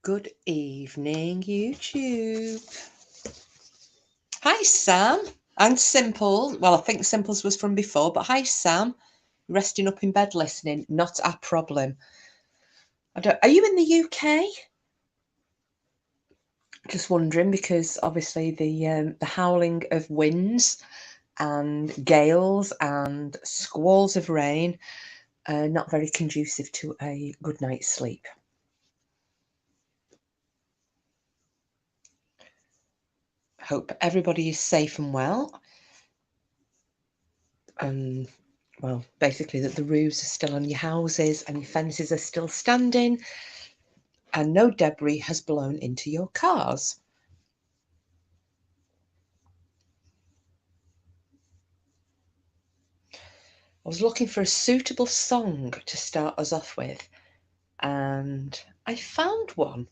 Good evening, YouTube. Hi, Sam. And Simple. Well, I think Simple's was from before, but hi, Sam. Resting up in bed listening. Not a problem. Are you in the UK? Just wondering, because obviously the howling of winds and gales and squalls of rain are not very conducive to a good night's sleep. Hope everybody is safe and well. Well, basically that the roofs are still on your houses and your fences are still standing and no debris has blown into your cars. I was looking for a suitable song to start us off with and I found one.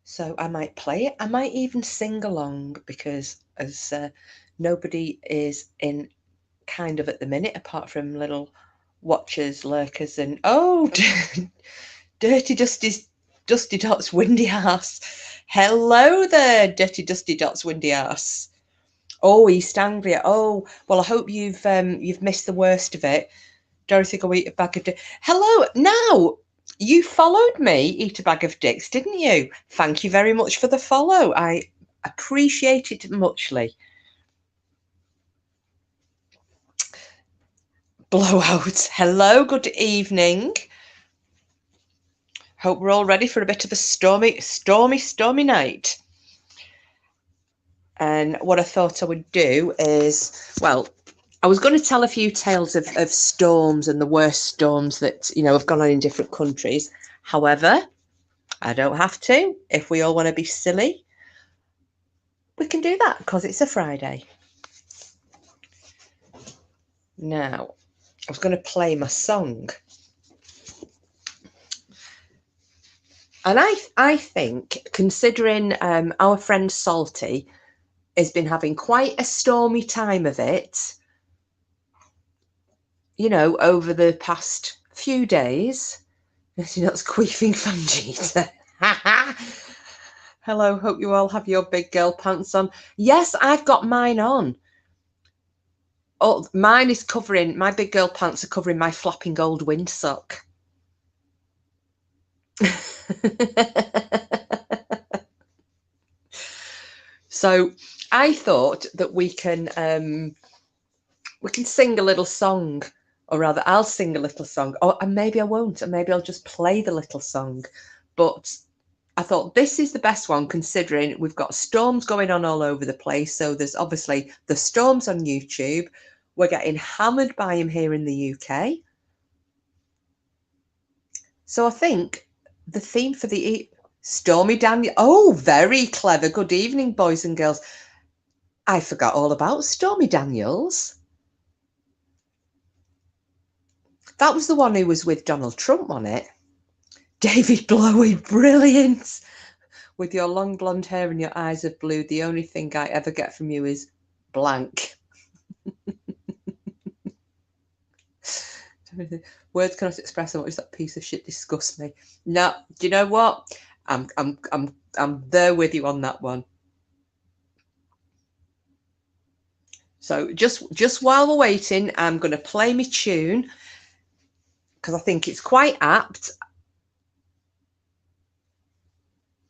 So I might play it. I might even sing along because as nobody is in kind of at the minute apart from little watchers, lurkers and Dirty Dusty Dot's windy ass. Hello there, Dirty Dusty Dot's windy ass. Oh, East Anglia. Oh, well, I hope you've missed the worst of it. Dorothy, go eat a bag of dicks. Hello, now you followed me, eat a bag of dicks, didn't you? Thank you very much for the follow. I appreciate it muchly. Blowout. Hello, good evening. Hope we're all ready for a bit of a stormy night. And what I thought I would do is, well, I was going to tell a few tales of storms and the worst storms that, have gone on in different countries. However, I don't have to. If we all want to be silly, we can do that because it's a Friday. Now, I was going to play my song. And I think, considering our friend Salty has been having quite a stormy time of it, over the past few days. You're not squeaking Fangita. Hello, hope you all have your big girl pants on. Yes, I've got mine on. Oh, mine is covering, my big girl pants are covering my flapping old windsock. So I thought that we can sing a little song, or rather I'll sing a little song, and maybe I won't, and maybe I'll just play the little song. But I thought this is the best one, considering we've got storms going on all over the place. So there's obviously the storms on YouTube. We're getting hammered by them here in the UK. So I think the theme for the Stormy Daniel. Oh, very clever. Good evening, boys and girls. I forgot all about Stormy Daniels. That was the one who was with Donald Trump, wasn't it? David Blowie, brilliant. With your long blonde hair and your eyes of blue, the only thing I ever get from you is blank. Words cannot express how much that piece of shit disgusts me. No, do you know what? I'm there with you on that one. So just while we're waiting, I'm going to play my tune because I think it's quite apt.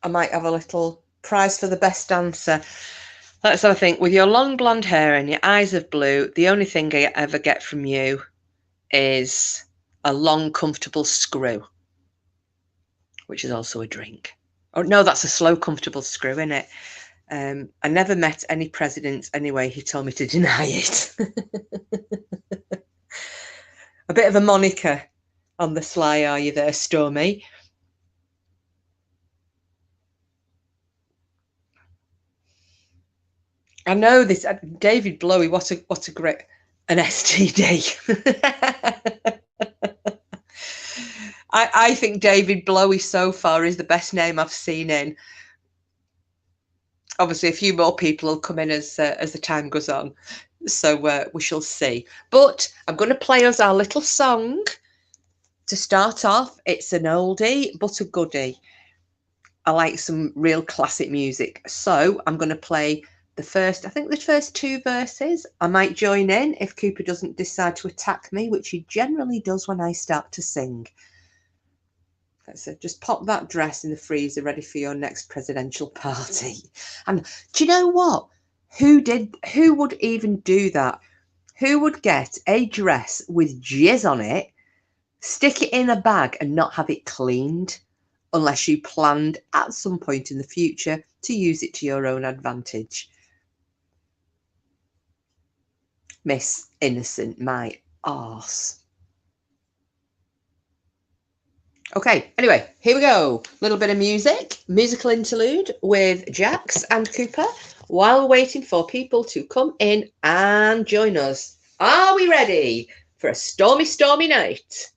I might have a little prize for the best dancer. Let's have a think. With your long blonde hair and your eyes of blue, the only thing I ever get from you is a long, comfortable screw, which is also a drink. Oh, no, that's a slow, comfortable screw, isn't it? I never met any presidents anyway. He told me to deny it. A bit of a moniker on the sly, are you there, Stormy? I know this. David Blowie, what a great an STD. I think David Blowie so far is the best name I've seen in. Obviously, a few more people will come in as the time goes on, so we shall see. But I'm going to play us our little song to start off. It's an oldie but a goodie. I like some real classic music. So I'm going to play the first 2 verses. I might join in if Cooper doesn't decide to attack me, which he generally does when I start to sing. So just pop that dress in the freezer ready for your next presidential party. And do you know what? Who would even do that? Who would get a dress with jizz on it, stick it in a bag and not have it cleaned, unless you planned at some point in the future to use it to your own advantage? Miss Innocent, my arse. Okay, anyway, here we go. Little bit of musical interlude with Jax and Cooper while we're waiting for people to come in and join us. Are we ready for a stormy, stormy night?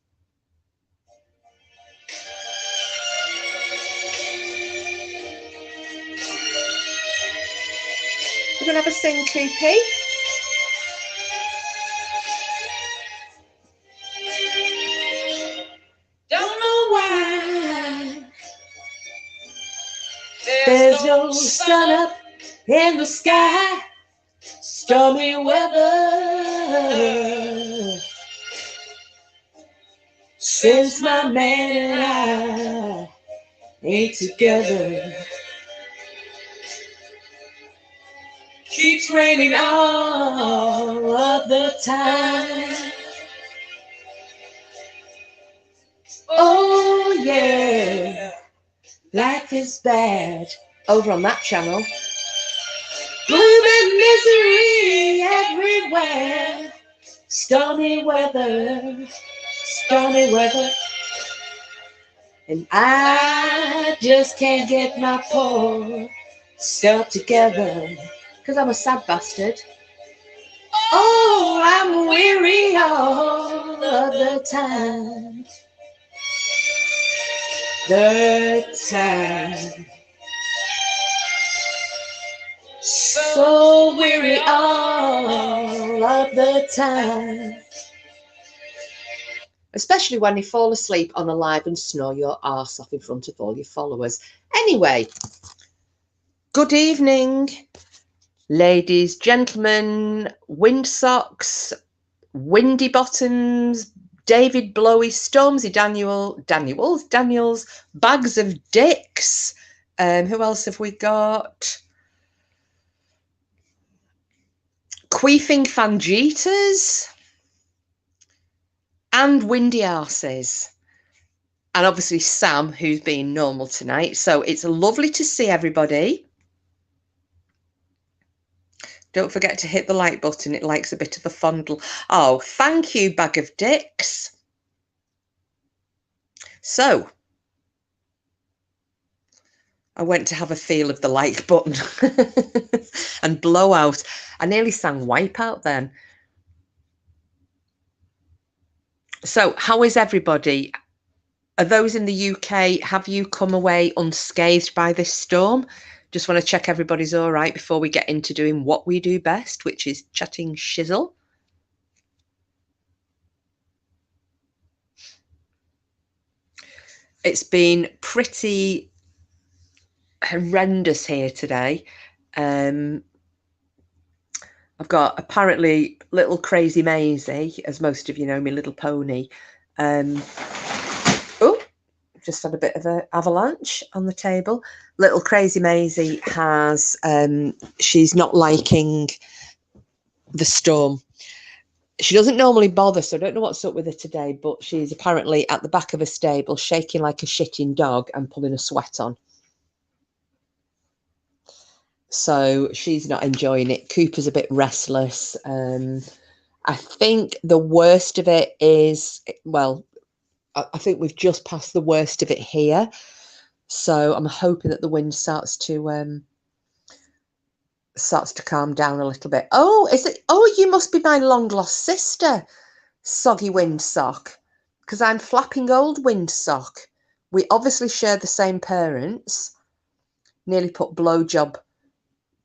We're going to have a sing, Coopy. Don't know why there's no sun up in the sky. Stormy weather since my man and I ain't together. Keeps raining all of the time. Oh yeah, life is bad. Over on that channel. Gloom and misery everywhere. Stormy weather, stormy weather. And I just can't get my poor self together, because I'm a sad bastard. Oh, I'm weary all of the time. So weary all of the time. Especially when you fall asleep on a live and snore your arse off in front of all your followers. Anyway, good evening, ladies, gentlemen, windsocks, windy bottoms, David Blowy, Stormzy Daniels, bags of dicks. Who else have we got? Queefing fangitas and windy arses. And obviously Sam, who's being normal tonight. So it's lovely to see everybody. Don't forget to hit the like button. It likes a bit of a fondle. Oh, thank you, bag of dicks. So I went to have a feel of the like button and blow out. I nearly sang Wipeout then. So how is everybody? Are those in the UK, have you come away unscathed by this storm? Just want to check everybody's all right before we get into doing what we do best, which is chatting shizzle. It's been pretty horrendous here today. I've got apparently little crazy Maisie, as most of you know, my little pony. Oh, just had a bit of an avalanche on the table. Little crazy Maisie has, she's not liking the storm. She doesn't normally bother, so I don't know what's up with her today, but she's apparently at the back of a stable, shaking like a shitting dog and pulling a sweat on. So she's not enjoying it. Cooper's a bit restless. I think the worst of it is, well, I think we've just passed the worst of it here. So I'm hoping that the wind starts to calm down a little bit. Oh, is it? Oh, you must be my long lost sister, Soggy Windsock, because I'm Flapping Old Windsock. We obviously share the same parents. Nearly put blowjob,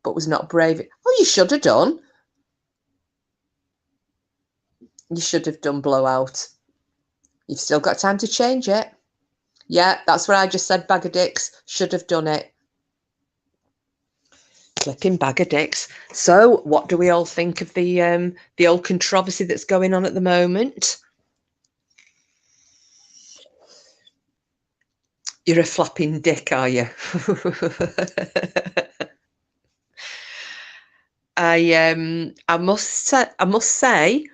but was not brave. Oh, you should have done. You should have done blowout. You've still got time to change it. Yeah, that's what I just said. Bag of dicks. Should have done it. Flipping bag of dicks. So, what do we all think of the old controversy that's going on at the moment? You're a flapping dick, are you? I must say,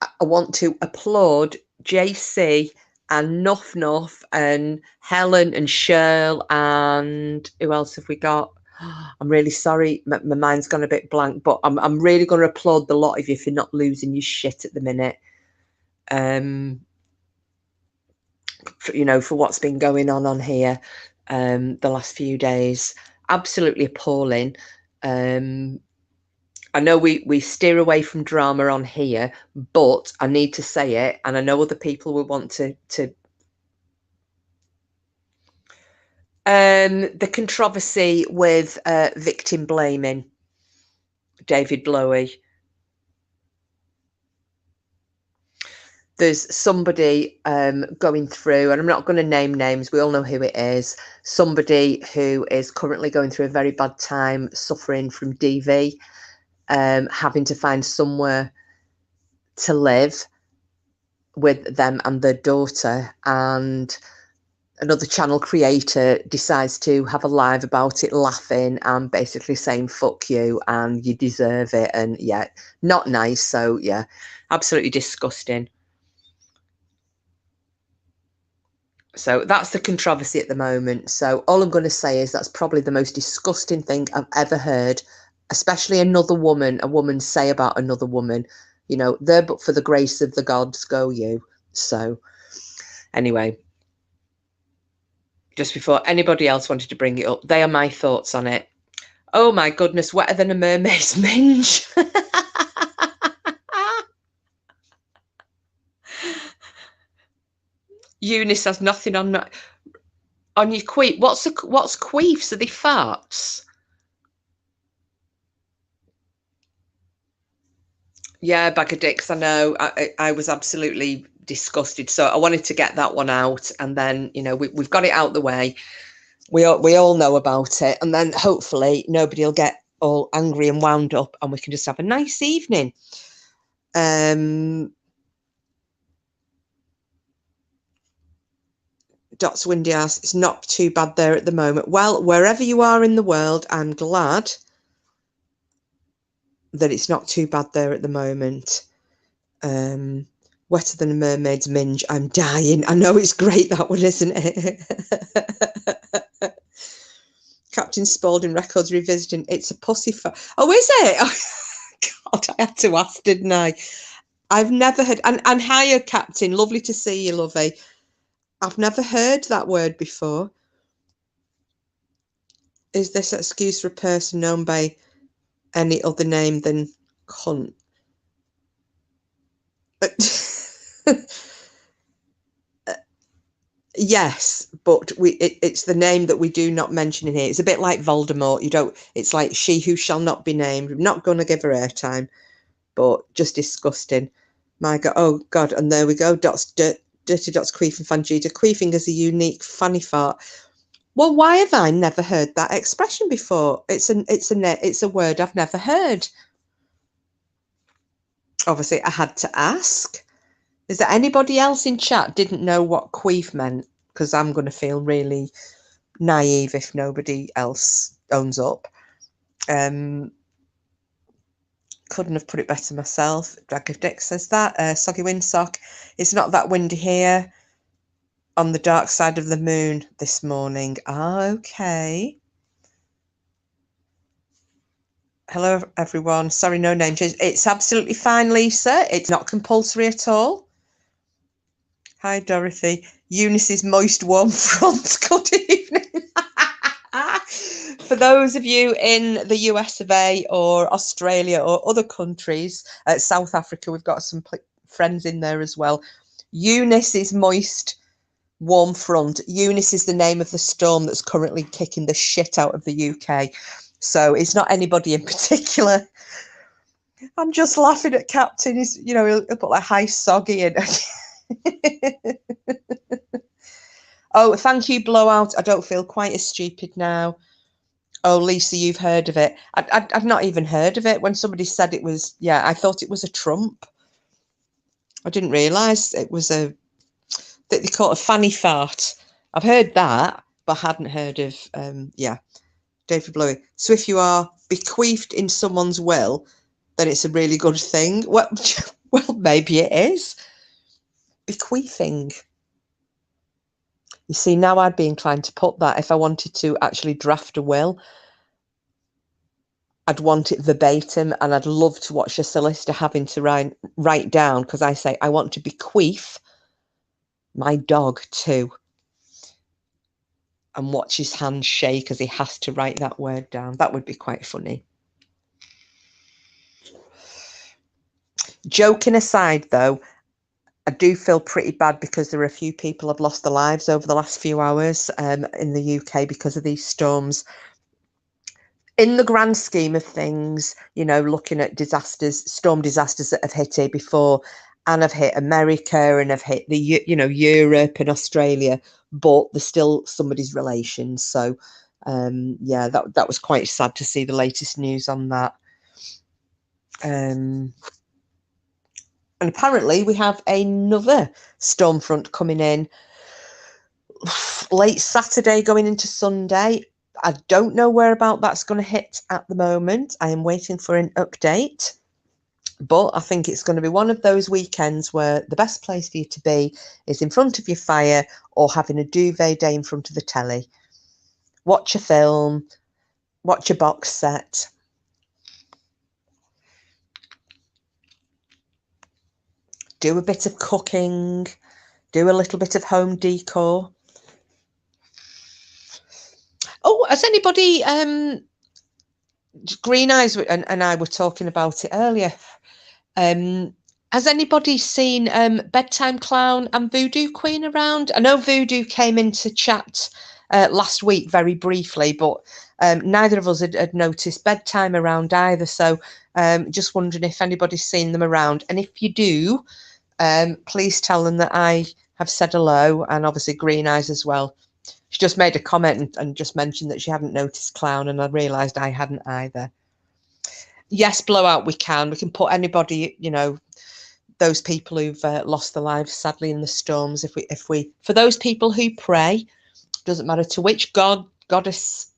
I want to applaud JC and Nuff Nuff and Helen and Shirl and who else have we got? I'm really sorry, my mind's gone a bit blank, but I'm really going to applaud the lot of you for not losing your shit at the minute. For what's been going on here the last few days. Absolutely appalling. I know we steer away from drama on here, but I need to say it, and I know other people will want to the controversy with victim blaming David Blowie. There's somebody going through, and I'm not going to name names, we all know who it is, somebody who is currently going through a very bad time, suffering from DV, having to find somewhere to live with them and their daughter, and another channel creator decides to have a live about it, laughing and basically saying fuck you and you deserve it, and yeah, not nice. So yeah, absolutely disgusting. So that's the controversy at the moment. So all I'm going to say is that's probably the most disgusting thing I've ever heard, especially a woman say about another woman, there but for the grace of the gods go you. So anyway, just before anybody else wanted to bring it up, they are my thoughts on it. Oh my goodness, wetter than a mermaid's minge. Eunice has nothing on your queef. What's queefs? Are they farts? Yeah, bag of dicks. I know. I was absolutely disgusted. So I wanted to get that one out, and then we've got it out the way. We all know about it, and then hopefully nobody will get all angry and wound up, and we can just have a nice evening. Dots Windy Ass, it's not too bad there at the moment. Well, wherever you are in the world, I'm glad that it's not too bad there at the moment. Wetter than a mermaid's minge. I'm dying. I know it's great, that one, isn't it? Captain Spaulding Records revisiting It's a Pussy Oh, is it? Oh, God, I had to ask, didn't I? I've never heard. And hiya, Captain. Lovely to see you, lovey. I've never heard that word before. Is this an excuse for a person known by any other name than cunt? Yes, but it's the name that we do not mention in here. It's a bit like Voldemort. It's like she who shall not be named. I'm not going to give her airtime, but just disgusting. My God. Oh God. And there we go. Dirty Dots queefing Fangita. Queefing is a unique funny fart. Well, why have I never heard that expression before? It's a word I've never heard. Obviously, I had to ask. Is there anybody else in chat didn't know what queef meant? Because I'm going to feel really naive if nobody else owns up. Couldn't have put it better myself. Drag of Dick says that. Soggy Windsock. It's not that windy here on the dark side of the moon this morning. Okay. Hello, everyone. Sorry, no name change. It's absolutely fine, Lisa. It's not compulsory at all. Hi, Dorothy. Eunice's moist, warm front. Good evening. For those of you in the US of A or Australia or other countries, South Africa, we've got some friends in there as well. Eunice's moist, warm front. Eunice is the name of the storm that's currently kicking the shit out of the UK. So it's not anybody in particular. I'm just laughing at Captain. He'll put like high soggy in. Oh, thank you, Blowout. I don't feel quite as stupid now. Oh, Lisa, you've heard of it. I've not even heard of it. When somebody said it was, yeah, I thought it was a Trump. I didn't realise it was that they call it a fanny fart. I've heard that, but hadn't heard of, yeah, David Blowie. So if you are bequeathed in someone's will, then it's a really good thing. Well, well, maybe it is. Bequeathing. You see, now I'd be inclined to put that if I wanted to actually draft a will. I'd want it verbatim, and I'd love to watch a solicitor having to write down, because I say I want to bequeath my dog too, and watch his hands shake as he has to write that word down. That would be quite funny. Joking aside, though, I do feel pretty bad because there are a few people have lost their lives over the last few hours in the UK because of these storms. In the grand scheme of things, you know, looking at disasters, storm disasters that have hit here before, and have hit America and have hit the, you know, Europe and Australia, but they're still somebody's relations. So, yeah, that was quite sad to see the latest news on that. And apparently we have another storm front coming in late Saturday going into Sunday. I don't know where about that's going to hit at the moment. I am waiting for an update, but I think it's going to be one of those weekends where the best place for you to be is in front of your fire or having a duvet day in front of the telly. Watch a film, watch a box set. Do a bit of cooking, do a little bit of home decor. Oh, has anybody, Green Eyes and I were talking about it earlier. Has anybody seen Bedtime Clown and Voodoo Queen around? I know Voodoo came into chat last week very briefly, but neither of us had noticed Bedtime around either. So just wondering if anybody's seen them around. And if you do, please tell them that I have said hello, and obviously Green Eyes as well. She just made a comment and just mentioned that she hadn't noticed Clown, and I realised I hadn't either. Yes, Blowout, we can put anybody, you know, those people who've lost their lives sadly in the storms. If we for those people who pray, doesn't matter to which god, goddess,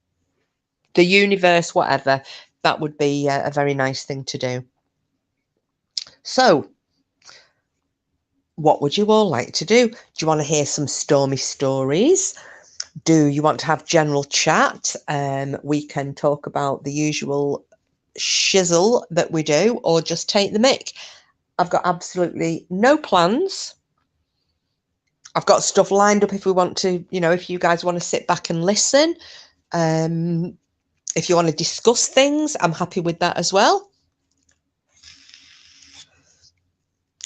the universe, whatever, that would be a very nice thing to do. So what would you all like to do? Do you want to hear some stormy stories? Do you want to have general chat? We can talk about the usual shizzle that we do, or just take the mick. I've got absolutely no plans. I've got stuff lined up if we want to, you know, if you guys want to sit back and listen. If you want to discuss things, I'm happy with that as well.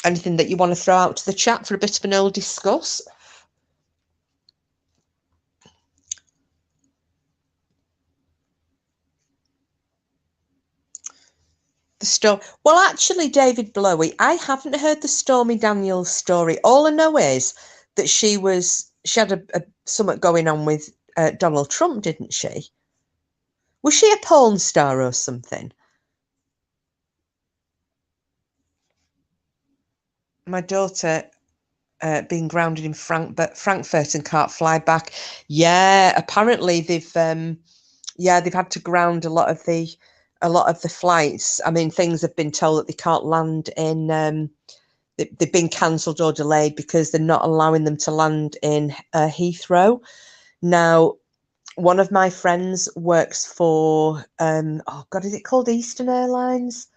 Anything that you want to throw out to the chat for a bit of an old discuss? The storm. Well, actually, David Blowie, I haven't heard the Stormy Daniels story. All I know is that she had a something going on with Donald Trump, didn't she? Was she a porn star or something? My daughter being grounded in Frankfurt and can't fly back. Yeah, apparently they've had to ground a lot of the flights. I mean, things have been told that they can't land in. They've been cancelled or delayed because they're not allowing them to land in Heathrow. Now, one of my friends works for oh God, is it called Eastern Airlines?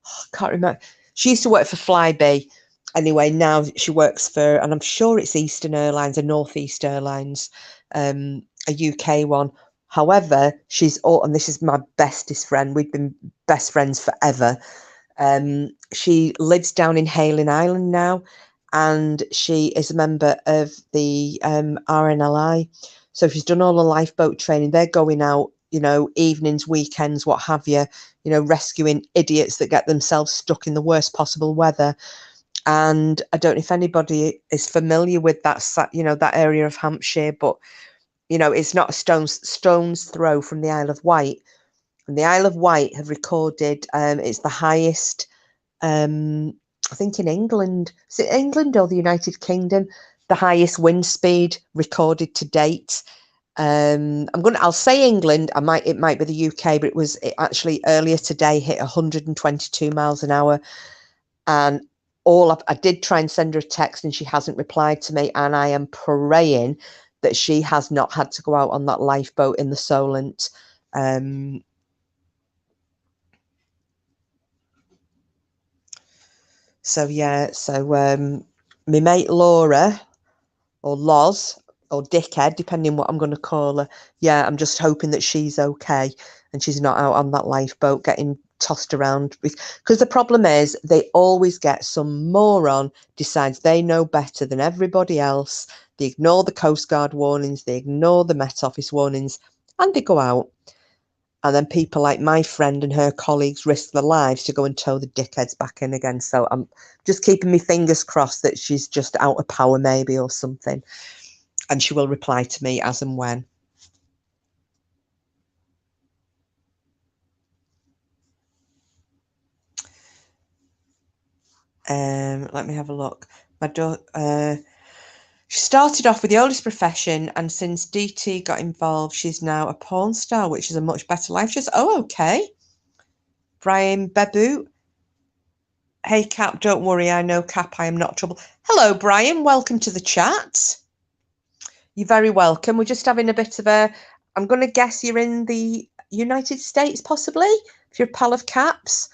Oh, I can't remember. She used to work for Flybe. Anyway, now she works for, and I'm sure it's Eastern Airlines or Northeast Airlines, a UK one. However, and this is my bestest friend. We've been best friends forever. She lives down in Hayling Island now, and she is a member of the RNLI. So she's done all the lifeboat training. They're going out, you know, evenings, weekends, what have you, you know, rescuing idiots that get themselves stuck in the worst possible weather. And I don't know if anybody is familiar with that, that area of Hampshire, but, it's not a stone's throw from the Isle of Wight. And the Isle of Wight have recorded, it's the highest, I think in England, is it England or the United Kingdom, the highest wind speed recorded to date. I'll say England. It might be the UK, but it actually earlier today hit 122 miles an hour. And I did try and send her a text and she hasn't replied to me. And I am praying that she has not had to go out on that lifeboat in the Solent. My mate Laura, or Loz, or Dickhead, depending what I'm going to call her. Yeah, I'm just hoping that she's okay and she's not out on that lifeboat getting tossed around. Because the problem is they always get some moron decides they know better than everybody else. They ignore the Coast Guard warnings, they ignore the Met Office warnings, and they go out. And then people like my friend and her colleagues risk their lives to go and tow the dickheads back in again. So I'm just keeping my fingers crossed that she's just out of power maybe or something. And she will reply to me as and when. Let me have a look. My daughter, she started off with the oldest profession, and since DT got involved, she's now a porn star, which is a much better life. Just okay. Brian Bebu. Hey Cap, don't worry, I know Cap, I am not trouble. Hello, Brian. Welcome to the chat. You're very welcome. We're just having a bit of I'm going to guess you're in the United States, possibly, if you're a pal of Cap's.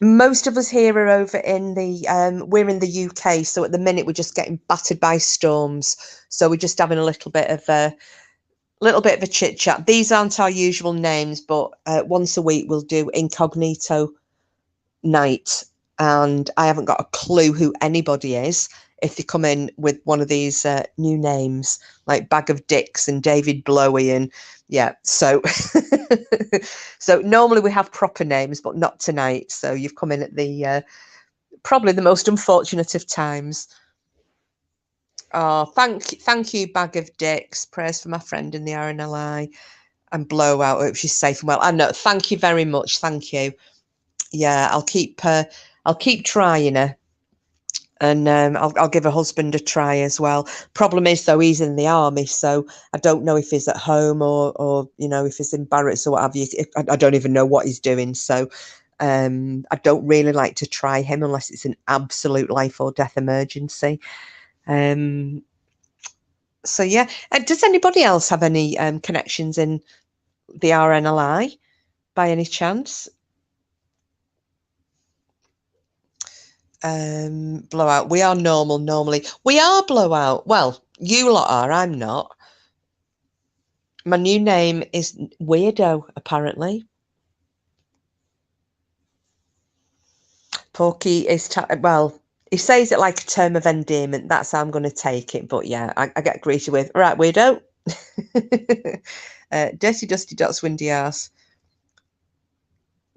Most of us here are over in we're in the UK, so at the minute we're just getting battered by storms. So we're just having a little bit of a chit chat. These aren't our usual names, but once a week we'll do Incognito Night, and I haven't got a clue who anybody is if they come in with one of these new names like Bag of Dicks and David Blowie and yeah, so so normally we have proper names, but not tonight. So you've come in at the probably the most unfortunate of times. Oh, thank you, Bag of Dicks. Prayers for my friend in the RNLI and Blowout. I hope she's safe and well. I know. Thank you very much. Thank you. Yeah, I'll keep trying her. And I'll give her husband a try as well. Problem is, though, he's in the army, so I don't know if he's at home or if he's in barracks or what have you. I don't even know what he's doing. So I don't really like to try him unless it's an absolute life or death emergency. So yeah, does anybody else have any connections in the RNLI by any chance? Blowout. We are normal normally. We are Blowout. Well, you lot are. I'm not. My new name is Weirdo, apparently. Porky is well. He says it like a term of endearment. That's how I'm going to take it. But yeah, I get greeted with right, Weirdo. Dirty, dusty, dots, windy ass.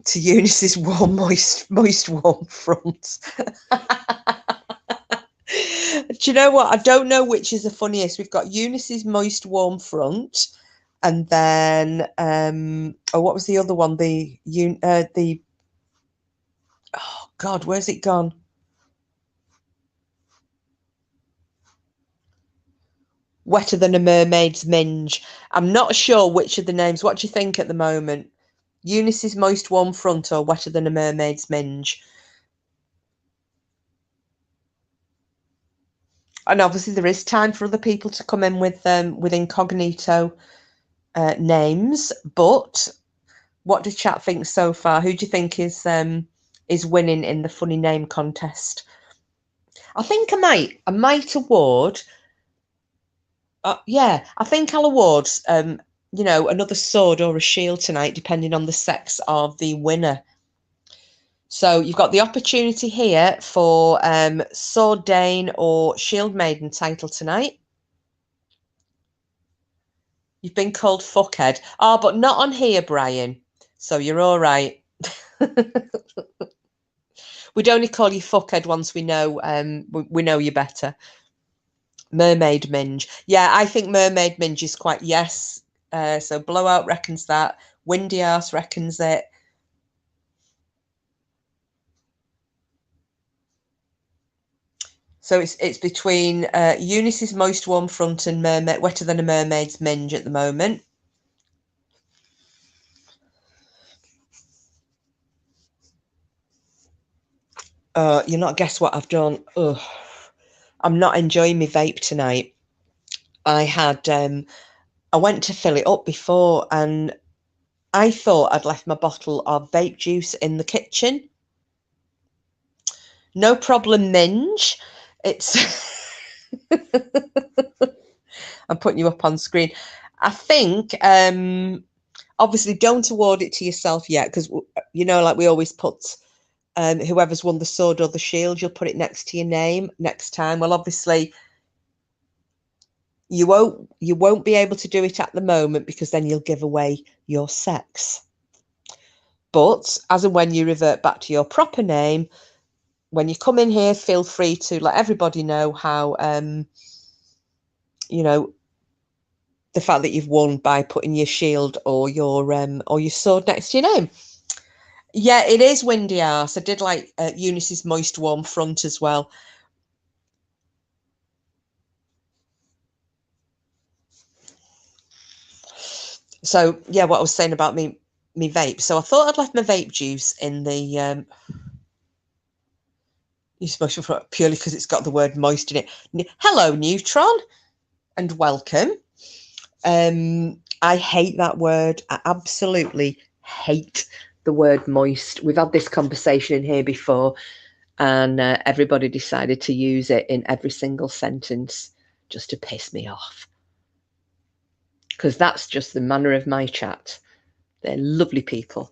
To Eunice's warm, moist, warm front. Do you know what? I don't know which is the funniest. We've got Eunice's moist, warm front, and then what was the other one? Oh God, where's it gone? Wetter than a mermaid's minge. I'm not sure which of the names. What do you think at the moment? Eunice's moist, warm front, or wetter than a mermaid's minge? And obviously, there is time for other people to come in with incognito names. But what does chat think so far? Who do you think is winning in the funny name contest? I think I might award. Yeah, I think I'll award another sword or a shield tonight, depending on the sex of the winner. So you've got the opportunity here for Sword Dane or Shield Maiden title tonight. You've been called fuckhead. Oh, but not on here, Brian. So you're all right. We'd only call you fuckhead once we know you better. Mermaid Minge. Yeah, I think Mermaid Minge is quite, yes. So Blowout reckons that. Windy Arse reckons it. So it's between Eunice's Moist Warm Front and Wetter Than a Mermaid's Minge at the moment. You'll not guess what I've done. Ugh. I'm not enjoying my vape tonight. I went to fill it up before and I thought I'd left my bottle of vape juice in the kitchen. No problem, Minge. It's I'm putting you up on screen. I think obviously don't award it to yourself yet, because you know, like we always put whoever's won the sword or the shield, you'll put it next to your name next time. Well, obviously you won't be able to do it at the moment because then you'll give away your sex. But as and when you revert back to your proper name, when you come in here, feel free to let everybody know how you know, the fact that you've won by putting your shield or your sword next to your name. Yeah, it is Windy Arse. I did like Eunice's Moist Warm Front as well. So yeah, what I was saying about me vape. So I thought I'd left my vape juice in the Moist Front purely because it's got the word moist in it. Hello, Neutron, and welcome. I hate that word. I absolutely hate the word moist. We've had this conversation in here before, and everybody decided to use it in every single sentence just to piss me off. Because that's just the manner of my chat. They're lovely people.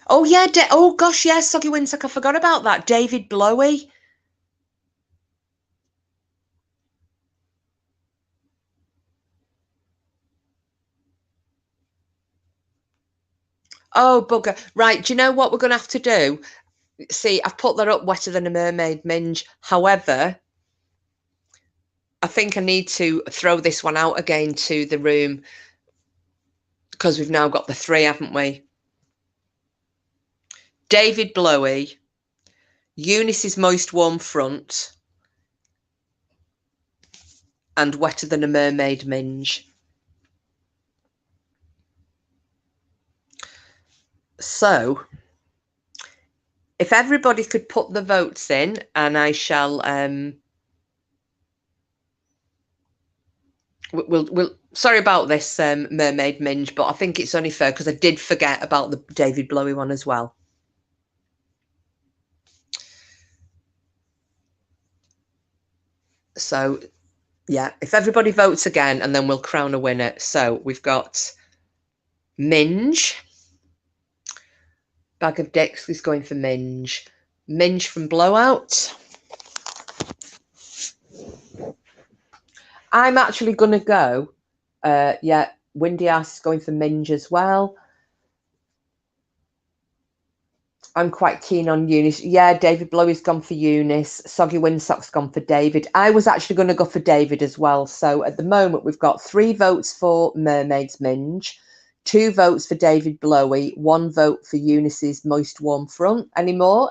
Oh, yeah. Oh, gosh, yeah, Soggy Winsock. I forgot about that. David Blowy. Oh, bugger. Right, do you know what we're going to have to do? See, I've put that up, Wetter Than a Mermaid Minge. However, I think I need to throw this one out again to the room because we've now got the three, haven't we? David Blowy, Eunice's Moist Warm Front, and Wetter Than a Mermaid Minge. So, if everybody could put the votes in, and I shall we'll sorry about this Mermaid Minge, but I think it's only fair because I did forget about the David Blowy one as well. So yeah, if everybody votes again, and then we'll crown a winner. So we've got Minge. Bag of Dicks is going for Minge. Minge from Blowout. I'm actually going to go. Yeah, Windy Ass is going for Minge as well. I'm quite keen on Eunice. Yeah, David Blowy's gone for Eunice. Soggy Windsock's gone for David. I was actually going to go for David as well. So at the moment, we've got 3 votes for Mermaid's Minge, 2 votes for David Blowy, 1 vote for Eunice's Moist Warm Front. Any more?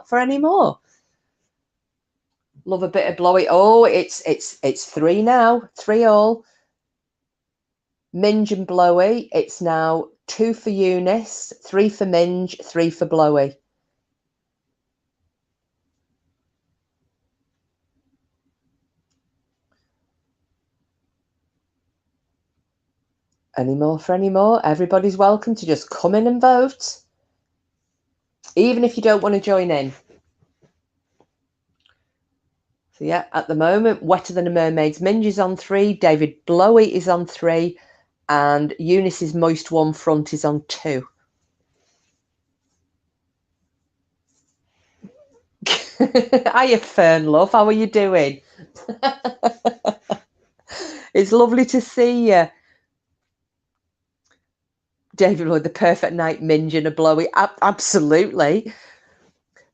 Love a bit of Blowy. Oh, it's 3 now. 3 all. Minge and Blowy. It's now 2 for Eunice, 3 for Minge, 3 for Blowy. Any more for any more? Everybody's welcome to just come in and vote, even if you don't want to join in. So yeah, at the moment, Wetter Than a Mermaid's Minge is on 3, David Blowy is on 3, and Eunice's Moist Warm Front is on 2. Hiya, Fern Love. How are you doing? It's lovely to see you. David Lloyd, the perfect night minge and a blowy. Absolutely.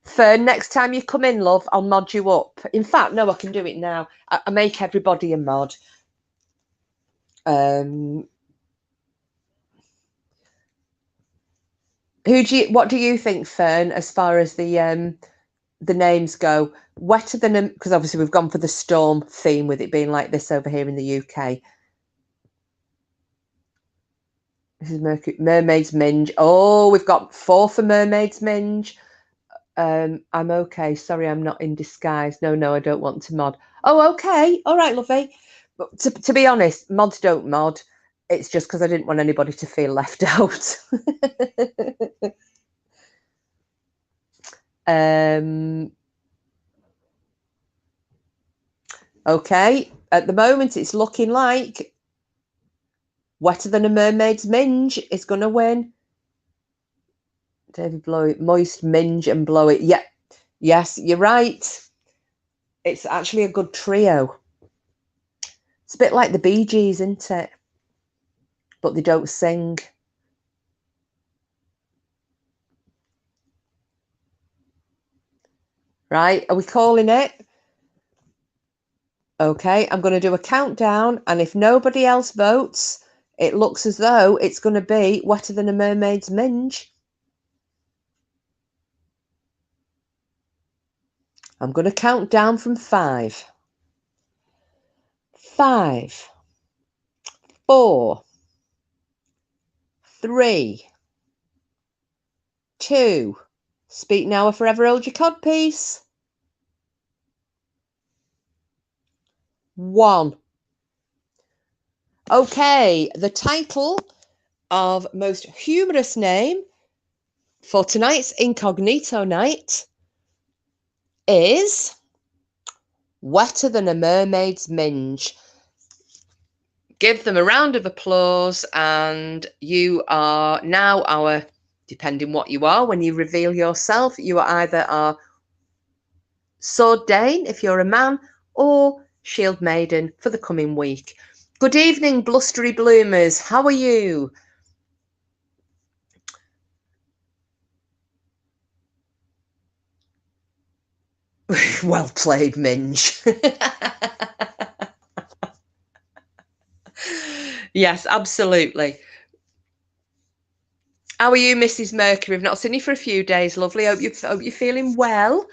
Fern, next time you come in, love, I'll mod you up. In fact, no, I can do it now. I make everybody a mod. What do you think, Fern, as far as the names go? Wetter than, because obviously we've gone for the storm theme with it being like this over here in the UK. This is Mermaid's Minge. Oh, we've got 4 for Mermaid's Minge. I'm okay. Sorry, I'm not in disguise. No, I don't want to mod. Oh, okay. All right, lovely. But to be honest, mods don't mod. It's just because I didn't want anybody to feel left out. Okay, at the moment it's looking like Wetter Than a Mermaid's Minge is going to win. David Blow It, Moist Minge and Blow It. Yeah, yes, you're right. It's actually a good trio. It's a bit like the Bee Gees, isn't it? But they don't sing. Right, are we calling it? Okay, I'm going to do a countdown, and if nobody else votes, it looks as though it's going to be Wetter Than a Mermaid's Minge. I'm going to count down from 5. 5, 4, 3, 2. Speak now or forever hold your codpiece. 1. Okay, the title of most humorous name for tonight's Incognito Night is Wetter Than a Mermaid's Minge. Give them a round of applause, and you are now our, depending what you are, when you reveal yourself, you are either our Sword Dane if you're a man, or Shield Maiden for the coming week. Good evening, blustery bloomers. How are you? Well played, Minge. Yes, absolutely. How are you, Mrs. Mercury? I've not seen you for a few days, lovely. Hope you're feeling well.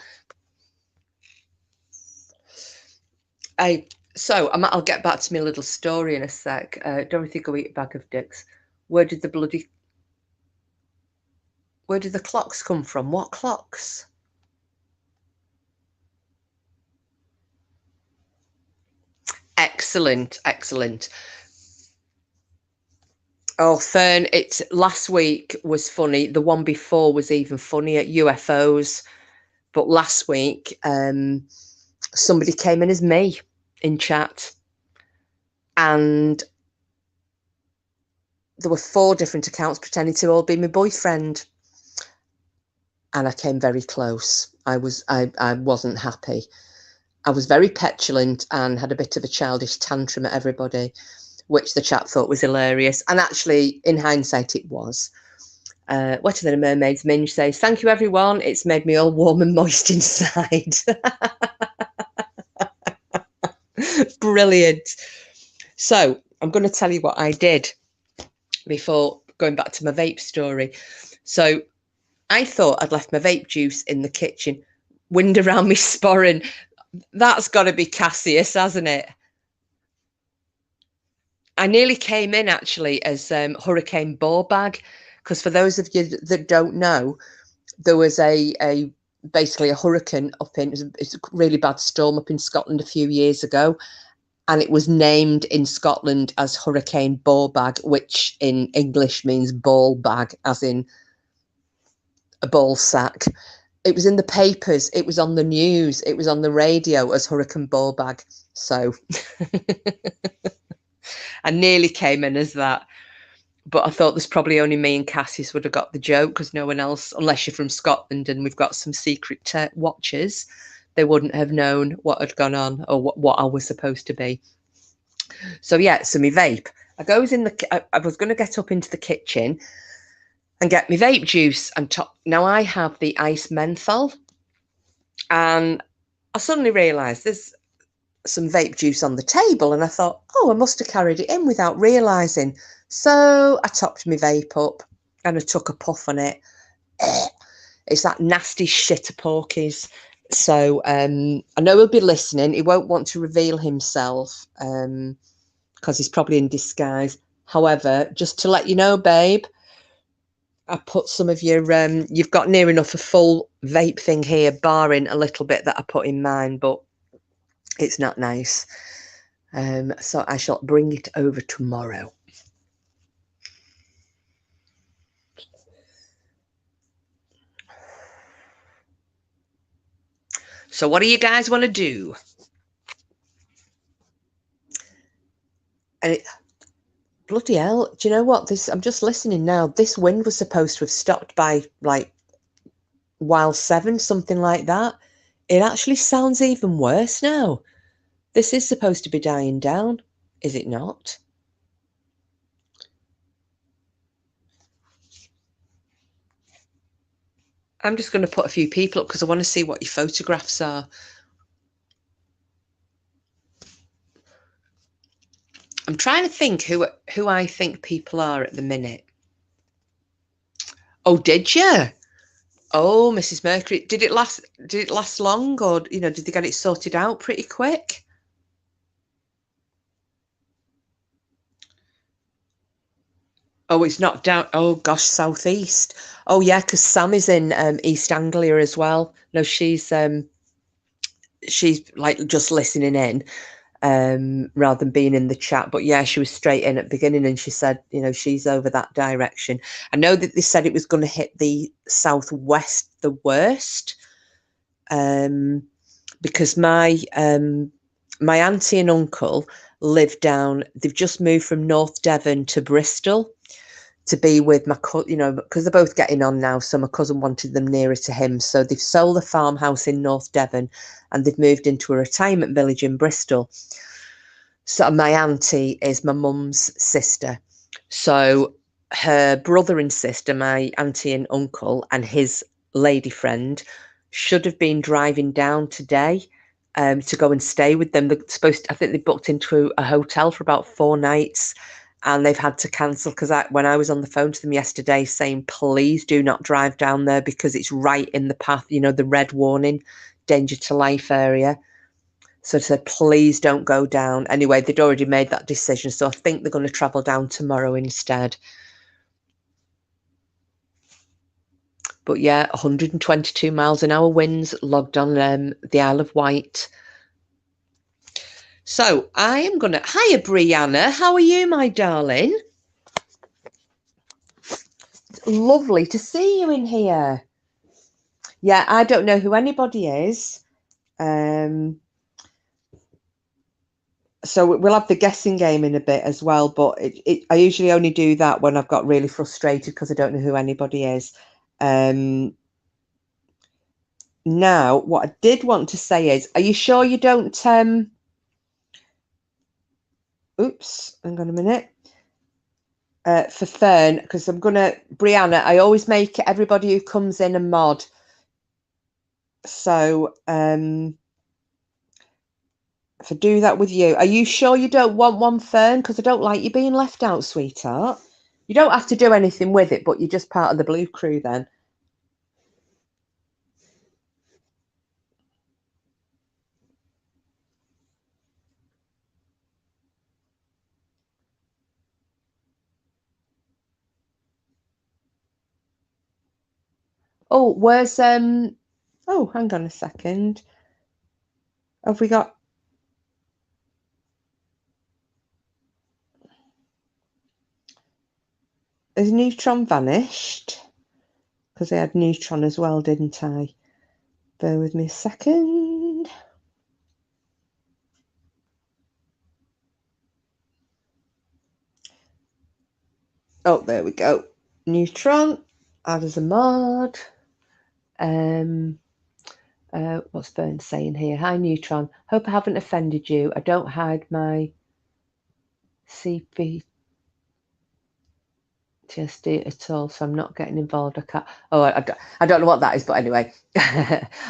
I'll get back to my little story in a sec. Dorothy, go eat a bag of dicks. Where did the clocks come from? What clocks? Excellent. Oh, Fern, last week was funny. The one before was even funnier, UFOs. But last week, somebody came in as me in chat, and there were 4 different accounts pretending to all be my boyfriend, and I came very close. I wasn't happy. I was very petulant and had a bit of a childish tantrum at everybody, which the chat thought was hilarious. And actually, in hindsight, it was. Wetter Than a Mermaid's Minge says, thank you, everyone. It's made me all warm and moist inside. Brilliant. So I'm going to tell you what I did before going back to my vape story. So I thought I'd left my vape juice in the kitchen, wind around me sporran. That's got to be Cassius, hasn't it? I nearly came in actually as Hurricane Ball Bag, because for those of you that don't know, there was basically a hurricane it's a really bad storm up in Scotland a few years ago, and it was named in Scotland as Hurricane Ball Bag, which in English means ball bag, as in a ball sack. It was in the papers, it was on the news, it was on the radio as Hurricane Ball Bag. So I nearly came in as that, but I thought there's probably only me and Cassius would have got the joke, because no one else, unless you're from Scotland and we've got some secret watchers, they wouldn't have known what had gone on or what I was supposed to be. So yeah, so my vape. I was going to get up into the kitchen and get my vape juice and top. Now I have the ice menthol, and I suddenly realised there's some vape juice on the table, and I thought, oh, I must have carried it in without realising. So I topped my vape up and I took a puff on it. It's that nasty shit of Porky's. So I know he'll be listening. He won't want to reveal himself because he's probably in disguise. However, just to let you know, babe, I put some of your, you've got near enough a full vape thing here, barring a little bit that I put in mine, but it's not nice. So I shall bring it over tomorrow. So what do you guys want to do? And bloody hell, do you know what? I'm just listening now. This wind was supposed to have stopped by like while 7, something like that. It actually sounds even worse now. This is supposed to be dying down, is it not? I'm just going to put a few people up because I want to see what your photographs are. I'm trying to think who I think people are at the minute. Oh, did you? Oh, Mrs. Mercury. Did it last long, or did they get it sorted out pretty quick? Oh, it's not down. Oh gosh, southeast. Oh yeah, because Sam is in East Anglia as well. No, she's like just listening in rather than being in the chat. But yeah, she was straight in at the beginning, and she said, she's over that direction. I know that they said it was going to hit the southwest the worst, because my auntie and uncle live down. They've just moved from North Devon to Bristol to be with my cousin, because they're both getting on now. So my cousin wanted them nearer to him. So they've sold the farmhouse in North Devon and they've moved into a retirement village in Bristol. So my auntie is my mum's sister. So her brother and sister, my auntie and uncle, and his lady friend should have been driving down today to go and stay with them. I think they booked into a hotel for about 4 nights. And they've had to cancel because when I was on the phone to them yesterday saying, please do not drive down there because it's right in the path, the red warning, danger to life area. So I said, please don't go down. Anyway, they'd already made that decision. So I think they're going to travel down tomorrow instead. But yeah, 122 miles an hour winds logged on the Isle of Wight. So I am going to... Hiya, Brianna. How are you, my darling? Lovely to see you in here. Yeah, I don't know who anybody is. So we'll have the guessing game in a bit as well. But I usually only do that when I've got really frustrated because I don't know who anybody is. Now, what I did want to say is, are you sure you don't... Oops, hang on a minute. For Fern, because I'm going to... Brianna, I always make everybody who comes in a mod. So if I do that with you, are you sure you don't want one, Fern? Because I don't like you being left out, sweetheart. You don't have to do anything with it, but you're just part of the blue crew then. Oh, where's oh, hang on a second. Have we got... Has Neutron vanished? Because I had Neutron as well, didn't I? Bear with me a second. Oh, there we go. Neutron, add as a mod. What's Fern saying here? Hi, Neutron. Hope I haven't offended you. I don't hide my CP PTSD at all, so I'm not getting involved. I can't. Oh, I don't know what that is, but anyway.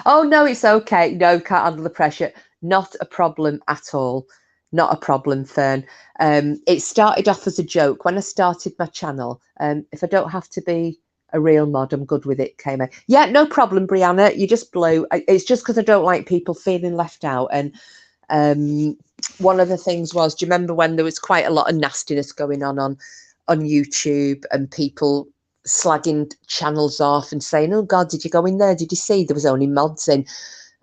Oh no, it's okay. No, can't handle the pressure. Not a problem at all. Not a problem, Fern. It started off as a joke when I started my channel. If I don't have to be a real mod, I'm good with it. Came in. Yeah, no problem, Brianna. You just blew. It's just because I don't like people feeling left out. And one of the things was, do you remember when there was quite a lot of nastiness going on YouTube and people slagging channels off and saying, oh God, did you go in there? Did you see there was only mods in?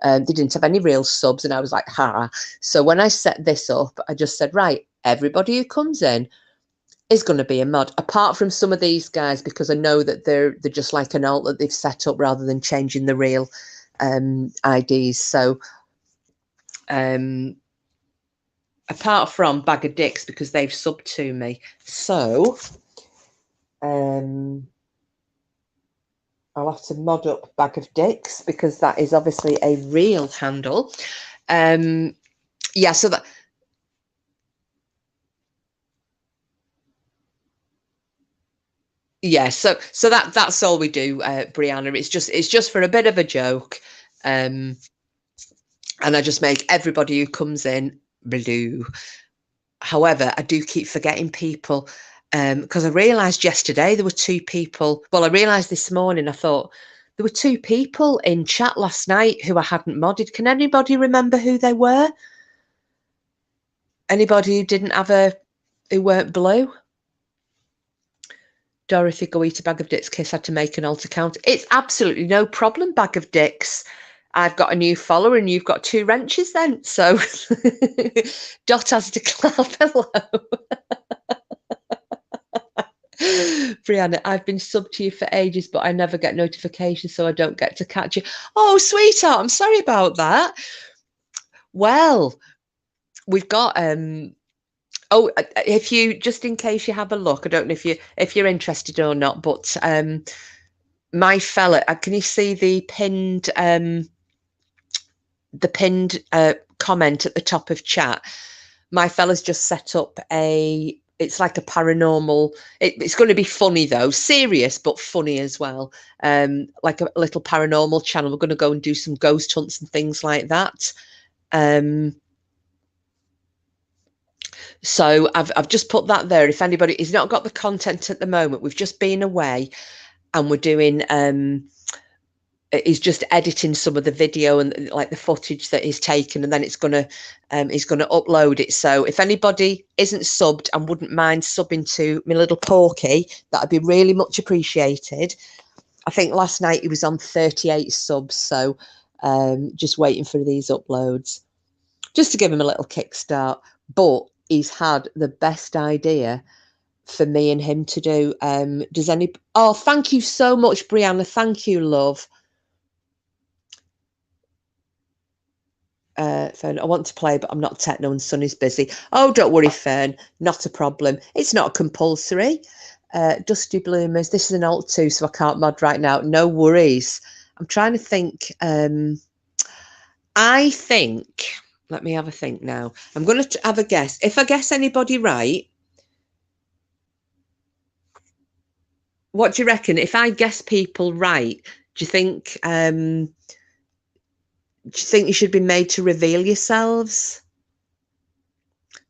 They didn't have any real subs. And I was like, ha. So when I set this up, I just said, right, everybody who comes in is going to be a mod, apart from some of these guys, because I know that they're just like an alt that they've set up rather than changing the real IDs. So apart from Bag of Dicks, because they've subbed to me. So I'll have to mod up Bag of Dicks because that is obviously a real handle. Yeah, so that. Yeah, so that's all we do, Brianna. It's just for a bit of a joke, and I just make everybody who comes in blue. However, I do keep forgetting people. Because I realised yesterday there were 2 people. Well, I realised this morning, I thought there were 2 people in chat last night who I hadn't modded. Can anybody remember who they were? Anybody who didn't have who weren't blue? Dorothy, go eat a Bag of Dicks kiss, had to make an alt account. It's absolutely no problem, Bag of Dicks. I've got a new follower and you've got 2 wrenches then. So Dot has declared hello. Brianna, I've been subbed to you for ages, but I never get notifications, so I don't get to catch you. Oh, sweetheart, I'm sorry about that. Well, we've got oh, if you, just in case you have a look, I don't know if you're interested or not, but my fella, can you see the pinned comment at the top of chat? My fella's just set up it's like a paranormal, it's going to be funny though, serious but funny as well, like a little paranormal channel. We're going to go and do some ghost hunts and things like that. So I've just put that there. If anybody has not got the content at the moment, we've just been away and we're doing he's just editing some of the video and like the footage that he's taken, and then he's gonna upload it. So if anybody isn't subbed and wouldn't mind subbing to my little Porky, that'd be really much appreciated. I think last night he was on 38 subs, so just waiting for these uploads just to give him a little kickstart. But he's had the best idea for me and him to do. Does any? Oh, thank you so much, Brianna. Thank you, love. Fern, I want to play, but I'm not techno and Sonny's busy. Oh, don't worry, Fern. Not a problem. It's not compulsory. Dusty Bloomers. This is an alt 2, so I can't mod right now. No worries. I'm trying to think. I think. Let me have a think now. I'm going to have a guess. If I guess anybody right, what do you reckon? If I guess people right, do you think? Do you think you should be made to reveal yourselves?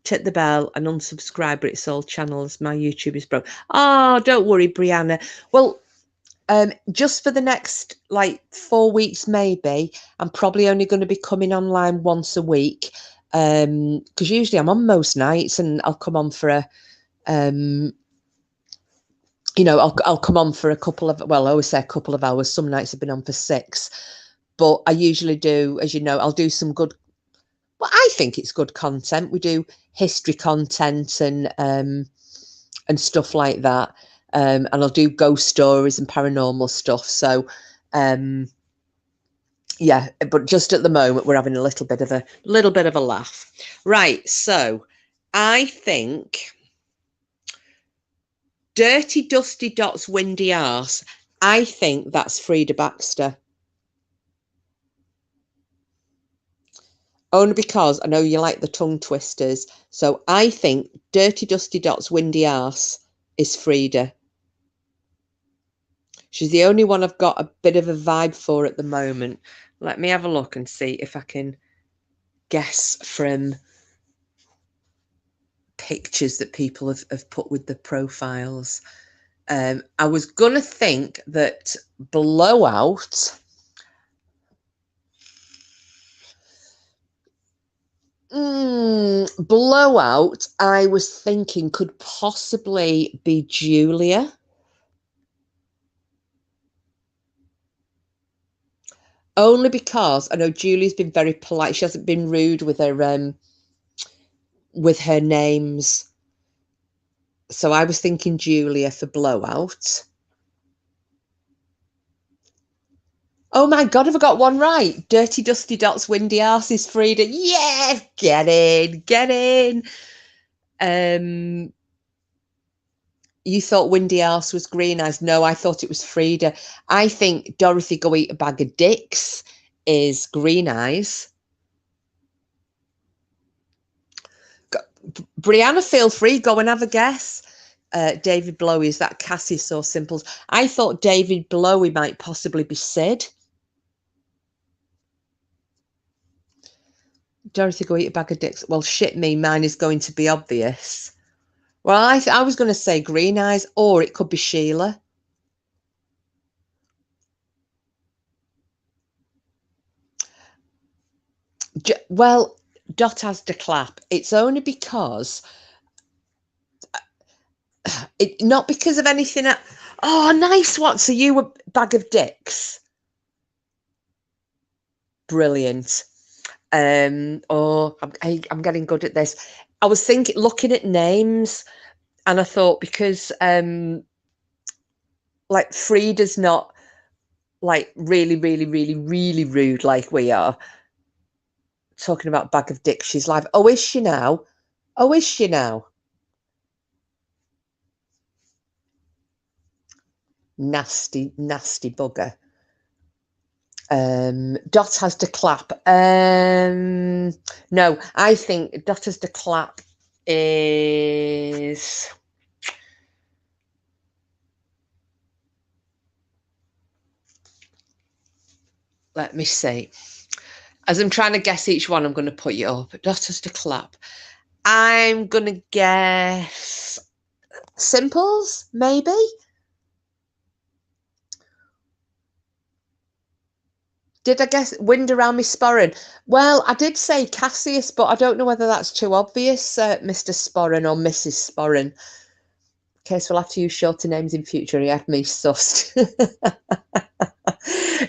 Hit the bell and unsubscribe, but it's all channels. My YouTube is broke. Oh, don't worry, Brianna. Well, just for the next like 4 weeks, maybe, I'm probably only going to be coming online once a week. Because usually I'm on most nights and I'll come on for a you know, I'll come on for a couple of, well, I always say a couple of hours. Some nights I've been on for 6. But I usually do, as you know, I'll do some good, well, I think it's good content. We do history content and stuff like that. And I'll do ghost stories and paranormal stuff. So, yeah, but just at the moment, we're having a little bit of a laugh. Right, so I think Dirty Dusty Dot's windy arse, I think that's Frida Baxter. Only because I know you like the tongue twisters. So I think Dirty Dusty Dot's windy arse is Frida. She's the only one I've got a bit of a vibe for at the moment. Let me have a look and see if I can guess from pictures that people have put with the profiles. I was going to think that Blowout... Blowout, I was thinking could possibly be Julia. Only because I know Julie's been very polite. She hasn't been rude with her names. So I was thinking Julia for Blowout. Oh my God, have I got one right? Dirty Dusty Dot's Windy Arse is Frida. Yeah, get in, get in. You thought Windy Arse was Green Eyes. No, I thought it was Frida. I think Dorothy Go Eat a Bag of Dicks is Green Eyes. Brianna, feel free, go and have a guess. David Blowie, is that Cassius or Simples? I thought David Blowie might possibly be Sid. Dorothy Go Eat a Bag of Dicks. Well, shit me, mine is going to be obvious. Well, I was going to say Green Eyes, or it could be Sheila. Well, Dot has to clap. It's only because... not because of anything. Oh, nice one. So you were Bag of Dicks. Brilliant. I'm getting good at this. I was looking at names, and I thought because like Frida's not like really, really, really, really rude like we are. Talking about Bag of Dicks, she's live. Oh, is she now? Oh, is she now? Nasty, nasty bugger. Dot has to clap. No, I think Dot has to clap is... Let me see. As I'm trying to guess each one, I'm going to put you up. Dot has to clap. I'm going to guess Simples, maybe? Did I guess Wind Around Me Sporran? Well, I did say Cassius, but I don't know whether that's too obvious, Mr. Sporran or Mrs. Sporran. Okay, so we'll have to use shorter names in future. He had me sussed.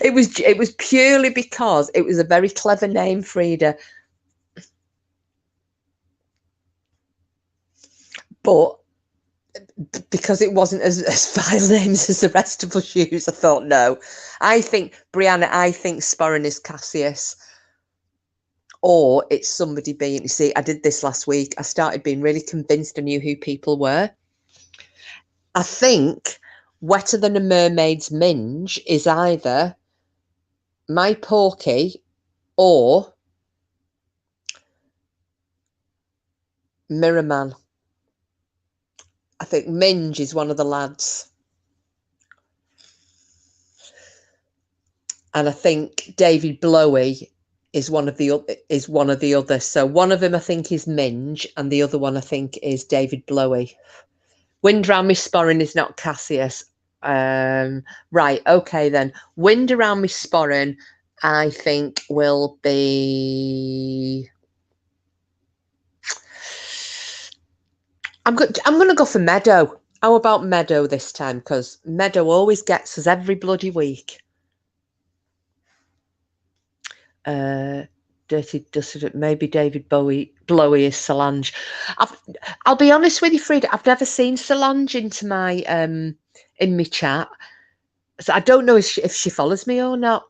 It was purely because it was a very clever name, Frida. But because it wasn't as vile names as the rest of us use, I thought, no. I think, Brianna, I think Sporran is Cassius. Or it's somebody being... You see, I did this last week. I started being really convinced I knew who people were. I think Wetter Than a Mermaid's Minge is either My Porky or Mirrorman. I think Minge is one of the lads. And I think David Blowie is one of the others. So one of them I think is Minge, and the other one I think is David Blowie. Wind Around Me Sporran is not Cassius. Right, okay then. Wind Around Me Sporran, I think, will be... I'm going to go for Meadow. How about Meadow this time? Because Meadow always gets us every bloody week. Dirty Dusty, maybe David Blowie is Solange. I'll be honest with you, Frida, I've never seen Solange into my in my chat, so I don't know if she follows me or not.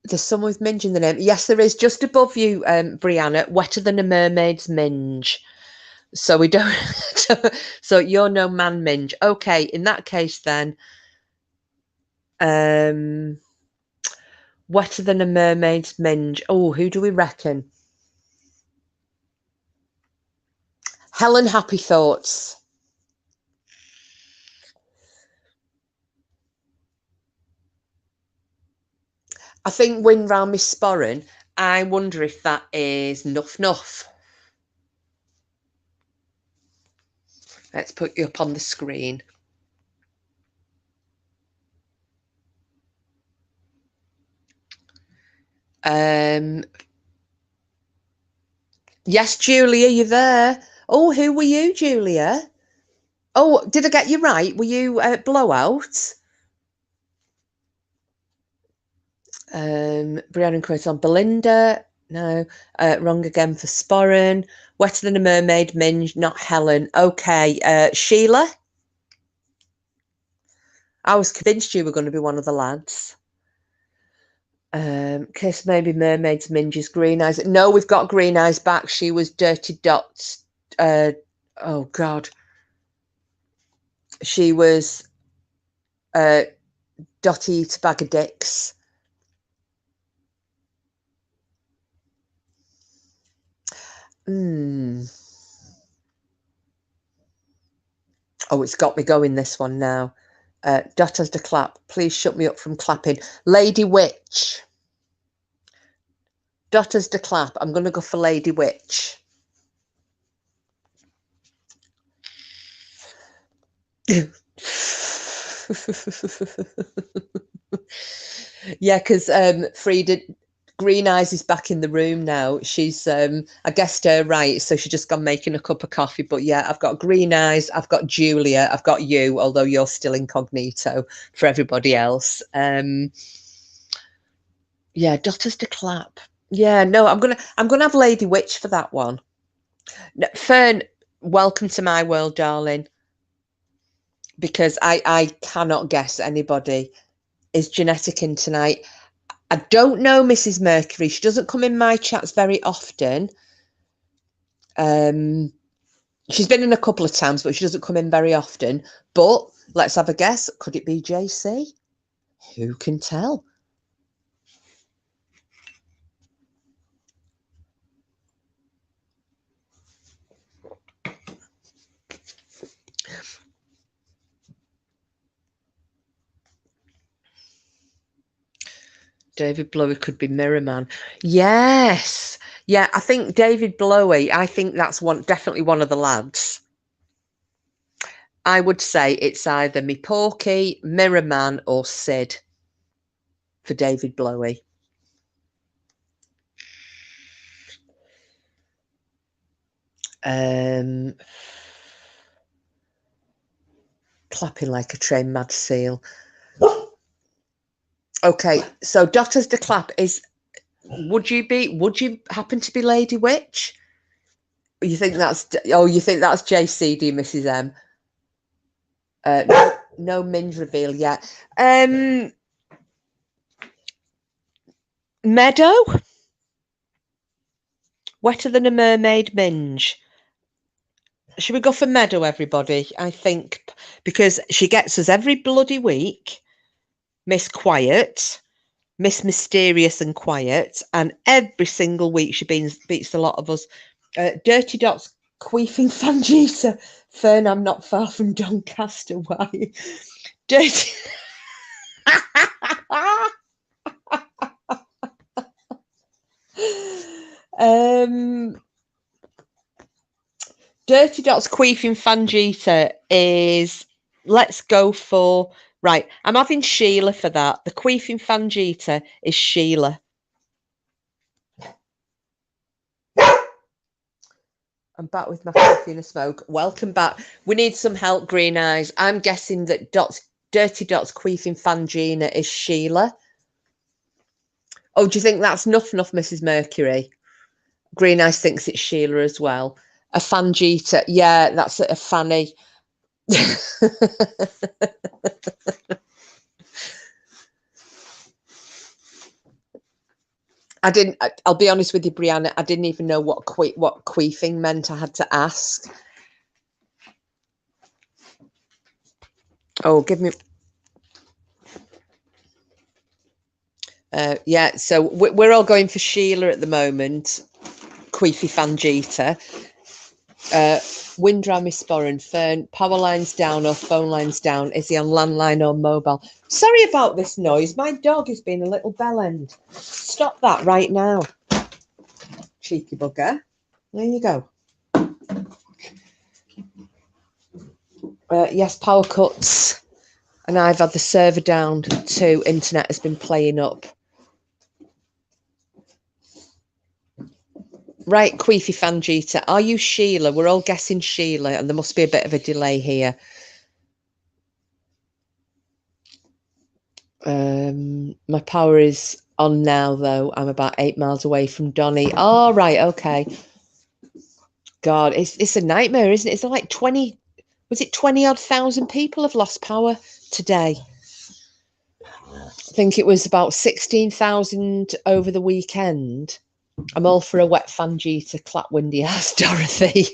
There's someone with Minge in the name. Yes, there is, just above you, Brianna. Wetter Than a Mermaid's Minge. So we don't. So you're no man Minge. Okay, in that case then. Wetter Than a Mermaid's Minge. Oh, who do we reckon? Helen Happy Thoughts. I think wind round my sporran. I wonder if that is nuff. Let's put you up on the screen. Yes, Julia, you're there. Oh, who were you, Julia? Oh, did I get you right? Were you Blowout? Brianna and Chris on Belinda. No. Wrong again for Sporran. Wetter Than a Mermaid, Minge, not Helen. Okay. Sheila? I was convinced you were going to be one of the lads. Kiss, maybe Mermaids, Minge's Green Eyes. No, we've got Green Eyes back. She was Dirty Dots. Oh, God. She was Dotty Eats a Bag of Dicks. Oh, it's got me going, this one now. Dot has to clap. Please shut me up from clapping. Lady Witch. Dot has to clap. I'm going to go for Lady Witch. Yeah, because Frida Green Eyes is back in the room now. She's I guessed her right, so she's just gone making a cup of coffee. But yeah, I've got Green Eyes, I've got Julia, I've got you, although you're still incognito for everybody else. Yeah, Daughters to clap. Yeah, no, I'm gonna have Lady Witch for that one. No, Fern, welcome to my world, darling. Because I cannot guess anybody. Is Genetic in tonight? I don't know Mrs. Mercury. She doesn't come in my chats very often. She's been in a couple of times, but she doesn't come in very often. But let's have a guess. Could it be JC? Who can tell? David Blowie could be Mirror Man. Yes. Yeah, I think David Blowie, I think that's definitely one of the lads. I would say it's either me Porky, Mirror Man, or Sid for David Blowie. Clapping like a trained mad seal. Okay, so Daughters to clap is. Would you happen to be Lady Witch? You think that's JCD, Mrs. M? No Minge reveal yet. Meadow? Wetter Than a Mermaid, Minge. Should we go for Meadow, everybody? I think because she gets us every bloody week. Miss Quiet, Miss Mysterious and Quiet, and every single week she beats a lot of us. Dirty Dots, Queefing Fangita. Fern, I'm not far from Doncaster. Why? Dirty. Dirty Dots, Queefing Fangita is. Let's go for. Right, I'm having Sheila for that. The Queefing Fangita is Sheila. I'm back with my coffee and a smoke. Welcome back. We need some help, Green Eyes. I'm guessing that Dirty Dots Queefing Fangina is Sheila. Oh, do you think that's enough, Mrs. Mercury? Green Eyes thinks it's Sheila as well. A Fangita. Yeah, that's a Fanny. I'll be honest with you, Brianna, I didn't even know what queefing meant. I had to ask. Oh, give me. Yeah, so we're all going for Sheila at the moment. Queefy Fangita. Windram is sporran, Fern, power lines down or phone lines down. Is he on landline or mobile? Sorry about this noise. My dog is being a little bellend. Stop that right now. Cheeky bugger. There you go. Yes, power cuts. And I've had the server down too. Internet has been playing up. Right, Queefy Fangita. Are you Sheila? We're all guessing Sheila, and there must be a bit of a delay here. My power is on now, though. I'm about 8 miles away from Donny. Oh, right, okay. God, it's a nightmare, isn't it? It's like 20, was it 20 odd thousand people have lost power today? I think it was about 16,000 over the weekend. I'm all for a wet Fangita, clap windy ass, Dorothy.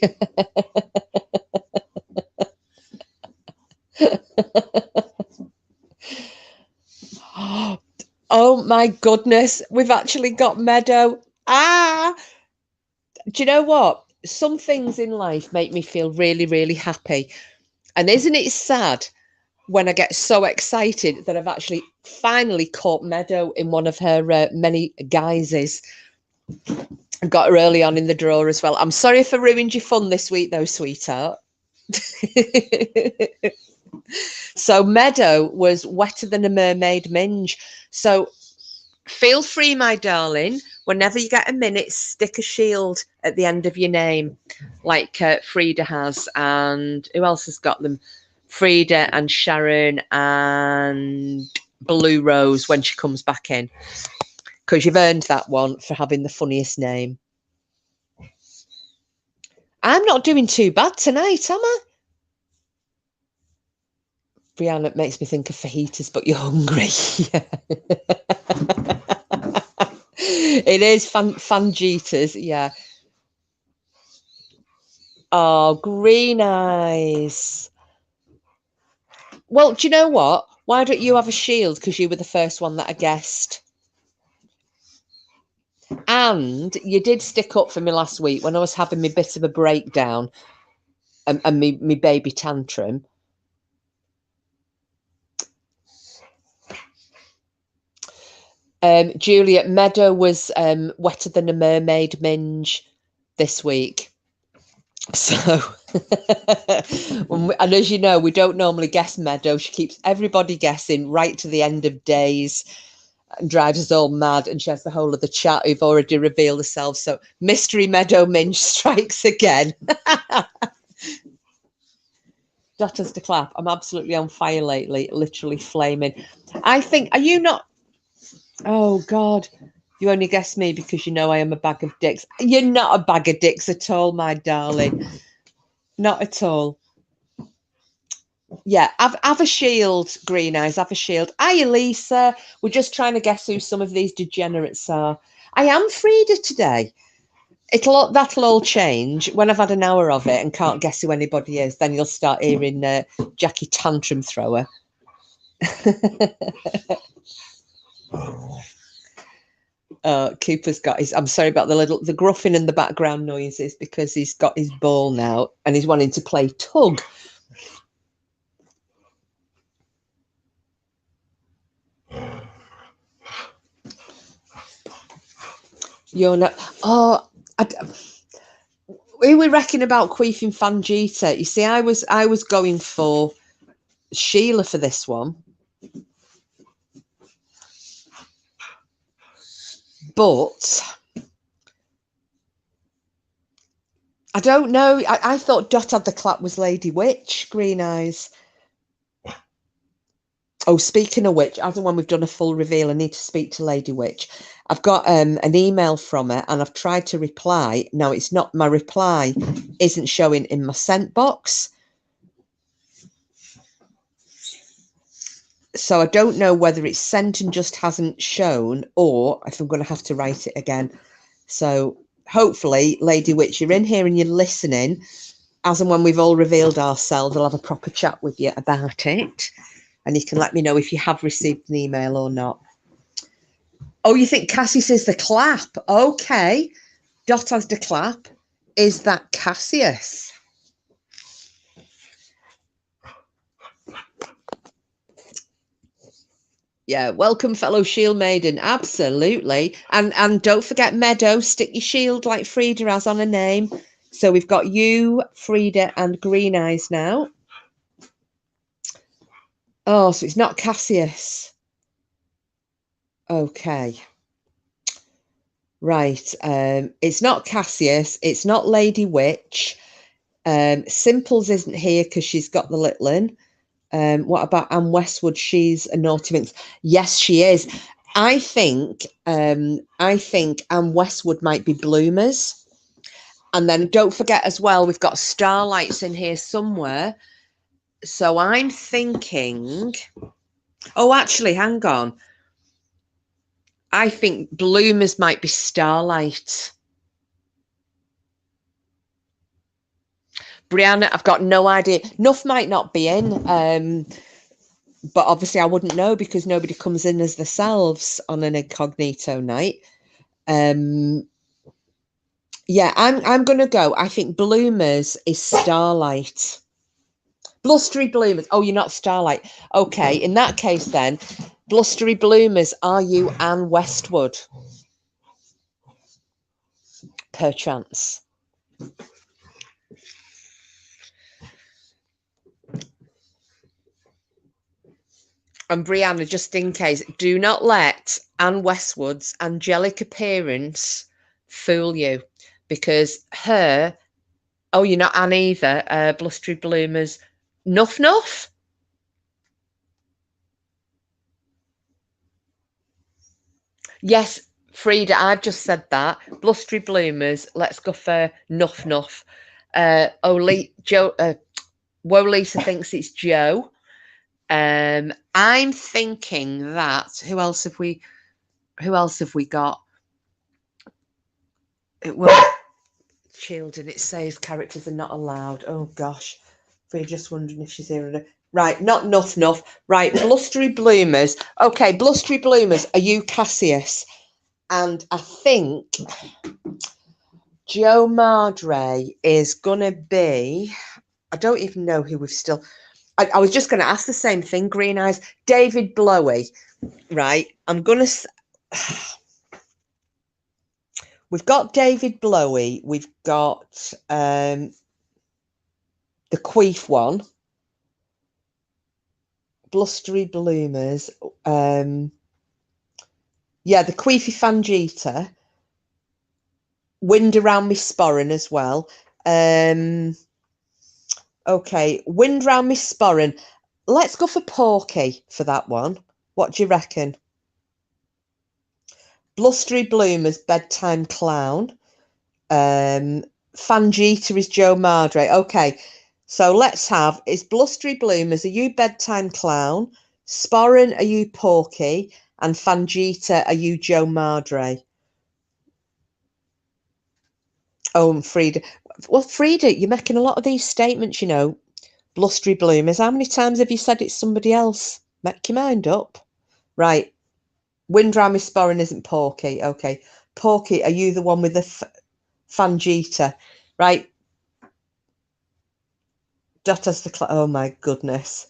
Oh my goodness, we've actually got Meadow. Do you know what? Some things in life make me feel really, really happy. And isn't it sad when I get so excited that I've actually finally caught Meadow in one of her many guises. I got her early on in the draw as well. I'm sorry if I ruined your fun this week, though, sweetheart. So Meadow was wetter than a mermaid minge. So feel free, my darling, whenever you get a minute, stick a shield at the end of your name, like Frida has. And who else has got them? Frida and Sharon and Blue Rose when she comes back in. Because you've earned that one for having the funniest name. I'm not doing too bad tonight, am I? Brianna, it makes me think of fajitas, but you're hungry. It is fangitas, yeah. Oh, green eyes. Well, do you know what? Why don't you have a shield? Because you were the first one that I guessed. And you did stick up for me last week when I was having my bit of a breakdown and me baby tantrum. Juliet, Meadow was wetter than a mermaid minge this week. So, and as you know, we don't normally guess Meadow. She keeps everybody guessing right to the end of days and drives us all mad. And she has the whole of the chat who've already revealed themselves. So, Mystery Meadow minge strikes again. Daughters to clap. I'm absolutely on fire lately, literally flaming. I think, are you not? Oh, God. You only guess me because you know I am a bag of dicks. You're not a bag of dicks at all, my darling. Not at all. Yeah, have a shield, Green Eyes. Have a shield. Hiya, Lisa. We're just trying to guess who some of these degenerates are. I am Frida today. That'll all change when I've had an hour of it and can't guess who anybody is. Then you'll start hearing Jackie Tantrum Thrower. Cooper's got his. I'm sorry about the gruffing and the background noises because he's got his ball now and he's wanting to play tug. You're not. Oh, we were reckoning about queefing Fangita. You see, I was going for Sheila for this one. But I don't know. I thought Dot had the clap was Lady Witch, Green Eyes. Oh, speaking of which, as and when we've done a full reveal, I need to speak to Lady Witch. I've got an email from her and I've tried to reply. Now, it's not, my reply isn't showing in my sent box. So I don't know whether it's sent and just hasn't shown or if I'm going to have to write it again. So hopefully, Lady Witch, you're in here and you're listening. As and when we've all revealed ourselves, I'll have a proper chat with you about it. And you can let me know if you have received an email or not. Oh, you think Cassie says the clap? Okay. Dot has the clap. Is that Cassius? Yeah, welcome, fellow shield maiden. Absolutely. And don't forget Meadow, stick your shield like Frida has on her name. So we've got you, Frida, and Green Eyes now. Oh, so it's not Cassius. Okay. Right. It's not Cassius. It's not Lady Witch. Simples isn't here because she's got the little one. What about Anne Westwood? She's a naughty minx. Yes, she is. I think Anne Westwood might be Bloomers. And then don't forget as well, we've got Starlights in here somewhere. So I'm thinking, oh, actually, hang on. I think Bloomers might be Starlight. Brianna, I've got no idea. Nuff might not be in. But obviously I wouldn't know because nobody comes in as themselves on an incognito night. Yeah, I'm gonna go. I think Bloomers is Starlight. Blustery Bloomers. Oh, you're not Starlight. Okay, in that case then, Blustery Bloomers, are you Anne Westwood? Perchance. And Brianna, just in case, do not let Anne Westwood's angelic appearance fool you, because her, oh, you're not Anne either, Blustery Bloomers, Nuff. Yes, Frida, I've just said that. Blustery Bloomers, let's go for Nuff. Woe Lisa thinks it's Joe. I'm thinking that who else have we got? Well, Children, it says characters are not allowed. Oh gosh. We're just wondering if she's here. Right, not Nuff. Right, Blustery Bloomers. Okay, Blustery Bloomers, are you Cassius? And I think Joe Mardre is gonna be, I don't even know who we've still, I was just going to ask the same thing, Green Eyes. David Blowy, right? I'm going to... We've got David Blowy. We've got the Queef one. Blustery Bloomers. Yeah, the Queefy Fangita. Wind Around Me Sporran as well. Okay, Wind Round Me Sporran. Let's go for Porky for that one. What do you reckon? Blustery Bloomers, Bedtime Clown. Fangita is Joe Mardre. Okay, so let's have, is Blustery Bloomers, are you Bedtime Clown? Sporran, are you Porky? And Fangita, are you Joe Mardre? Oh, and Frida. Well, Frida, you're making a lot of these statements, you know. Blustery Bloomers. How many times have you said it's somebody else? Make your mind up. Right. Wind Round Me Sporran isn't Porky. Okay. Porky, are you the one with the Fangita? Right. Dot as the oh my goodness.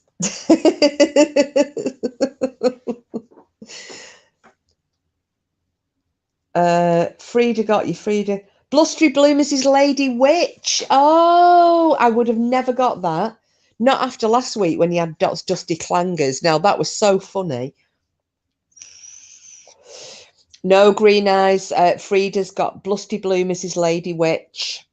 Frida got you, Frida. Blustery Bloomers is Lady Witch. Oh, I would have never got that. Not after last week when you had Dot's Dusty Clangers. Now, that was so funny. No, Green Eyes. Frida's got Blustery Bloomers is Lady Witch.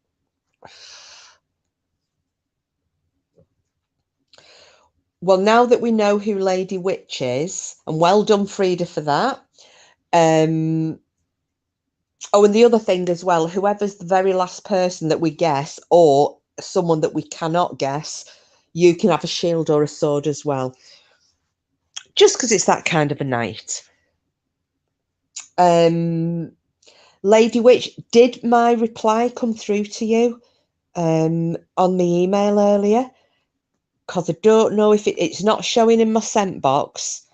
Well, now that we know who Lady Witch is, and well done, Frida, for that. Oh, and the other thing as well, whoever's the very last person that we guess, or someone that we cannot guess, you can have a shield or a sword as well. Just because it's that kind of a night. Lady Witch, did my reply come through to you on the email earlier? Because I don't know if it's not showing in my sent box.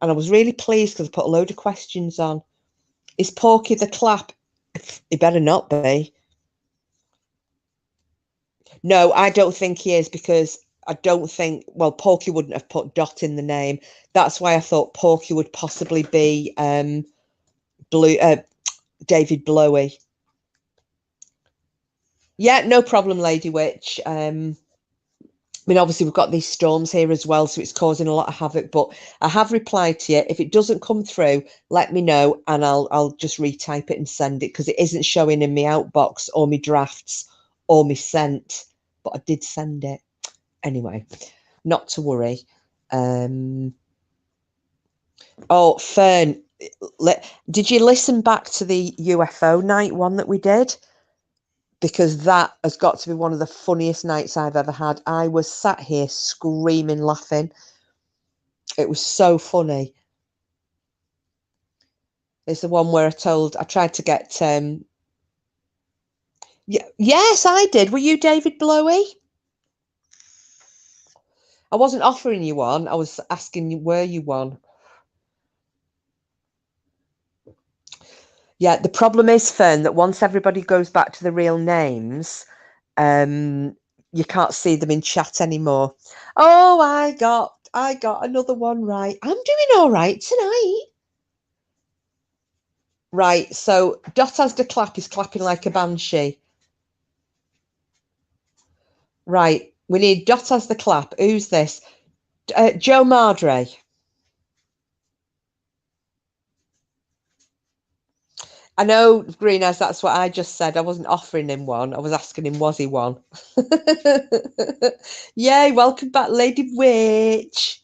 And I was really pleased because I put a load of questions on. Is Porky the Clap? It better not be. No, I don't think he is, because I don't think, well, Porky wouldn't have put Dot in the name. That's why I thought Porky would possibly be Blue David Blowie. Yeah, no problem, Lady Witch. I mean, obviously we've got these storms here as well, so it's causing a lot of havoc. But I have replied to you. If it doesn't come through, let me know, and I'll just retype it and send it, because it isn't showing in my outbox or my drafts or my sent. But I did send it anyway. Not to worry. Oh, Fern, did you listen back to the UFO night one that we did? Because that has got to be one of the funniest nights I've ever had. I was sat here screaming, laughing. It was so funny. It's the one where I tried to get, yes, I did. Were you David Blowie? I wasn't offering you one. I was asking you, were you one? Yeah, the problem is, Fern, that once everybody goes back to the real names, you can't see them in chat anymore. Oh, I got another one right. I'm doing all right tonight. Right, so Dot as the clap is clapping like a banshee. Right, we need Dot as the clap. Who's this? Joe Mardre. I know, Green, as that's what I just said. I wasn't offering him one. I was asking him, was he one? Yay, welcome back, Lady Witch.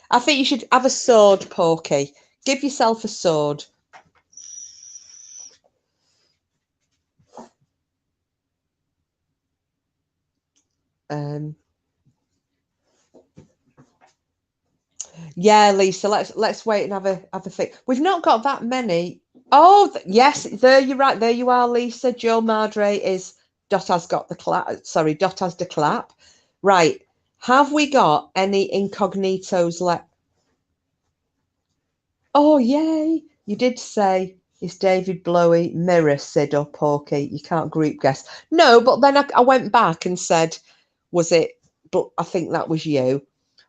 I think you should have a sword, Porky. Give yourself a sword. Yeah, Lisa, let's wait and have a think. We've not got that many. Oh, yes, there you're right. There you are, Lisa. Joe Mardre is Dot has got the clap. Sorry, Dot has the clap. Right. Have we got any incognitos left? Oh, yay. You did say, is David Blowie, Mirror, Sid, or Porky? You can't group guess. No, but then I went back and said, was it? But I think that was you.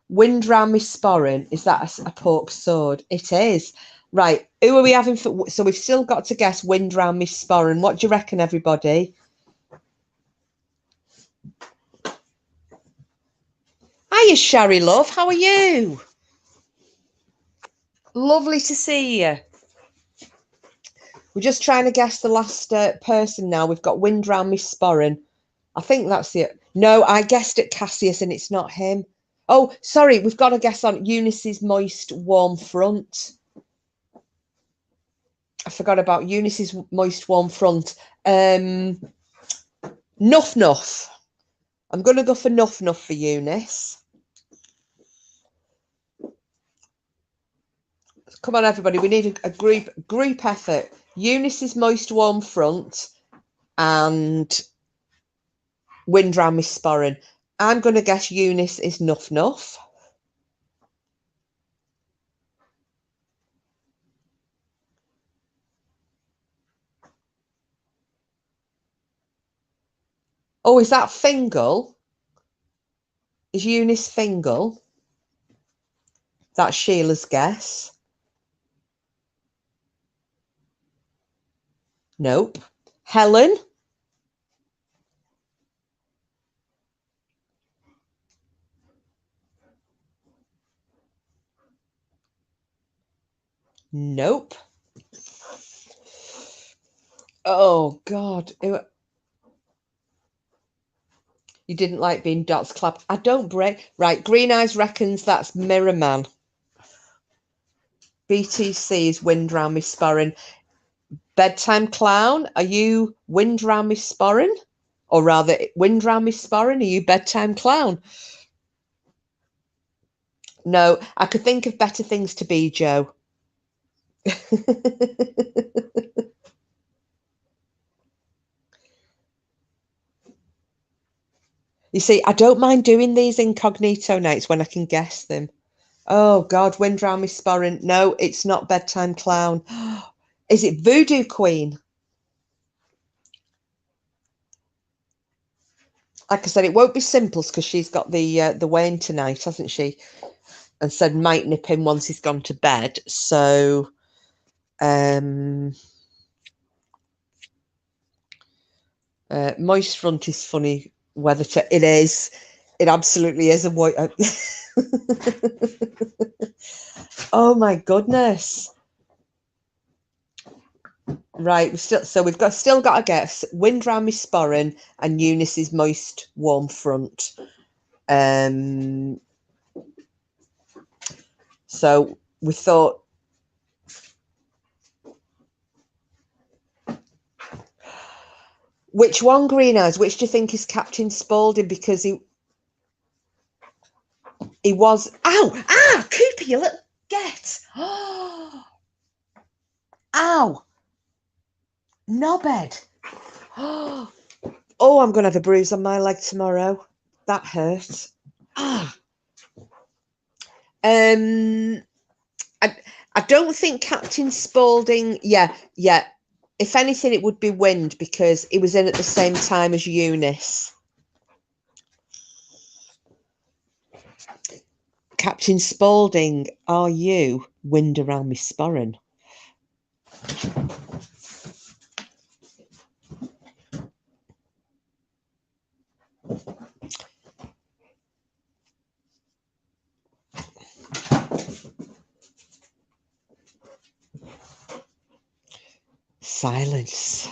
Wind round me sporran. Is that a pork sword? It is. Right. Who are we having for? So we've still got to guess wind round me sporran. What do you reckon, everybody? Hiya, Sherry, love. How are you? Lovely to see you. We're just trying to guess the last person now. We've got wind round me sporran. I think that's it. No, I guessed at Cassius and it's not him. Oh, sorry. We've got to guess on Eunice's moist, warm front. I forgot about Eunice's moist, warm front. Nuff Nuff. I'm going to go for Nuff Nuff for Eunice. Come on, everybody. We need a group effort. Eunice's moist, warm front and wind round me sporran. I'm going to guess Eunice is Nuff Nuff. Oh, is that Fingal? Is Eunice Fingal? That's Sheila's guess. Nope. Helen? Nope. Oh, God. You didn't like being Dot's clapped. I don't break. Right, Green Eyes reckons that's Mirror Man. BTC is wind round me sporran. Bedtime Clown, are you wind round me sporran? Or rather, wind round me sporran, are you Bedtime Clown? No, I could think of better things to be, Joe. You see, I don't mind doing these incognito nights when I can guess them. Oh, God, wind round me sporran. No, it's not Bedtime Clown. Is it Voodoo Queen? Like I said, it won't be Simples because she's got the Wayne tonight, hasn't she? And said might nip in once he's gone to bed. So, moist front is funny weather. It is. It absolutely is a white. Oh my goodness! Right, we've still got to get wind round my sporran and Eunice's moist warm front. So we thought, which one, Green Eyes? Which do you think is Captain Spaulding? Because he was. Ow! Cooper, you little get! Oh, ow! Knobhead! Oh, I'm gonna have a bruise on my leg tomorrow. That hurt. I don't think Captain Spaulding. Yeah. If anything, it would be Wind because he was in at the same time as Eunice. Captain Spaulding, are you wind around me sporran? Silence.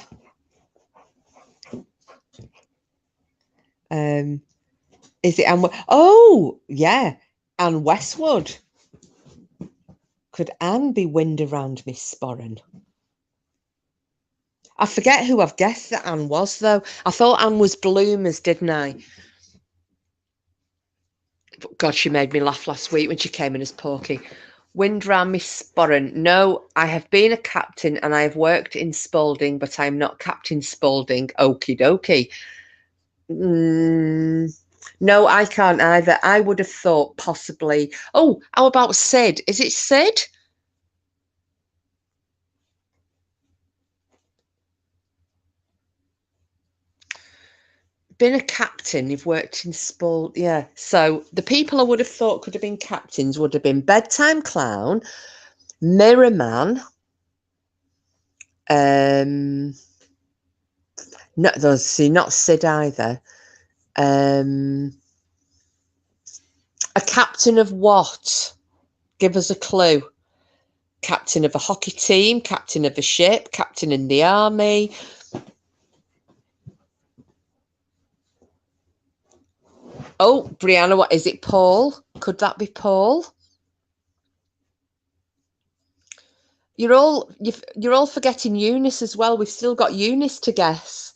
Is it Anne? Oh, yeah, Anne Westwood. Could Anne be wind around Miss Sporran? I forget who I've guessed that Anne was, though. I thought Anne was Bloomers, didn't I? But God, she made me laugh last week when she came in as Porky. Wind round Miss Sporran. No, I have been a captain and I have worked in Spalding, but I'm not Captain Spaulding. Okie dokie. No, I can't either. I would have thought possibly. Oh, how about Sid? Is it Sid? Been a captain, you've worked in sport. Yeah. So the people I would have thought could have been captains would have been Bedtime Clown, Mirror Man. No, those not Sid either. A captain of what? Give us a clue. Captain of a hockey team, captain of a ship, captain in the army. Oh, Brianna, what is it? Paul? Could that be Paul? You're all forgetting Eunice as well. We've still got Eunice to guess.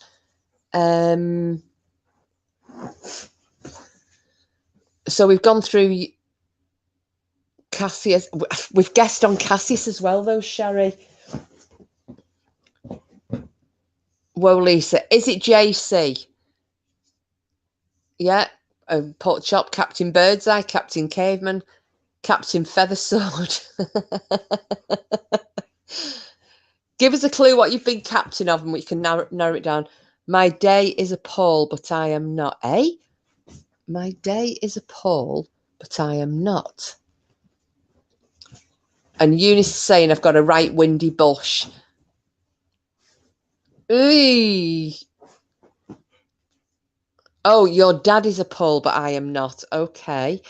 So we've gone through Cassius. We've guessed on Cassius as well, though, Sherry. Whoa, Lisa. Is it JC? Yeah. Pork Chop, Captain Birdseye, Captain Caveman, Captain Feathersword. Give us a clue what you've been captain of and we can narrow it down. My day is a Paul, but I am not. Eh? My day is a Paul, but I am not. And Eunice is saying I've got a right windy bush. Eee. Oh, your dad is a Paul, but I am not. Okay.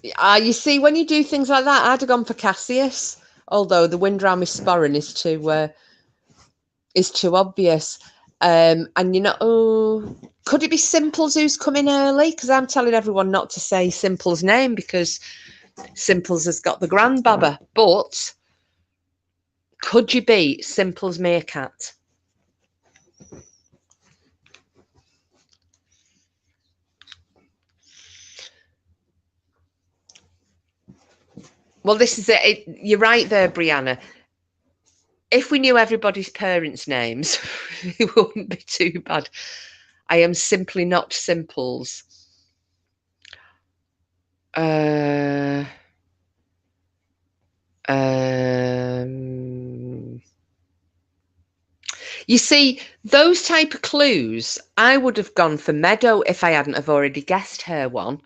You see, when you do things like that, I'd have gone for Cassius. Although the wind round my sporran is too obvious. And you know, could it be Simples who's coming early? Because I'm telling everyone not to say Simples' name because Simples has got the grandbaba. But could you be Simples' meerkat? Well, this is it. You're right there, Brianna. If we knew everybody's parents' names, it wouldn't be too bad. I am simply not Simples. Yeah, You see, those type of clues, I would have gone for Meadow if I hadn't have already guessed her one.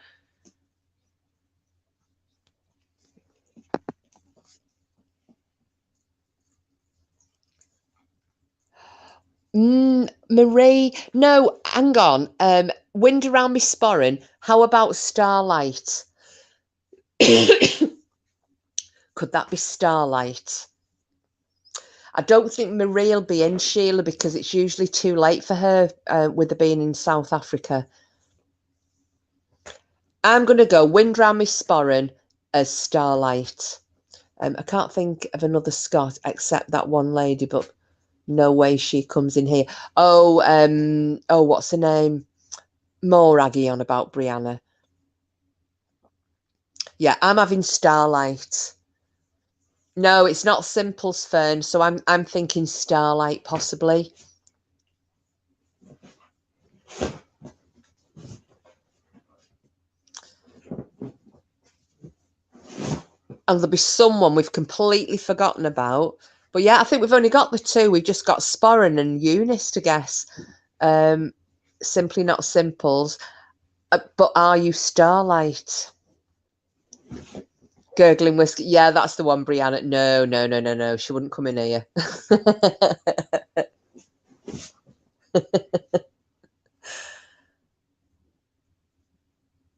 Marie, no, hang on. Wind around me sporran. How about Starlight? Could that be Starlight? I don't think Marie will be in, Sheila, because it's usually too late for her with her being in South Africa. I'm going to go Wind Round Me Sporran as Starlight. I can't think of another Scot except that one lady, but no way she comes in here. Oh, what's her name? More raggy on about Brianna. Yeah, I'm having Starlight. No, it's not Simples Fern, so I'm thinking Starlight possibly. And there'll be someone we've completely forgotten about. But yeah, I think we've only got the two. We've just got Sporran and Eunice to guess. Simply Not Simples. But are you Starlight? Gurgling whiskey. Yeah, that's the one, Brianna. No. She wouldn't come in here.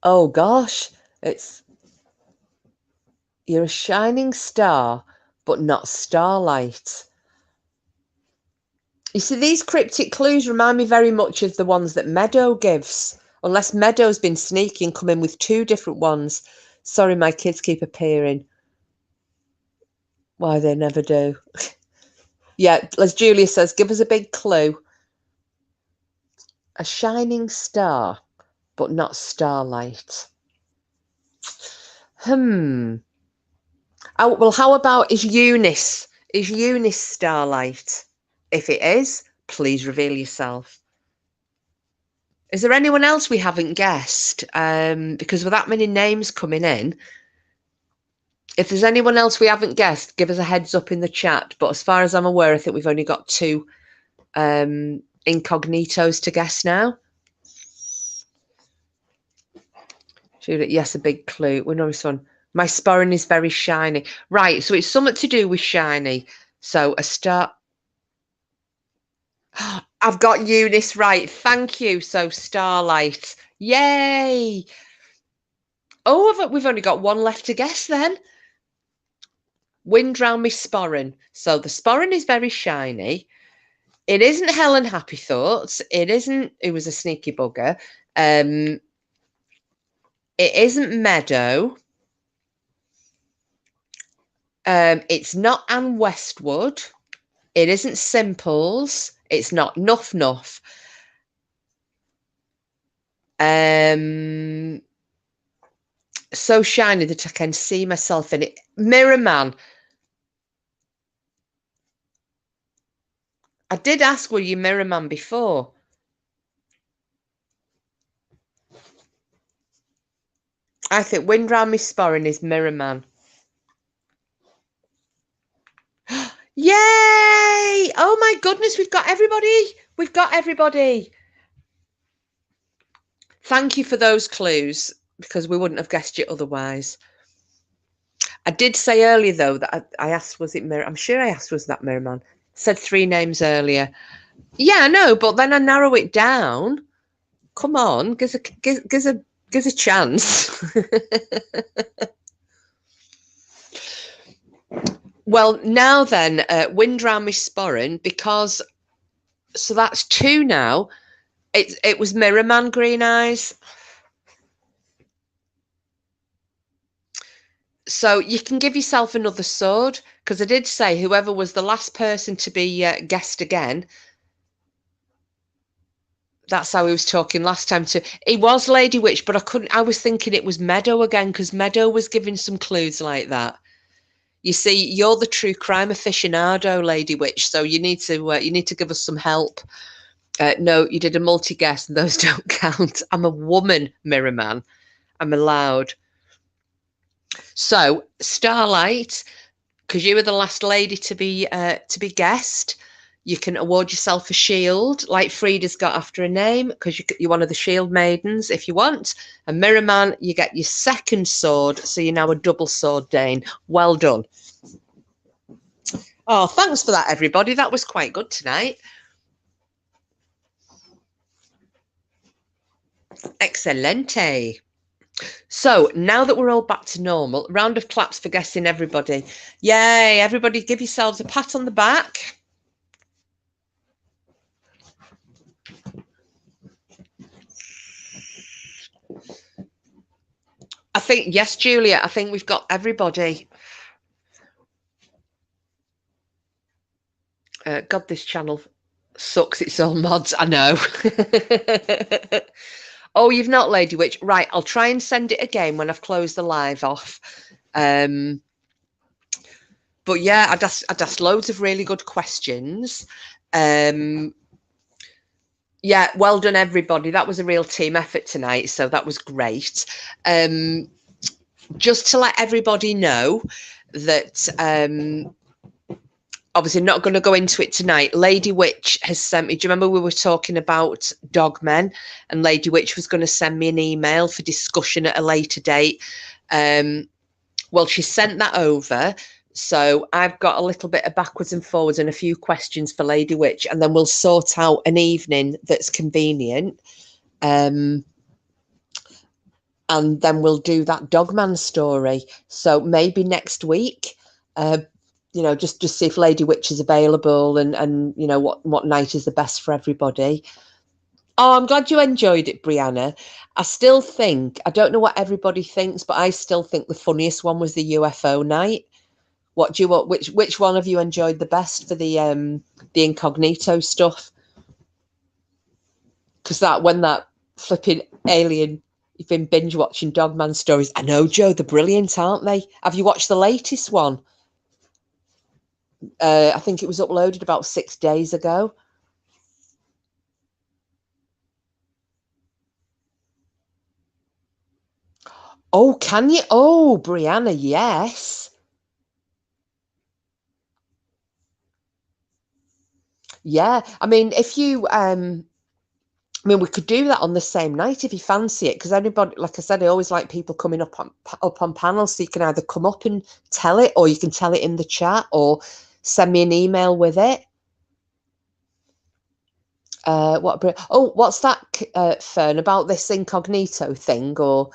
Oh, gosh. You're a shining star, but not Starlight. You see, these cryptic clues remind me very much of the ones that Meadow gives. Unless Meadow's been sneaky and come in with two different ones. Sorry, my kids keep appearing. Why, they never do. Yeah, as Julia says, give us a big clue. A shining star, but not Starlight. Oh, well, how about is Eunice? Is Eunice Starlight? If it is, please reveal yourself. Is there anyone else we haven't guessed? Because with that many names coming in, if there's anyone else we haven't guessed, give us a heads up in the chat. But as far as I'm aware, I think we've only got two incognitos to guess now. Yes, a big clue. We know this one. My sporran is very shiny. Right, so it's something to do with shiny. So a star. I've got Eunice right. Thank you. So Starlight. Yay. Oh, we've only got one left to guess then. Wind round me sporran. So the sporran is very shiny. It isn't Helen Happy Thoughts. It isn't. It was a sneaky bugger. It isn't Meadow. It's not Anne Westwood. It isn't Simples. It's not Nuff Nuff. So shiny that I can see myself in it. Mirror Man. I did ask, were you Mirror Man before? I think Wind Round Me Sporran is Mirror Man. Yay! Oh my goodness, we've got everybody. We've got everybody. Thank you for those clues, because we wouldn't have guessed it otherwise. I did say earlier, though, that I asked, was it Mirror? I'm sure I asked, was that Mirror Man? Said 3 names earlier. Yeah, I know, but then I narrow it down. Come on, gives a chance. Well, now then, Wind Round Me Sporran, because so that's 2 now. It was Mirror Man, Green Eyes. So you can give yourself another sword, because I did say whoever was the last person to be guessed again. That's how he was talking last time too. He was Lady Witch, but I was thinking it was Meadow again, because Meadow was giving some clues like that. You see, you're the true crime aficionado, Lady Witch, so you need to give us some help. No, you did a multi-guess, and those don't count. I'm a woman, Mirror Man. I'm allowed. So, Starlight, because you were the last lady to be guessed, You can award yourself a shield, like Frida's got after a name, because you're one of the shield maidens if you want. And Mirror Man, you get your second sword, so you're now a double sword Dane. Well done. Oh, thanks for that, everybody. That was quite good tonight. Excelente. So now that we're all back to normal, round of claps for guessing, everybody. Yay, everybody give yourselves a pat on the back. I think, yes, Julia, I think we've got everybody. God, this channel sucks its own mods. I know. Oh, you've not, Lady Witch. Right, I'll try and send it again when I've closed the live off. But yeah, I'd asked loads of really good questions. Yeah, well done, everybody. That was a real team effort tonight, so that was great. Just to let everybody know that obviously not going to go into it tonight. Lady Witch has sent me, do you remember we were talking about dogmen, and Lady Witch was going to send me an email for discussion at a later date. Well, she sent that over. So I've got a little bit of backwards and forwards and a few questions for Lady Witch, and then we'll sort out an evening that's convenient. And then we'll do that Dogman story. So maybe next week, you know, just see if Lady Witch is available, and you know what night is the best for everybody. Oh, I'm glad you enjoyed it, Brianna. I still think, I don't know what everybody thinks, but I still think the funniest one was the UFO night. What do you want? Which one of you enjoyed the best for the incognito stuff? Because when that flipping alien, you've been binge watching Dogman stories. I know, Joe, they're brilliant, aren't they? Have you watched the latest one? I think it was uploaded about 6 days ago. Oh, can you? Oh, Brianna, yes. Yeah, I mean, if you I mean, we could do that on the same night if you fancy it, because anybody, like I said, I always like people coming up on panels, so you can either come up and tell it, or you can tell it in the chat, or send me an email with it. What's that, Fern, about this incognito thing, or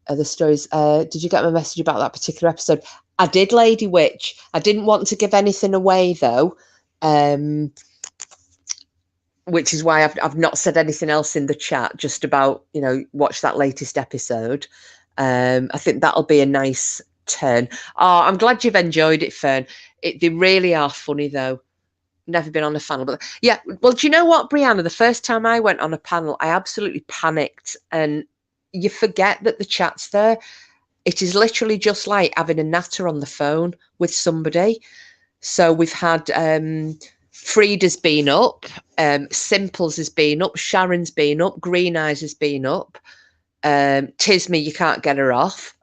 the stories? Did you get my message about that particular episode? I did, Lady Witch. I didn't want to give anything away though. Which is why I've not said anything else in the chat, just about, you know, watch that latest episode. I think that'll be a nice turn. Oh, I'm glad you've enjoyed it, Fern. They really are funny, though. Never been on a panel, but yeah. Well, do you know what, Brianna? The first time I went on a panel, I absolutely panicked, and you forget that the chat's there. It is literally just like having a natter on the phone with somebody. So we've had Frida's been up, Simples has been up, Sharon's been up, Green Eyes has been up, Tisme, you can't get her off.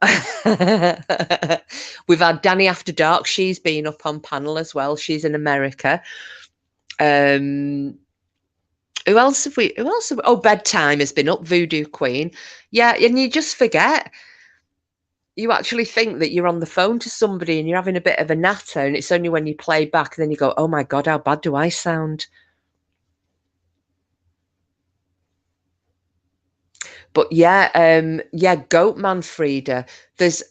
We've had Danny After Dark, she's been up on panel as well, she's in America. Who else have we? Oh, Bedtime has been up, Voodoo Queen. Yeah, and you just forget. You actually think that you're on the phone to somebody and you're having a bit of a natter, and it's only when you play back and then you go, oh my God, how bad do I sound? But yeah, Goatman Frida. There's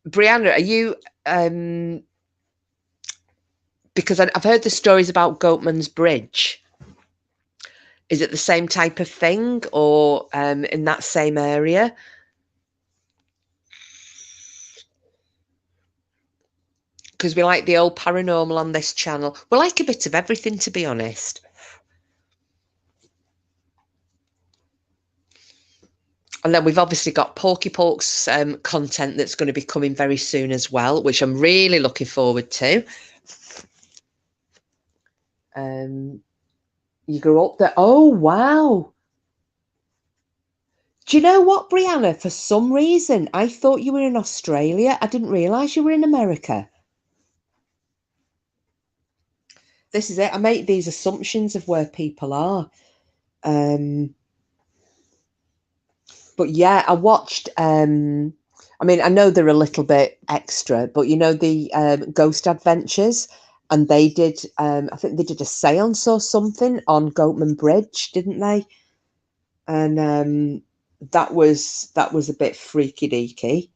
Brianna, are you because I've heard the stories about Goatman's Bridge. Is it the same type of thing, or in that same area? Because we like the old paranormal on this channel. We like a bit of everything, to be honest. And then we've obviously got Porky Pork's content that's going to be coming very soon as well, which I'm really looking forward to. You grew up there. Oh, wow. Do you know what, Brianna? For some reason, I thought you were in Australia. I didn't realise you were in America. This is it. I make these assumptions of where people are. But yeah, I watched. I mean, I know they're a little bit extra, but you know the Ghost Adventures, and they did. I think they did a séance or something on Goatman Bridge, didn't they? And that was a bit freaky deaky.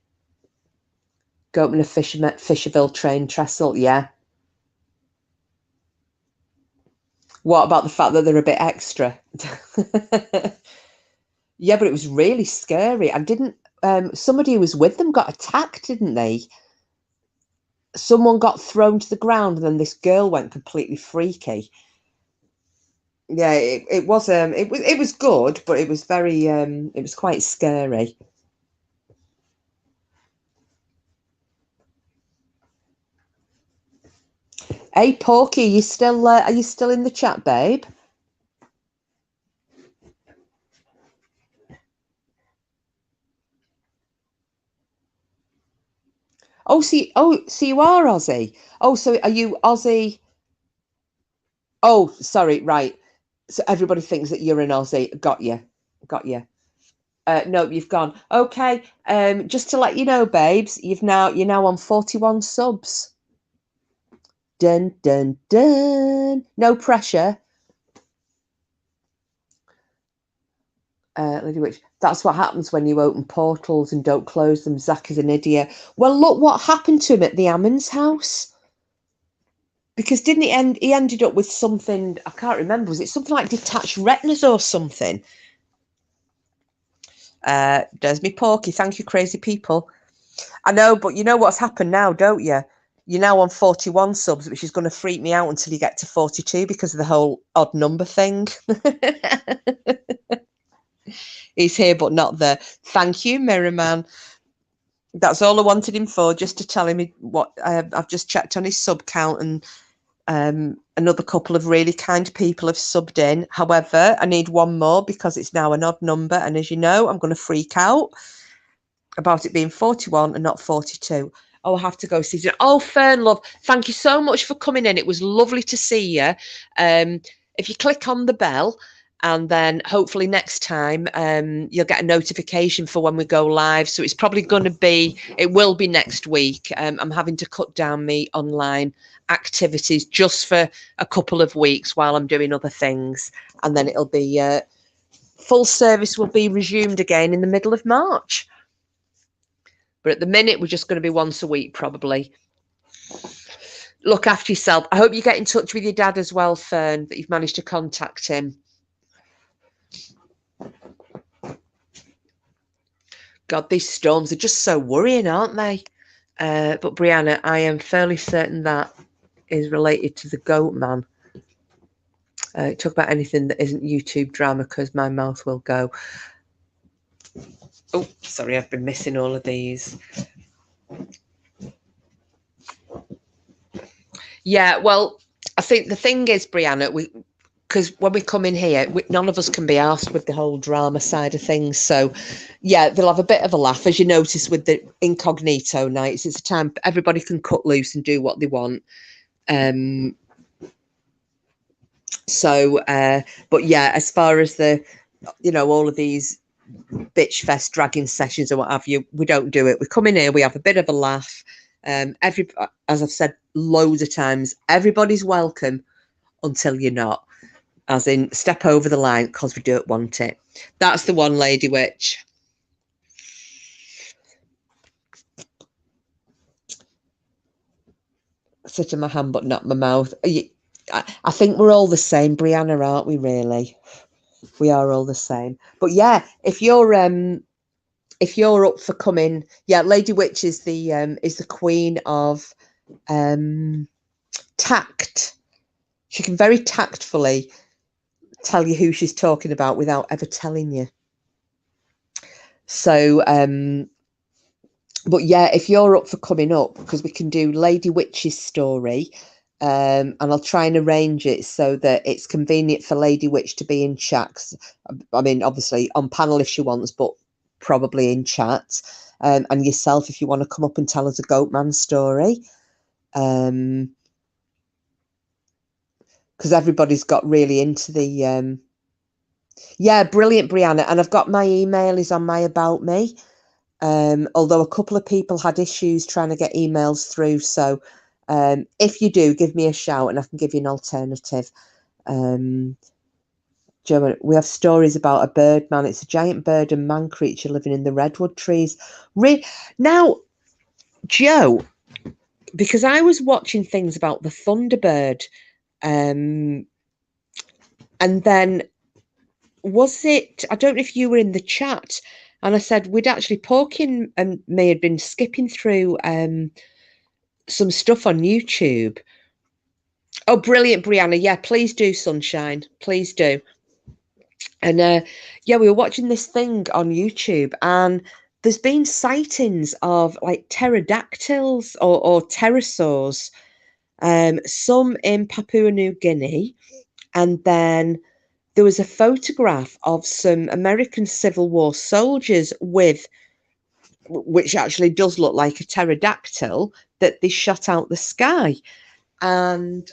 Goatman of Fisherville train trestle, yeah. What about the fact that they're a bit extra? Yeah, but it was really scary. I didn't. Somebody who was with them got attacked, didn't they? Someone got thrown to the ground, and then this girl went completely freaky. Yeah, it was. It was good, but it was very. It was quite scary. Hey, Porky, are you still in the chat, babe? So you are Aussie. Oh, so are you Aussie? Oh, sorry, right. So everybody thinks that you're an Aussie. Got you. Got you. No, you've gone. Okay. Just to let you know, babes, you're now on 41 subs. Dun dun dun. No pressure. Lady Witch. That's what happens when you open portals and don't close them. Zach is an idiot. Well, look what happened to him at the Ammons house. Because didn't he end? He ended up with something. I can't remember. Was it something like detached retinas or something? There's me Porky. Thank you, crazy people. I know, but you know what's happened now, don't you? You're now on 41 subs, which is going to freak me out until you get to 42 because of the whole odd number thing. He's here, but not there. Thank you, Mirrorman. That's all I wanted him for, just to tell him what I've just checked on his sub count, and another couple of really kind people have subbed in. However, I need one more because it's now an odd number, and as you know, I'm going to freak out about it being 41 and not 42. Oh, I have to go see you. Oh, Fern, love, thank you so much for coming in. It was lovely to see you. If you click on the bell, and then hopefully next time you'll get a notification for when we go live. So it's probably going to be, it will be next week. I'm having to cut down my online activities just for a couple of weeks while I'm doing other things. And then it'll be, full service will be resumed again in the middle of March. But at the minute, we're just going to be once a week, probably. Look after yourself. I hope you get in touch with your dad as well, Fern, that you've managed to contact him. God, these storms are just so worrying, aren't they? But Brianna, I am fairly certain that is related to the goat man. Talk about anything that isn't YouTube drama because my mouth will go. Oh, sorry, I've been missing all of these. Yeah, well, I think the thing is, Brianna, because when we come in here, none of us can be asked with the whole drama side of things. So, yeah, they'll have a bit of a laugh, as you notice with the Incognito Nights. It's a time everybody can cut loose and do what they want. But yeah, as far as the, all of these bitch fest dragging sessions or what have you, we don't do it. We come in here, we have a bit of a laugh. As I've said loads of times, everybody's welcome until you're not. As in, step over the line because we don't want it. That's the one, Lady Witch. Sit in my hand, but not my mouth. I think we're all the same, Brianna, aren't we? Really, we are all the same. But yeah, if you're up for coming, yeah, Lady Witch is the queen of tact. She can very tactfully tell you who she's talking about without ever telling you. So, but yeah, if you're up for coming up, because we can do Lady Witch's story, and I'll try and arrange it so that it's convenient for Lady Witch to be in chat. I mean, obviously on panel if she wants, but probably in chat. And yourself, if you want to come up and tell us a Goatman story. because everybody's got really into the yeah, brilliant, Brianna. And I've got my email is on my About Me. Although a couple of people had issues trying to get emails through. So if you do, give me a shout and I can give you an alternative. Joe, we have stories about a bird man. It's a giant bird and man creature living in the redwood trees. Now, Joe, because I was watching things about the Thunderbird, and then was it, I don't know if you were in the chat, and I said we'd actually, Porky and me had been skipping through some stuff on YouTube. Oh, brilliant, Brianna. Yeah, please do, Sunshine. Please do. And yeah, we were watching this thing on YouTube, and there's been sightings of like pterodactyls or pterosaurs, some in Papua New Guinea, and then there was a photograph of some American Civil War soldiers with, which actually does look like a pterodactyl, that they shot out the sky. And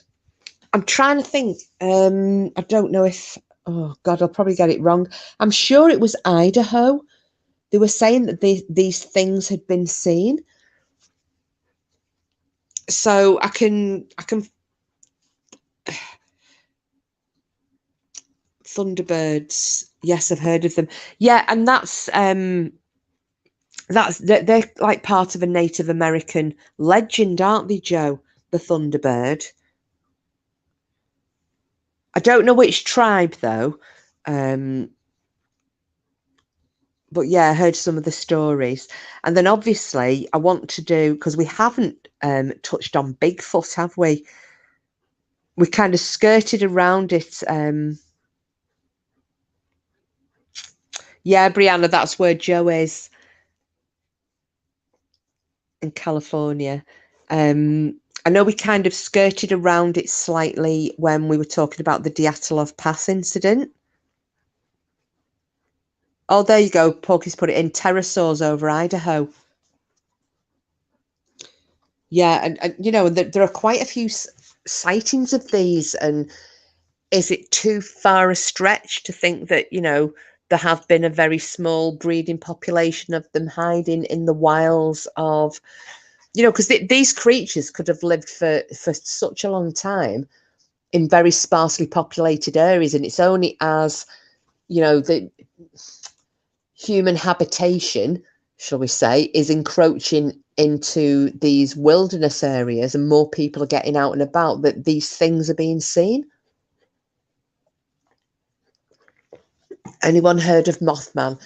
I'm trying to think, I don't know if, oh God, I'll probably get it wrong. I'm sure it was Idaho. They were saying that these things had been seen. So I can Thunderbirds. Yes, I've heard of them. Yeah, and they're like part of a Native American legend, aren't they, Joe? The Thunderbird. I don't know which tribe though. But yeah, I heard some of the stories. And then obviously I want to do, because we haven't touched on Bigfoot, have we? We kind of skirted around it. Yeah, Brianna, that's where Joe is, in California. I know we kind of skirted around it slightly when we were talking about the Dyatlov Pass incident. Oh, there you go. Porky's put it in. Pterosaurs over Idaho. Yeah, and you know, there are quite a few sightings of these. And is it too far a stretch to think that, you know, there have been a very small breeding population of them hiding in the wilds of, you know, because these creatures could have lived for such a long time in very sparsely populated areas. And it's only as, you know, the human habitation, shall we say, is encroaching into these wilderness areas and more people are getting out and about that these things are being seen. Anyone heard of Mothman?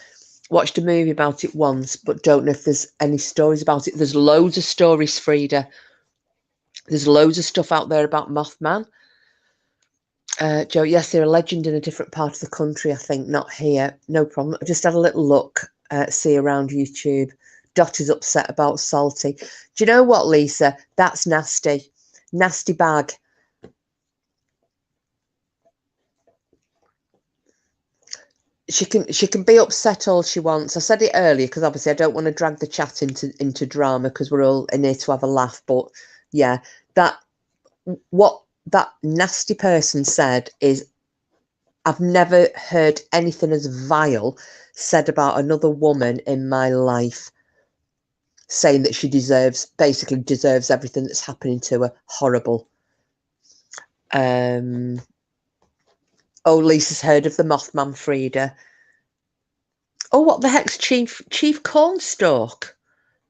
Watched a movie about it once, but don't know if there's any stories about it. There's loads of stories, Frida. There's loads of stuff out there about Mothman. Joe, yes, they're a legend in a different part of the country, I think, not here. No problem. I just had a little look, see around YouTube. Dot is upset about Salty. Do you know what, Lisa? That's nasty. Nasty bag. She can be upset all she wants. I said it earlier because obviously I don't want to drag the chat into drama because we're all in here to have a laugh. But yeah, what that nasty person said is, I've never heard anything as vile said about another woman in my life, saying that she basically deserves everything that's happening to her. Horrible. Oh, Lisa's heard of the Mothman, Frida. Oh, what the heck's Chief Cornstalk?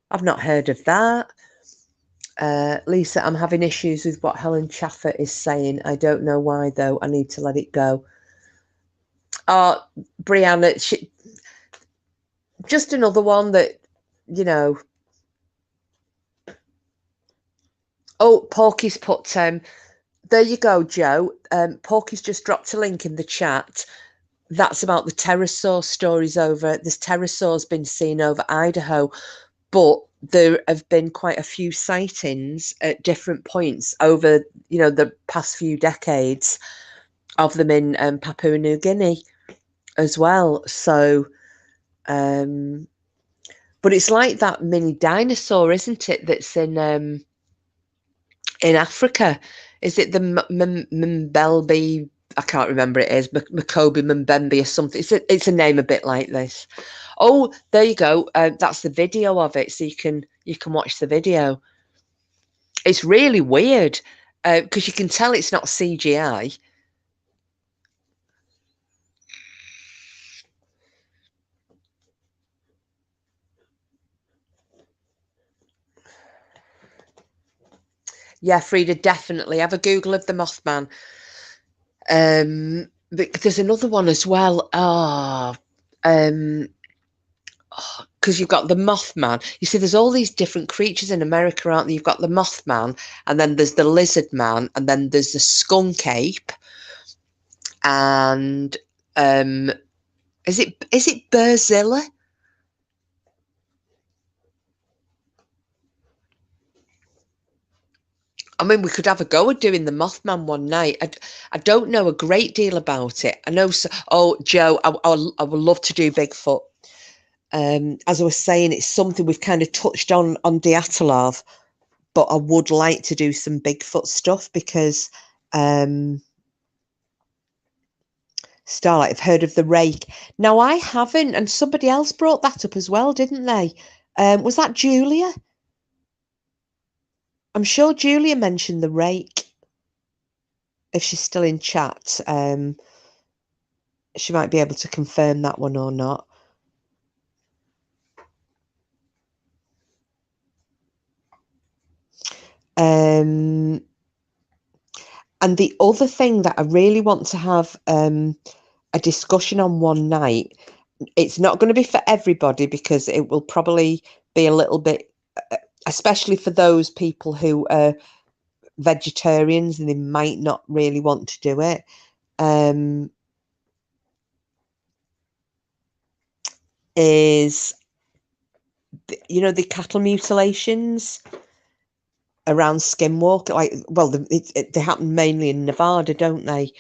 I've not heard of that. Lisa, I'm having issues with what Helen Chaffer is saying. I don't know why, though. I need to let it go. Oh, Brianna, just another one that, you know. Oh, Porky's put, there you go, Joe. Porky's just dropped a link in the chat. That's about the pterosaur stories over. This pterosaur's been seen over Idaho, but there have been quite a few sightings at different points over, you know, the past few decades of them in Papua New Guinea as well. So, but it's like that mini dinosaur, isn't it? That's in Africa. Is it the Mbelby? I can't remember it is. Makobi Mbembe or something. It's a name a bit like this. Oh, there you go. That's the video of it, so you can watch the video. It's really weird because you can tell it's not CGI. Yeah, Frida, definitely have a Google of the Mothman. There's another one as well. Because you've got the Mothman. You see, there's all these different creatures in America, aren't there? You've got the Mothman, and then there's the Lizard Man, and then there's the Skunk Ape, and is it Burzilla? I mean, we could have a go at doing the Mothman one night. I don't know a great deal about it. I know. Oh, Joe, I would love to do Bigfoot. As I was saying, it's something we've kind of touched on Dyatlov, but I would like to do some Bigfoot stuff because Starlight, I've heard of the rake. Now, I haven't, and somebody else brought that up as well, didn't they? Was that Julia? I'm sure Julia mentioned the rake. If she's still in chat, she might be able to confirm that one or not. And the other thing that I really want to have a discussion on one night, it's not going to be for everybody because it will probably be a little bit, especially for those people who are vegetarians and they might not really want to do it. Is, you know, the cattle mutilations around Skinwalker, like, well, they happen mainly in Nevada, don't they?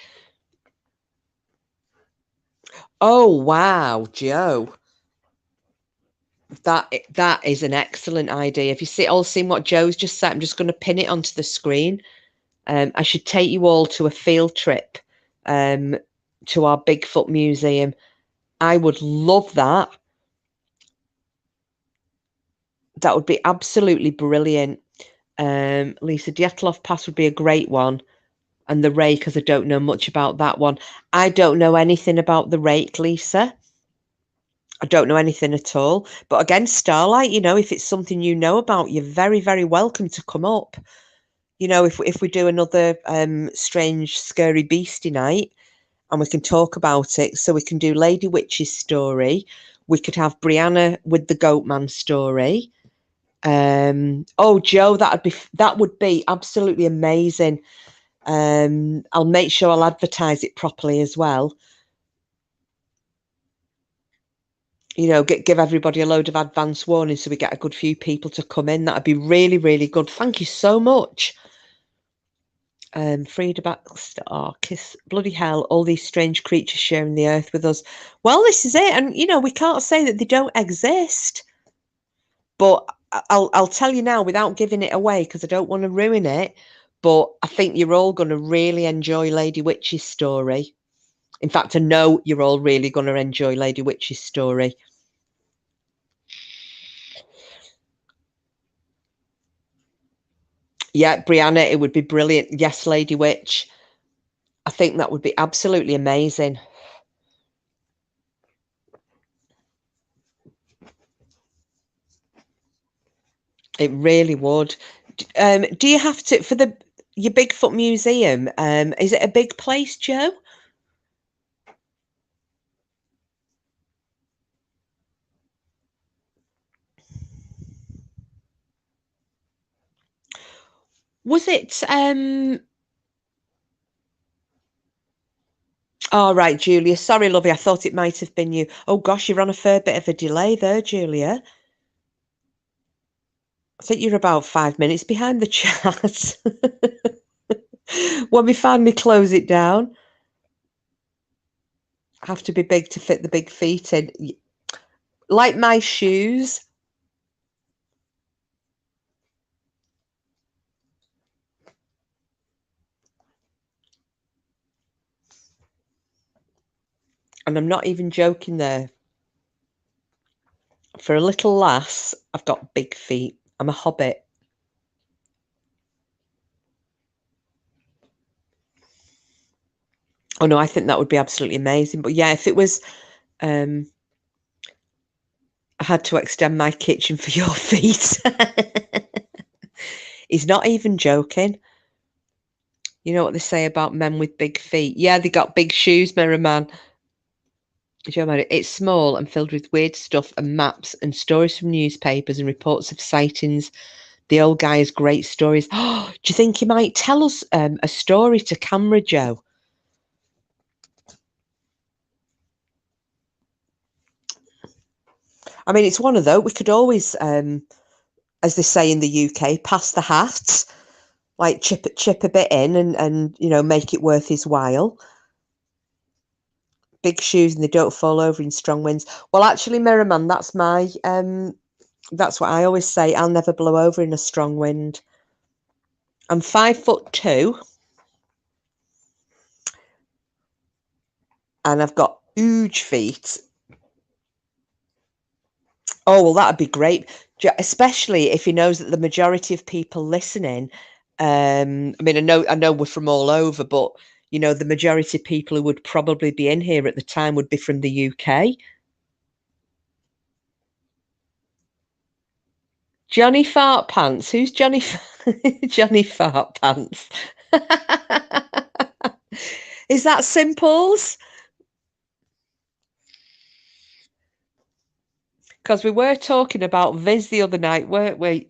Oh wow, Joe, that is an excellent idea. If you all seen what Joe's just said, I'm just going to pin it onto the screen. I should take you all to a field trip to our Bigfoot museum. I would love that. That would be absolutely brilliant. Lisa, Dyatlov Pass would be a great one. And the rake, because I don't know much about that one. I don't know anything about the rake, Lisa. I don't know anything at all. But again, Starlight, you know, if it's something you know about, you're very, very welcome to come up. You know, if we do another strange, scary beastie night and we can talk about it, so we can do Lady Witch's story. We could have Brianna with the Goatman story. Oh, Joe, that would be absolutely amazing. I'll make sure I'll advertise it properly as well. You know, give everybody a load of advance warning so we get a good few people to come in. That'd be really, really good. Thank you so much. Frida Baxter, kiss bloody hell, all these strange creatures sharing the earth with us. Well, this is it. And, you know, we can't say that they don't exist. But I'll tell you now without giving it away because I don't want to ruin it. But I think you're all going to really enjoy Lady Witch's story. In fact, I know you're all really going to enjoy Lady Witch's story. Yeah, Brianna, it would be brilliant. Yes, Lady Witch. I think that would be absolutely amazing. It really would. Do you have to, for your Bigfoot museum, is it a big place, Joe? Was it oh right, Julia. Sorry, lovey. I thought it might have been you. Oh gosh, you're on a fair bit of a delay there, Julia. I think you're about 5 minutes behind the chat. When we finally close it down, I have to be big to fit the big feet in. Like my shoes. And I'm not even joking there. For a little lass, I've got big feet. I'm a hobbit. Oh no, I think that would be absolutely amazing. But yeah, if it was, I had to extend my kitchen for your feet. He's not even joking. You know what they say about men with big feet? Yeah, they got big shoes, Mirror Man. It's small and filled with weird stuff and maps and stories from newspapers and reports of sightings. The old guy has great stories. Oh, do you think he might tell us a story to camera, Joe? I mean, it's one of those. We could always, as they say in the UK, pass the hat, like chip a bit in and make it worth his while. Big shoes and they don't fall over in strong winds. Well, actually, Merriman, that's that's what I always say. I'll never blow over in a strong wind. I'm 5'2", and I've got huge feet. Oh, well, that'd be great, especially if he knows that the majority of people listening. I mean, I know we're from all over, but the majority of people who would probably be in here at the time would be from the UK. Johnny Fart Pants. Who's Johnny? Johnny Fart Pants. Is that Simples? Because we were talking about Viz the other night, weren't we?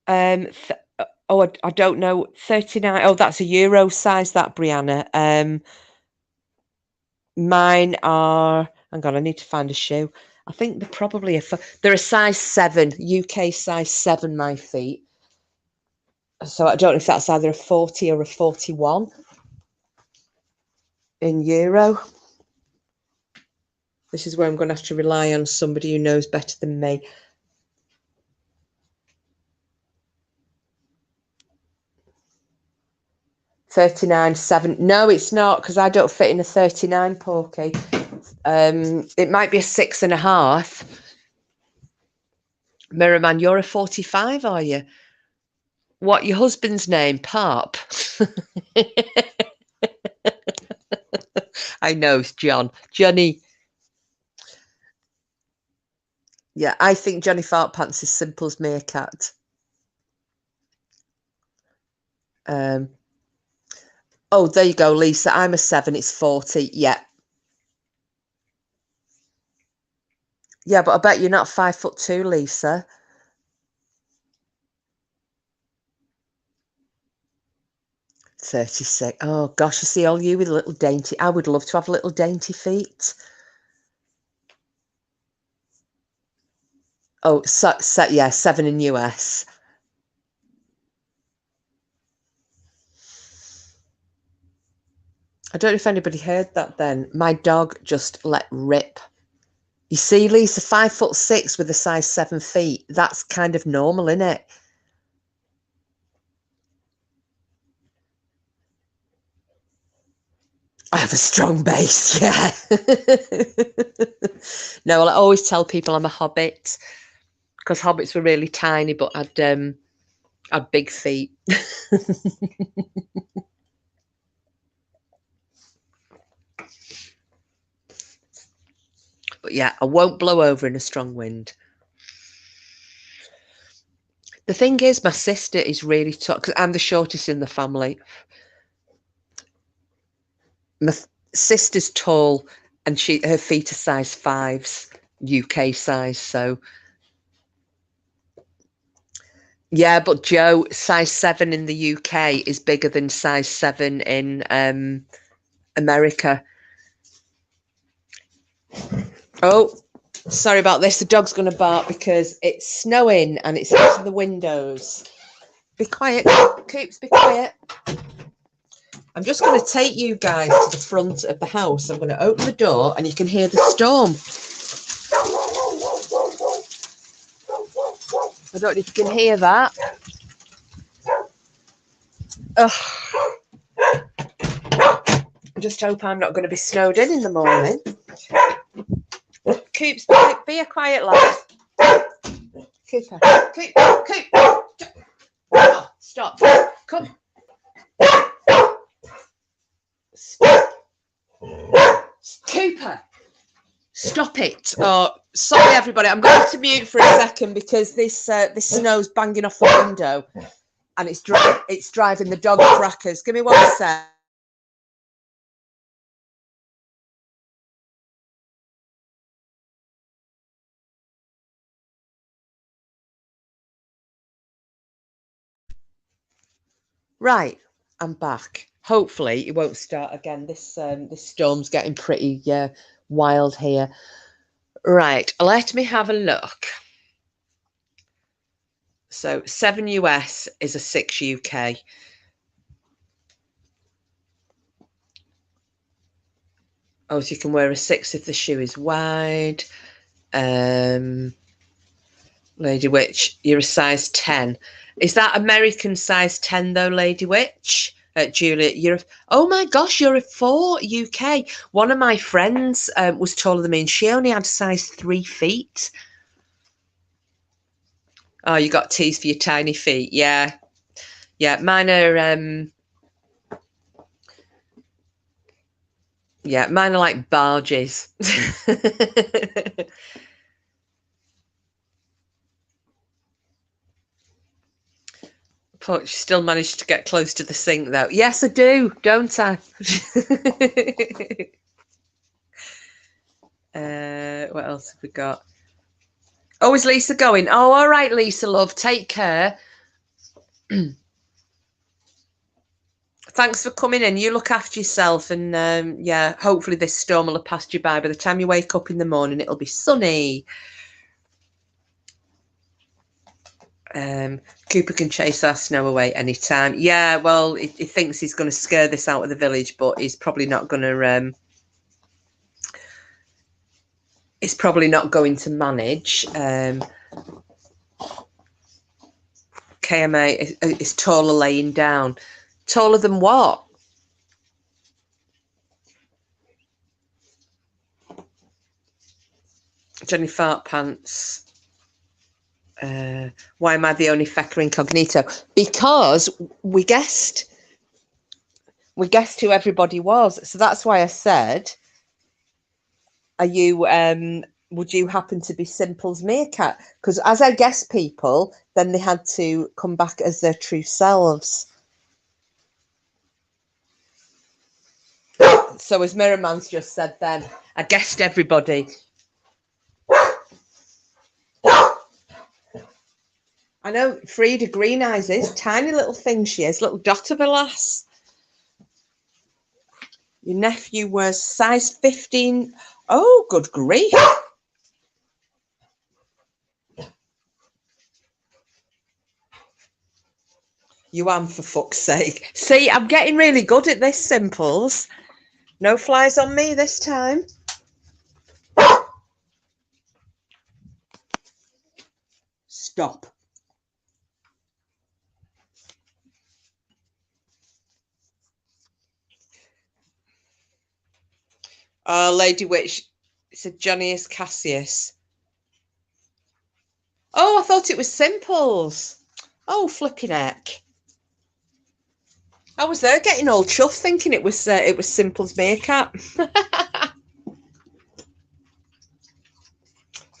I don't know. 39. Oh, that's a Euro size, that, Brianna. Mine are. Hang on, I need to find a shoe. I think they're probably they're a size 7, UK size 7. My feet. So I don't know if that's either a 40 or a 41 in Euro. This is where I'm going to have to rely on somebody who knows better than me. $39.7. No, it's not, because I don't fit in a 39, Porky. It might be a 6.5. Mirrorman, you're a 45, are you? What, your husband's name? Parp? I know, it's John. Johnny. Yeah, I think Johnny Fart Pants is simple as meerkat. Oh, there you go, Lisa. I'm a 7. It's 40. Yeah. Yeah, but I bet you're not 5'2", Lisa. $36. Oh gosh, I see all you with little dainty. I would love to have little dainty feet. Oh, yeah, 7 in US. I don't know if anybody heard that then. My dog just let rip. You see, Lisa, 5'6" with a size 7 feet. That's kind of normal, isn't it? I have a strong base, yeah. No, well, I always tell people I'm a hobbit, because hobbits were really tiny, but had big feet. But yeah, I won't blow over in a strong wind. The thing is, my sister is really tough, because I'm the shortest in the family. My sister's tall, and her feet are size 5s, UK size. So yeah, but Joe, size 7 in the UK is bigger than size 7 in America. Oh, sorry about this. The dog's going to bark because it's snowing and it's out of the windows. Be quiet, Coops, be quiet. I'm just going to take you guys to the front of the house. I'm going to open the door and you can hear the storm. I don't know if you can hear that. Ugh. Just hope I'm not going to be snowed in the morning. Coops, be a quiet lad. Cooper, Coop. Oh, stop. Come. Stop. Cooper, stop it. Oh, sorry, everybody. I'm going to mute for a second because this snow's banging off the window and it's driving the dog crackers. Give me 1 sec. Right, I'm back. Hopefully it won't start again. This storm's getting pretty wild here. Right, let me have a look. So 7 US is a 6 UK. Oh, so you can wear a 6 if the shoe is wide. Lady Witch, you're a size 10. Is that American size 10 though, Lady Witch? Julia, oh my gosh, you're a 4 UK. One of my friends was taller than me and she only had size 3 feet. Oh, you got tees for your tiny feet. Yeah. Yeah, mine are like barges. But she still managed to get close to the sink, though. Yes, I do, don't I? What else have we got? Oh, is Lisa going? Oh, all right, Lisa, love. Take care. Thanks for coming in. You look after yourself. And, yeah, hopefully this storm will have passed you by. By the time you wake up in the morning, it'll be sunny. Cooper can chase our snow away anytime. Yeah, well, he thinks he's going to scare this out of the village, but he's probably not going to. It's probably not going to manage. KMA is taller laying down. Taller than what? Jenny Fart Pants. Why am I the only fecker incognito? Because we guessed who everybody was. So that's why I said, are you would you happen to be Simple's meerkat? Because as I guessed people, then they had to come back as their true selves. So as Mirrorman's just said then, I guessed everybody. I know Frida Green Eyes is. Tiny little thing she is. Little dot of a lass. Your nephew was size 15. Oh, good grief. You am, for fuck's sake. See, I'm getting really good at this, Simples. No flies on me this time. Stop. Lady Witch said Johnny is Cassius. Oh, I thought it was Simples. Oh, flipping heck. I was there getting all chuffed thinking it was Simple's meerkat.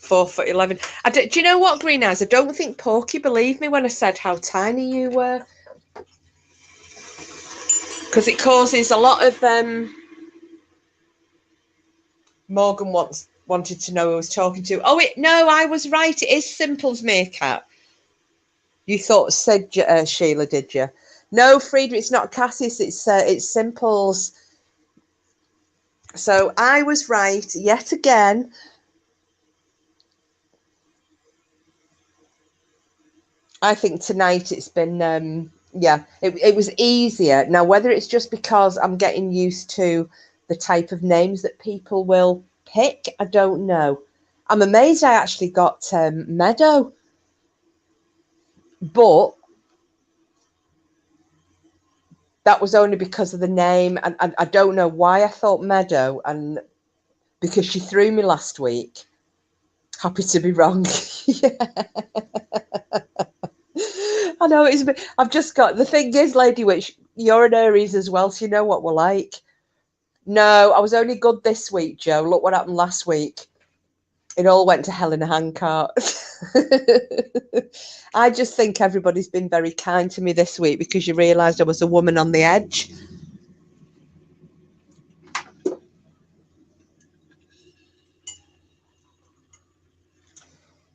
4'11". Do you know what, Green Eyes? I don't think Porky believed me when I said how tiny you were. Because it causes a lot of Morgan wanted to know who I was talking to. Oh, no, I was right. It is Simple's meerkat. You thought said Sheila, did you? No, Frida, it's not Cassius. It's Simple's. So I was right yet again. I think tonight it's been it was easier. Now, whether it's just because I'm getting used to the type of names that people will pick, I don't know. I'm amazed I actually got Meadow. But that was only because of the name, and I don't know why I thought Meadow, and because she threw me last week. Happy to be wrong. Yeah. I know it's. I've just got the thing is, Lady Witch, you're an Aries as well, so you know what we're like. No, I was only good this week, Joe. Look what happened last week. It all went to hell in a handcart. I just think everybody's been very kind to me this week because you realised I was a woman on the edge.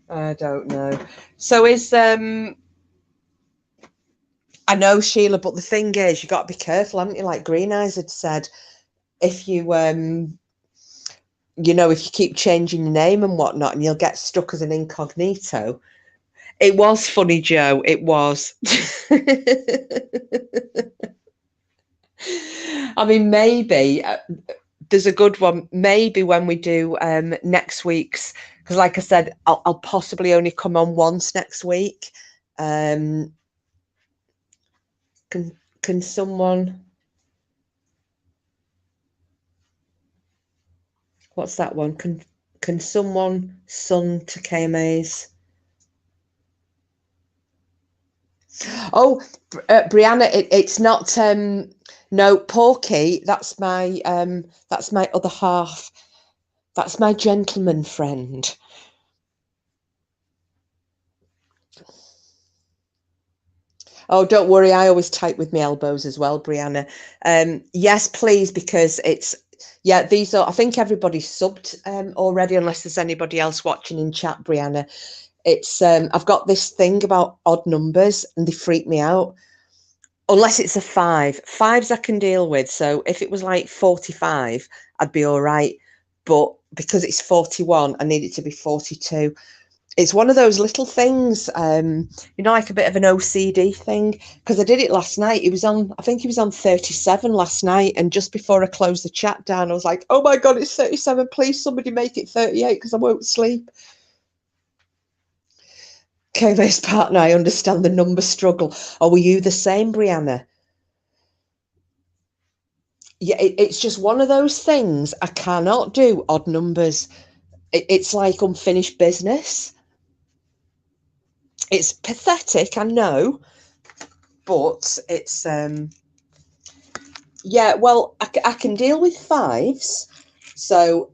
I don't know. So is I know, Sheila, but the thing is, you got to be careful, haven't you? Like Green Eyes had said, if you you know, if you keep changing your name and whatnot, and you'll get stuck as an incognito. It was funny, Joe. It was. I mean, maybe there's a good one. Maybe when we do next week's, because like I said, I'll possibly only come on once next week. Can someone? What's that one? Can someone son to KMA's? Oh, Brianna, it's not. No, Porky. That's my other half. That's my gentleman friend. Oh, don't worry. I always type with my elbows as well, Brianna. Yes, please, because it's, yeah, these are, I think everybody's subbed already, unless there's anybody else watching in chat, Brianna. It's, I've got this thing about odd numbers and they freak me out. Unless it's a 5. 5s I can deal with. So if it was like 45, I'd be all right. But because it's 41, I need it to be 42. It's one of those little things, you know, like a bit of an OCD thing. Because I did it last night. It was on, I think it was on 37 last night. And just before I closed the chat down, I was like, oh my God, it's 37. Please, somebody make it 38 because I won't sleep. KV's partner, I understand the number struggle. Or were you the same, Brianna? Yeah, it's just one of those things. I cannot do odd numbers. It's like unfinished business. It's pathetic, I know, but it's yeah. Well, I can deal with 5s, so,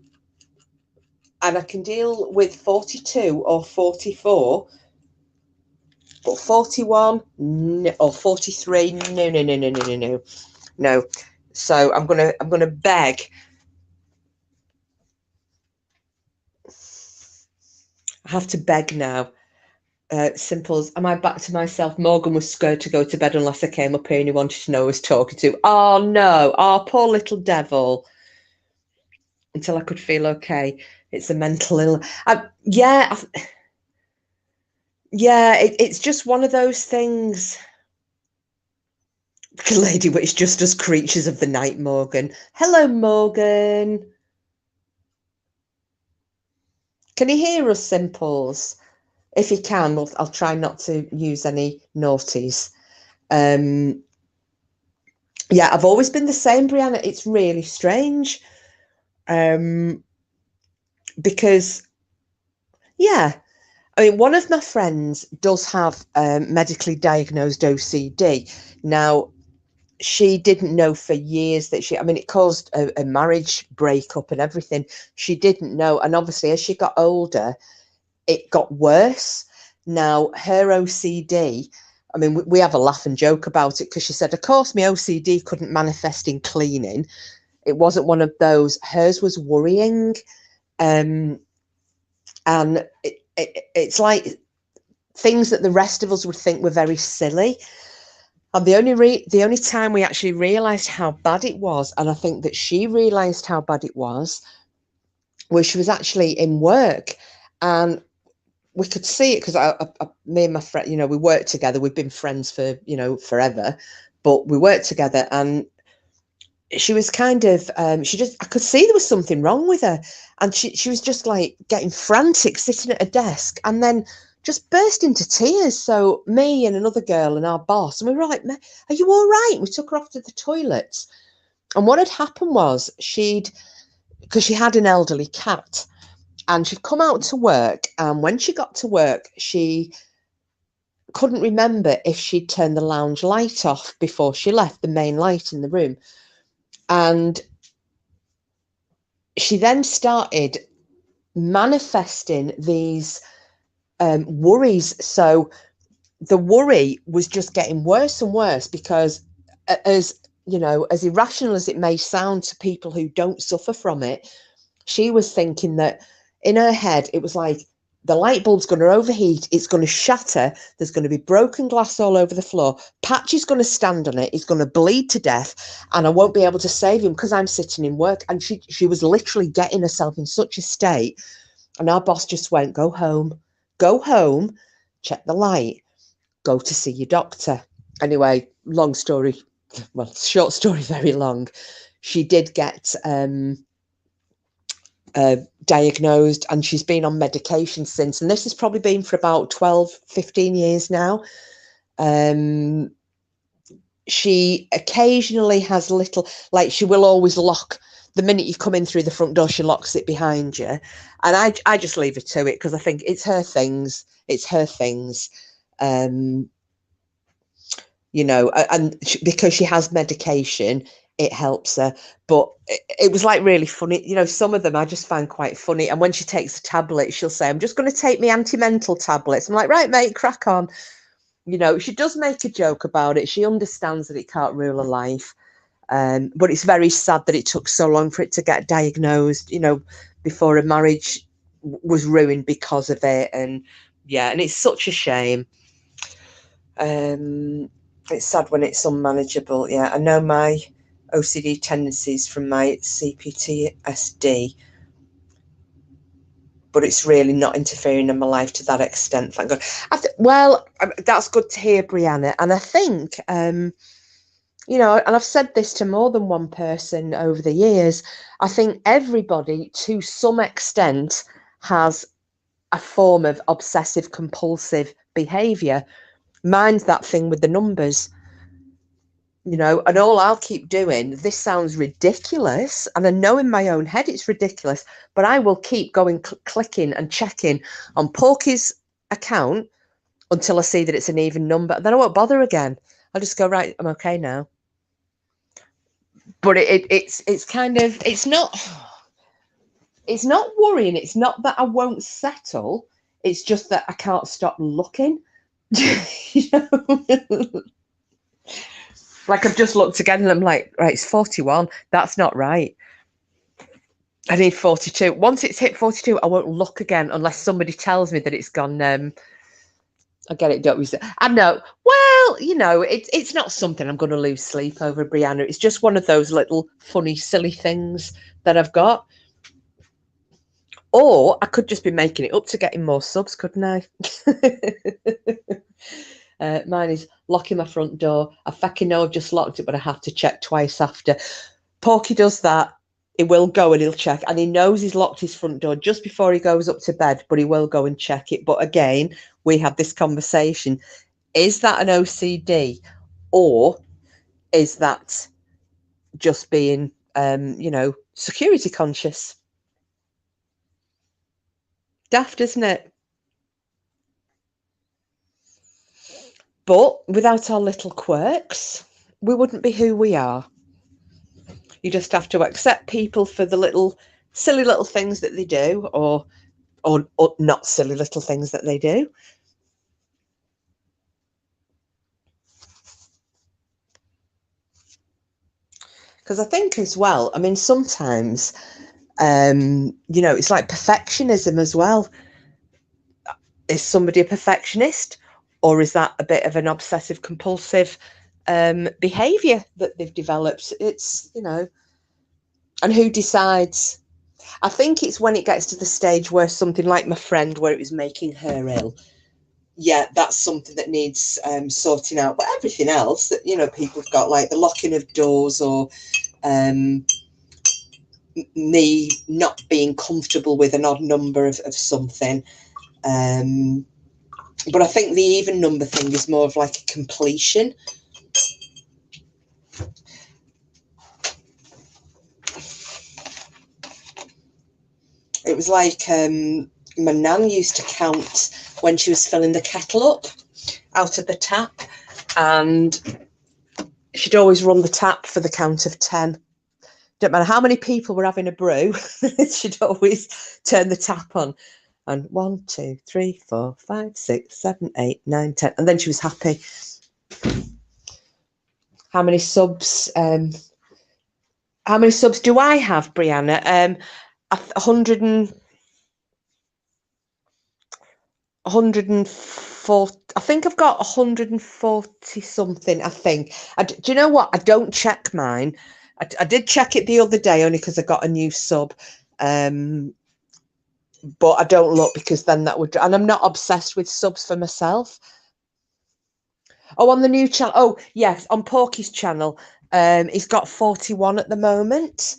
and I can deal with 42 or 44, but 41 no, or 43, no. So I'm gonna beg. I have to beg now. Simples, am I back to myself? Morgan was scared to go to bed unless I came up here and he wanted to know who I was talking to. Oh no, oh poor little devil. Until I could feel okay. It's a mental illness. Yeah, yeah, it's just one of those things. Lady Witch just as creatures of the night, Morgan. Hello, Morgan. Can you hear us, Simples? If you can, I'll try not to use any naughties. Yeah, I've always been the same, Brianna. It's really strange. Because, yeah, I mean, one of my friends does have medically diagnosed OCD. Now, she didn't know for years that I mean, it caused a marriage breakup and everything. She didn't know. And obviously, as she got older, it got worse. Now, her OCD, I mean, we have a laugh and joke about it because she said, of course, my OCD couldn't manifest in cleaning. It wasn't one of those. Hers was worrying. And it's like things that the rest of us would think were very silly. And the only time we actually realised how bad it was, and I think that she realised how bad it was she was actually in work, and we could see it because me and my friend, you know, we worked together. We've been friends for, you know, forever, but we worked together, and she was kind of, I could see there was something wrong with her, and she was just like getting frantic, sitting at a desk, and then just burst into tears. So me and another girl and our boss, and we were like, are you all right? We took her off to the toilets. And what had happened was because she had an elderly cat, and she'd come out to work. And when she got to work, she couldn't remember if she'd turned the lounge light off before she left, the main light in the room. And she then started manifesting these worries. So the worry was just getting worse and worse, because as you know, as irrational as it may sound to people who don't suffer from it, she was thinking that in her head, it was like, the light bulb's going to overheat, it's going to shatter, there's going to be broken glass all over the floor, Patch is going to stand on it, he's going to bleed to death, and I won't be able to save him because I'm sitting in work. And she was literally getting herself in such a state. And our boss just went, go home, check the light, go to see your doctor. Anyway, long story, well, short story, very long. She did get diagnosed, and she's been on medication since. And this has probably been for about 12, 15 years now. She occasionally has little, like she will always lock, the minute you come in through the front door, she locks it behind you. And I just leave her to it, because I think it's her things. You know, and because she has medication, it helps her. But it was like really funny. You know, some of them I just find quite funny. And when she takes a tablet, she'll say, I'm just going to take my anti-mental tablets. I'm like, right, mate, crack on. You know, she does make a joke about it. She understands that it can't rule her life. But it's very sad that it took so long for it to get diagnosed, you know, before a marriage was ruined because of it. And yeah, and it's such a shame. It's sad when it's unmanageable. Yeah, I know my OCD tendencies from my CPTSD, but it's really not interfering in my life to that extent, thank God. Well, that's good to hear, Brianna. And I think, you know, and I've said this to more than one person over the years, I think everybody, to some extent, has a form of obsessive compulsive behaviour. Mine's that thing with the numbers. You know, and all I'll keep doing, this sounds ridiculous, and I know in my own head it's ridiculous, but I will keep going, clicking and checking on Porky's account until I see that it's an even number. Then I won't bother again. I'll just go, right, I'm okay now. But it's kind of, it's not worrying. It's not that I won't settle. It's just that I can't stop looking. You know? Like, I've just looked again and I'm like, right, it's 41. That's not right. I need 42. Once it's hit 42, I won't look again unless somebody tells me that it's gone. I get it, don't we? I know. Well, you know, it's not something I'm going to lose sleep over, Brianna. It's just one of those little funny, silly things that I've got. Or I could just be making it up to getting more subs, couldn't I? Mine is locking my front door. I fucking know I've just locked it, but I have to check twice after. Porky does that. He will go and he'll check. And he knows he's locked his front door just before he goes up to bed, but he will go and check it. But again, we had this conversation. Is that an OCD, or is that just being, you know, security conscious? Daft, isn't it? But without our little quirks, we wouldn't be who we are. You just have to accept people for the little silly little things that they do, or not silly little things that they do. Because I think as well, I mean, sometimes, you know, it's like perfectionism as well. Is somebody a perfectionist, or is that a bit of an obsessive compulsive behavior that they've developed? It's, you know, and who decides? I think it's when it gets to the stage where something like my friend, where it was making her ill. Yeah, that's something that needs sorting out. But everything else that, you know, people have got, like the locking of doors, or me not being comfortable with an odd number of something. But I think the even number thing is more of like a completion. It was like my nan used to count when she was filling the kettle up out of the tap, and she'd always run the tap for the count of 10. Don't matter how many people were having a brew, she'd always turn the tap on. And 1, 2, 3, 4, 5, 6, 7, 8, 9, 10. And then she was happy. How many subs? How many subs do I have, Brianna? 100 and 140. I think I've got 140 something. I think. Do you know what? I don't check mine. I did check it the other day only because I got a new sub. But I don't look because then that would, and I'm not obsessed with subs for myself. Oh, on the new channel. Oh, yes, on Porky's channel. He's got 41 at the moment.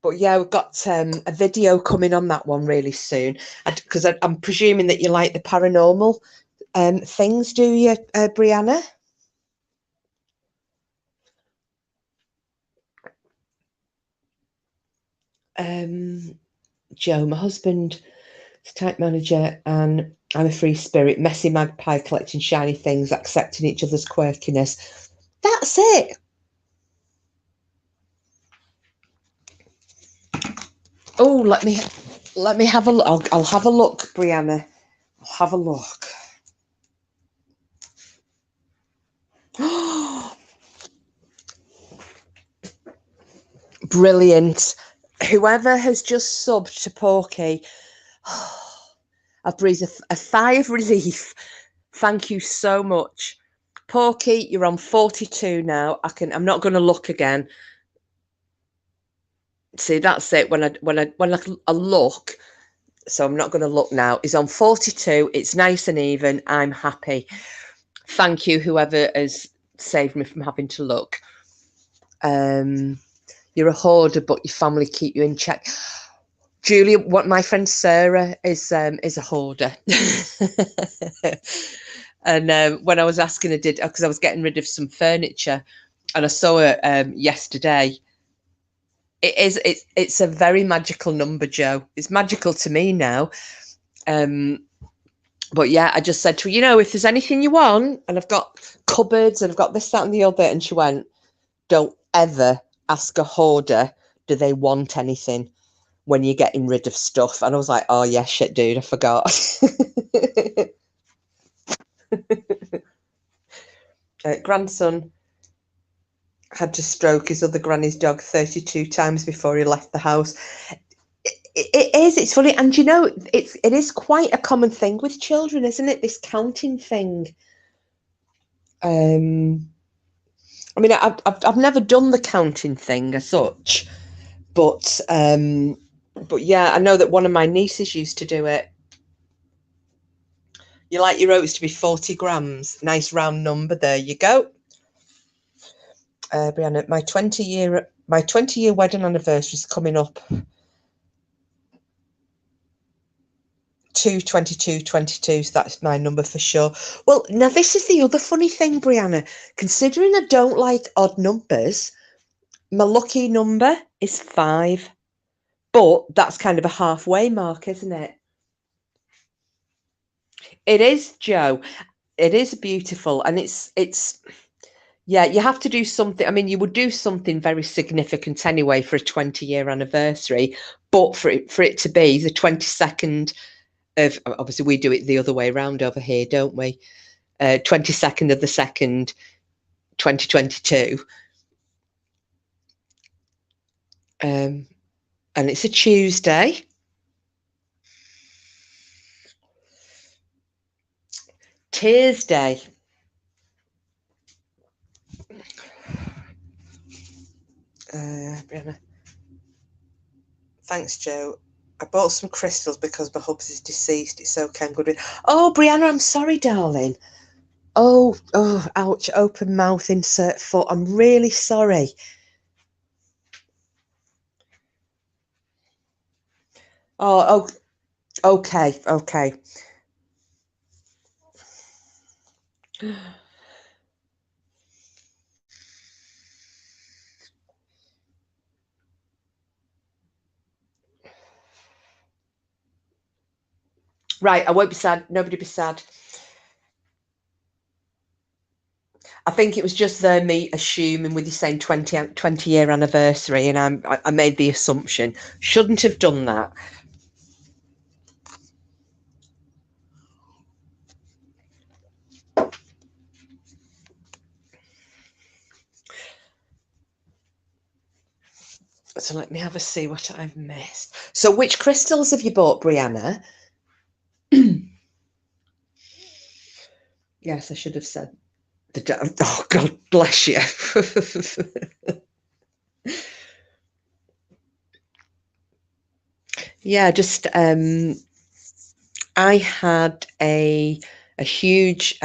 But yeah, we've got a video coming on that one really soon. Because I'm presuming that you like the paranormal things, do you, Brianna? Joe, my husband is type manager and I'm a free spirit, messy magpie collecting shiny things, accepting each other's quirkiness. That's it. Oh, let me have a look. I'll have a look, Brianna. I'll have a look. Brilliant. Whoever has just subbed to Porky, I've breathed a sigh of relief. Thank you so much. Porky, you're on 42 now. I'm not going to look again. See, that's it. When I look, so I'm not going to look now. He's on 42. It's nice and even. I'm happy. Thank you, whoever has saved me from having to look. You're a hoarder, but your family keep you in check. Julia, what my friend Sarah is a hoarder. And when I was asking her, because I was getting rid of some furniture, and I saw her yesterday. It's a very magical number, Joe. It's magical to me now. But yeah, I just said to her, if there's anything you want, and I've got cupboards and I've got this, that, and the other, and she went, don't ever ask a hoarder, do they want anything when you're getting rid of stuff? And I was like, oh yeah, shit, dude, I forgot. Grandson had to stroke his other granny's dog 32 times before he left the house. It's funny, and it is quite a common thing with children, isn't it, this counting thing? I mean, I've never done the counting thing as such, but yeah, I know that one of my nieces used to do it. You like your oats to be 40 grams. Nice round number. There you go. Brianna, my 20-year wedding anniversary is coming up. 2/22/22, so that's my number for sure. Well, now this is the other funny thing, Brianna. Considering I don't like odd numbers, my lucky number is 5. But that's kind of a halfway mark, isn't it? It is, Joe. It is beautiful, and it's yeah, you have to do something. I mean, you would do something very significant anyway for a 20-year anniversary, but for it to be the 22nd of, obviously we do it the other way around over here, don't we? 22nd of the 2nd, 2022. And it's a Tuesday. Tears Day. Brianna. Thanks, Joe. I bought some crystals because my hubs is deceased. It's okay, I'm good with. Oh, Brianna, I'm sorry, darling. Oh, ouch, open mouth, insert foot. I'm really sorry. Oh, okay, okay. Right, I won't be sad. Nobody be sad. I think it was just me assuming with you saying 20-year anniversary, and I made the assumption. Shouldn't have done that. So let me have a see what I've missed. So which crystals have you bought, Brianna? Yes, I should have said the. Oh, God bless you. Yeah, just I had a huge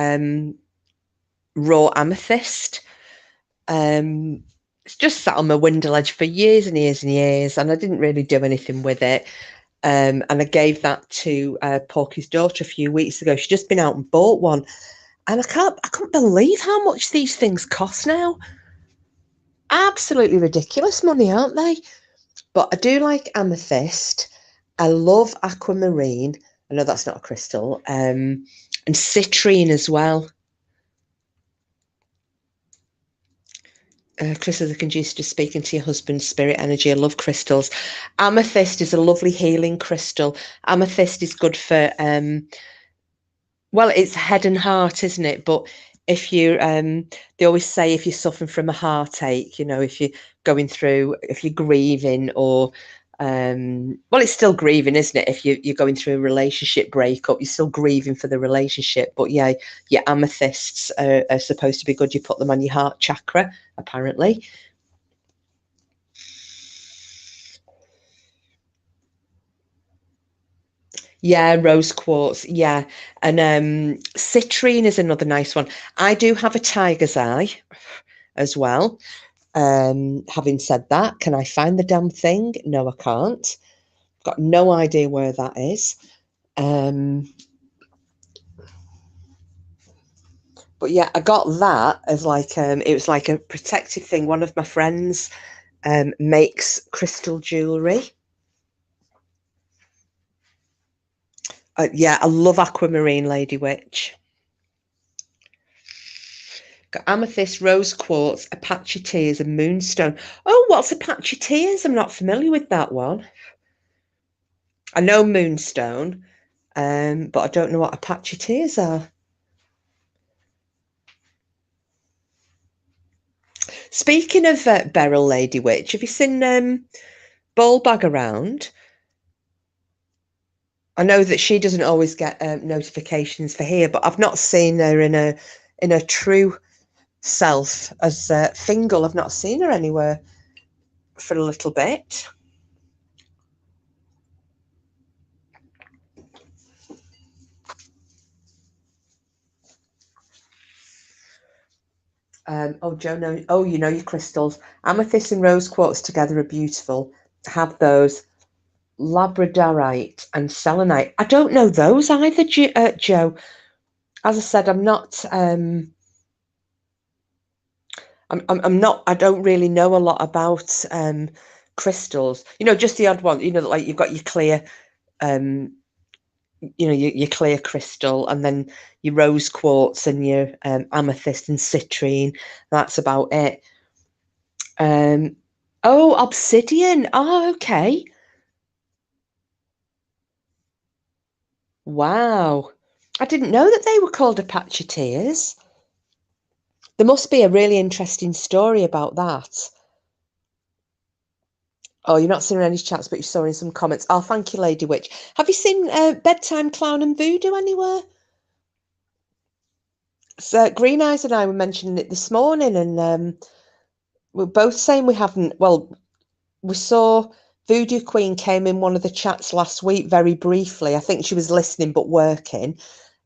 raw amethyst. It's just sat on my window ledge for years and years and years, and I didn't really do anything with it. And I gave that to Porky's daughter a few weeks ago. She's just been out and bought one, and I couldn't believe how much these things cost now. Absolutely ridiculous money, aren't they? But I do like amethyst. I love aquamarine. I know that's not a crystal. And citrine as well. Crystals are conducive to speaking to your husband's spirit energy. I love crystals. Amethyst is a lovely healing crystal. Amethyst is good for well, it's head and heart, isn't it? But if you they always say if you're suffering from a heartache, you know, if you're going through, if you're grieving, or well, it's still grieving, isn't it? If you're going through a relationship breakup, you're still grieving for the relationship. But yeah, your amethysts are supposed to be good. You put them on your heart chakra, apparently. Yeah, rose quartz. Yeah. And citrine is another nice one. I do have a tiger's eye as well. Having said that, can I find the damn thing? No, I can't. Got no idea where that is. But yeah, I got that as like it was like a protective thing. One of my friends makes crystal jewelry. Yeah, I love aquamarine, Lady Witch. Got amethyst, rose quartz, Apache tears, and moonstone. Oh, what's Apache tears? I'm not familiar with that one. I know moonstone, but I don't know what Apache tears are. Speaking of Beryl, Lady Witch, have you seen Ballbag around? I know that she doesn't always get notifications for here, but I've not seen her in a true self as Fingal. I've not seen her anywhere for a little bit. Oh, Joe, no. Oh, you know your crystals. Amethyst and rose quartz together are beautiful. Have those. Labradorite and selenite. I don't know those either, Joe. As I said, I'm not. I'm not. I don't really know a lot about crystals. You know, just the odd one. You know, like you've got your clear. You know, your clear crystal, and then your rose quartz and your amethyst and citrine. That's about it. Oh, obsidian. Oh, okay. Wow. I didn't know that they were called Apache tears. There must be a really interesting story about that. Oh, you're not seeing any chats, but you saw in some comments. Oh, thank you, Lady Witch. Have you seen Bedtime Clown and Voodoo anywhere? So Green Eyes and I were mentioning it this morning, and we're both saying we haven't. Well, we saw Voodoo Queen came in one of the chats last week very briefly. I think she was listening but working.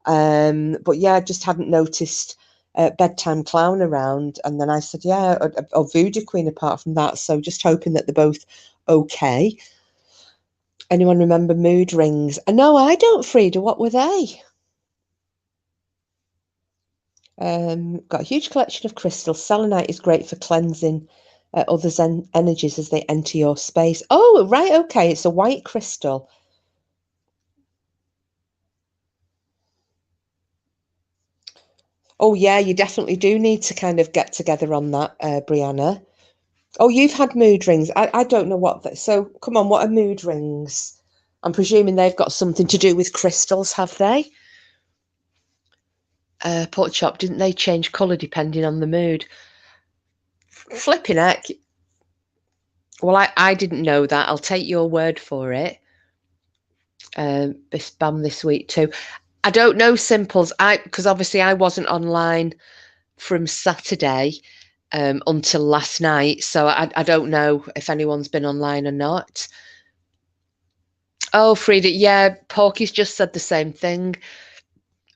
But yeah, I just hadn't noticed Bedtime Clown around. And then I said, yeah, or Voodoo Queen apart from that. So just hoping that they're both okay. Anyone remember mood rings? No, I don't, Frida. What were they? Got a huge collection of crystals. Selenite is great for cleansing others' energies as they enter your space. Oh, right. Okay. It's a white crystal. Oh, yeah. You definitely do need to kind of get together on that, Brianna. Oh, you've had mood rings. I don't know what. So come on. What are mood rings? I'm presuming they've got something to do with crystals, have they? Pork chop, didn't they change colour depending on the mood? Flipping heck. Well, I didn't know that. I'll take your word for it. Spam this week too. I don't know, Simples. Because obviously I wasn't online from Saturday until last night, so I don't know if anyone's been online or not. Oh, Frida, yeah, Porky's just said the same thing.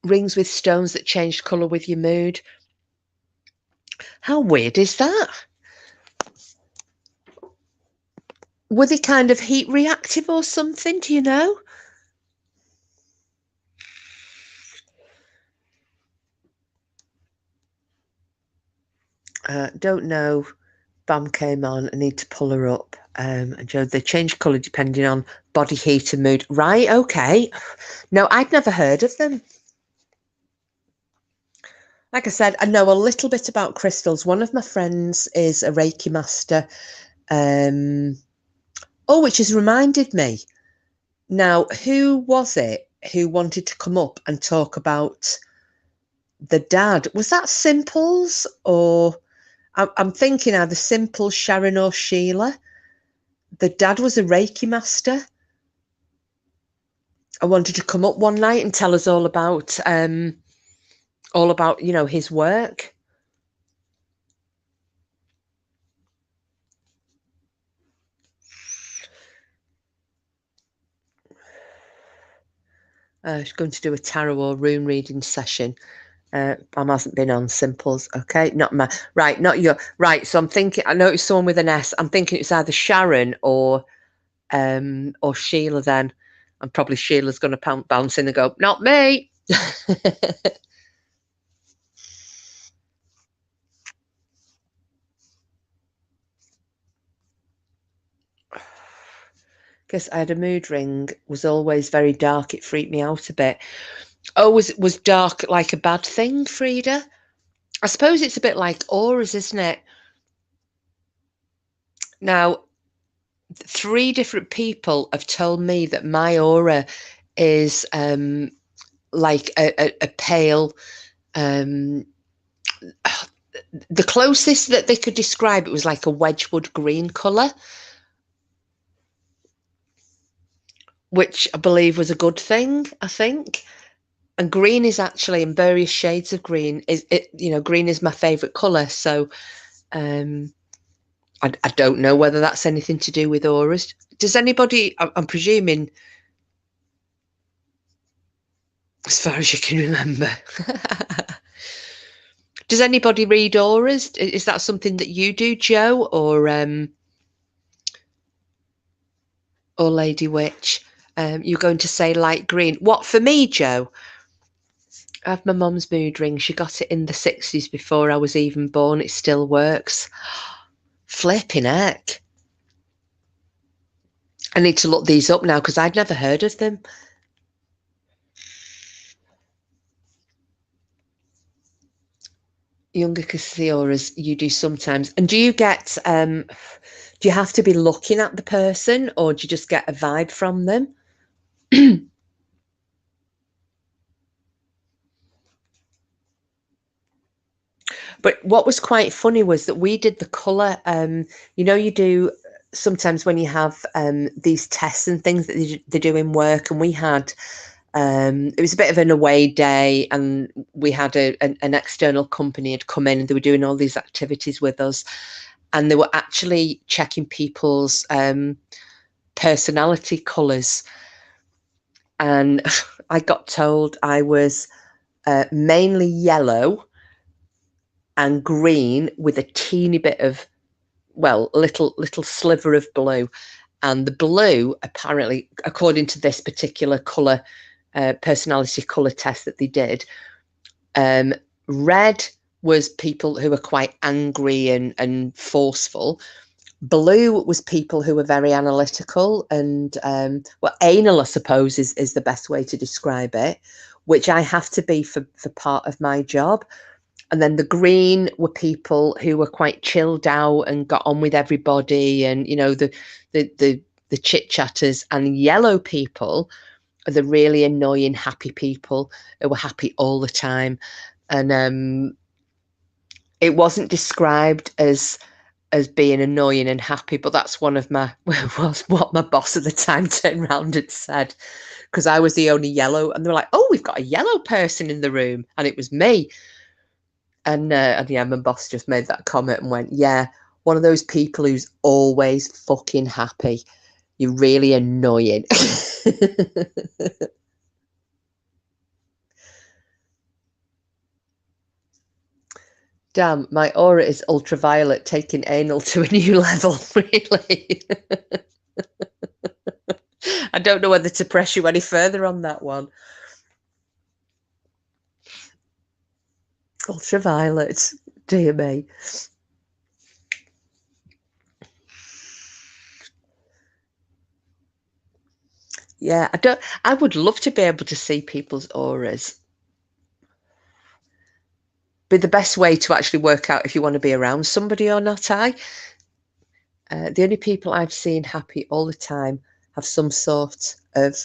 Rings with stones that changed colour with your mood. How weird is that? Were they kind of heat reactive or something? Do you know? Don't know. Bam came on. I need to pull her up. And Joe, they change colour depending on body heat and mood. Right, okay. No, I'd never heard of them. Like I said, I know a little bit about crystals. One of my friends is a Reiki master. Which has reminded me. Now, who was it who wanted to come up and talk about the dad? Was that Simples or... I'm thinking either Simples, Sharon or Sheila. The dad was a Reiki master. I wanted to come up one night and tell us all about his work. She's going to do a tarot or rune reading session. Bam hasn't been on Simples. Okay, not my right, not your right. So I'm thinking. I noticed someone with an S. I'm thinking it's either Sharon or Sheila. Then, and probably Sheila's going to bounce in and go, "Not me." Because I had a mood ring, was always very dark. It freaked me out a bit. Oh, was dark like a bad thing, Frida? I suppose it's a bit like auras, isn't it? Now, 3 different people have told me that my aura is like a pale. The closest that they could describe it was like a Wedgwood green colour, which I believe was a good thing, I think. And green is actually in various shades of green. Green is my favourite colour. So I don't know whether that's anything to do with auras. Does anybody, I'm presuming, as far as you can remember, does anybody read auras? Is that something that you do, Joe, or Lady Witch? You're going to say light green. What, for me, Joe? I have my mum's mood ring. She got it in the 60s before I was even born. It still works. Flipping heck. I need to look these up now because I'd never heard of them. Younger Cassioras, you do sometimes. And do you get, do you have to be looking at the person or do you just get a vibe from them? But what was quite funny was that we did the colour, you do sometimes when you have these tests and things that they do in work, and we had, it was a bit of an away day and we had an external company had come in and they were doing all these activities with us, and they were actually checking people's personality colours. And I got told I was mainly yellow and green with a teeny bit of, well, little sliver of blue. And the blue, apparently, according to this particular colour, personality colour test that they did, red was people who were quite angry and forceful. Blue was people who were very analytical and, well, anal, I suppose, is the best way to describe it, which I have to be for part of my job. And then the green were people who were quite chilled out and got on with everybody, and the chit chatters. And yellow people are the really annoying happy people who were happy all the time. And it wasn't described as being annoying and happy, but that's one of my was what my boss at the time turned around and said, because I was the only yellow, and they were like, "Oh, we've got a yellow person in the room," and it was me. And yeah, my boss just made that comment and went, "Yeah, one of those people who's always fucking happy. You're really annoying." Damn, my aura is ultraviolet, taking anal to a new level, really. I don't know whether to press you any further on that one. Ultraviolet, dear me. Yeah, I would love to be able to see people's auras. Be the best way to actually work out if you want to be around somebody or not. The only people I've seen happy all the time have some sort of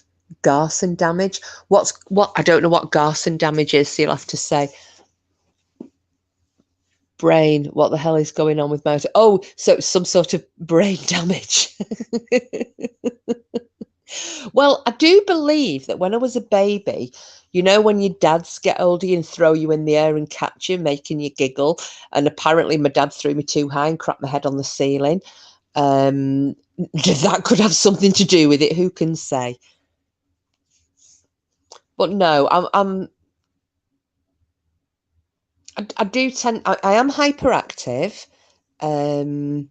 Garson damage. What? I don't know what Garson damage is, so you'll have to say. Brain, what the hell is going on with my... Oh, so it's some sort of brain damage. Well, I do believe that when I was a baby, you know, when your dads get older and throw you in the air and catch you, making you giggle. And apparently my dad threw me too high and cracked my head on the ceiling. That could have something to do with it. Who can say? But no, I do tend... I am hyperactive. I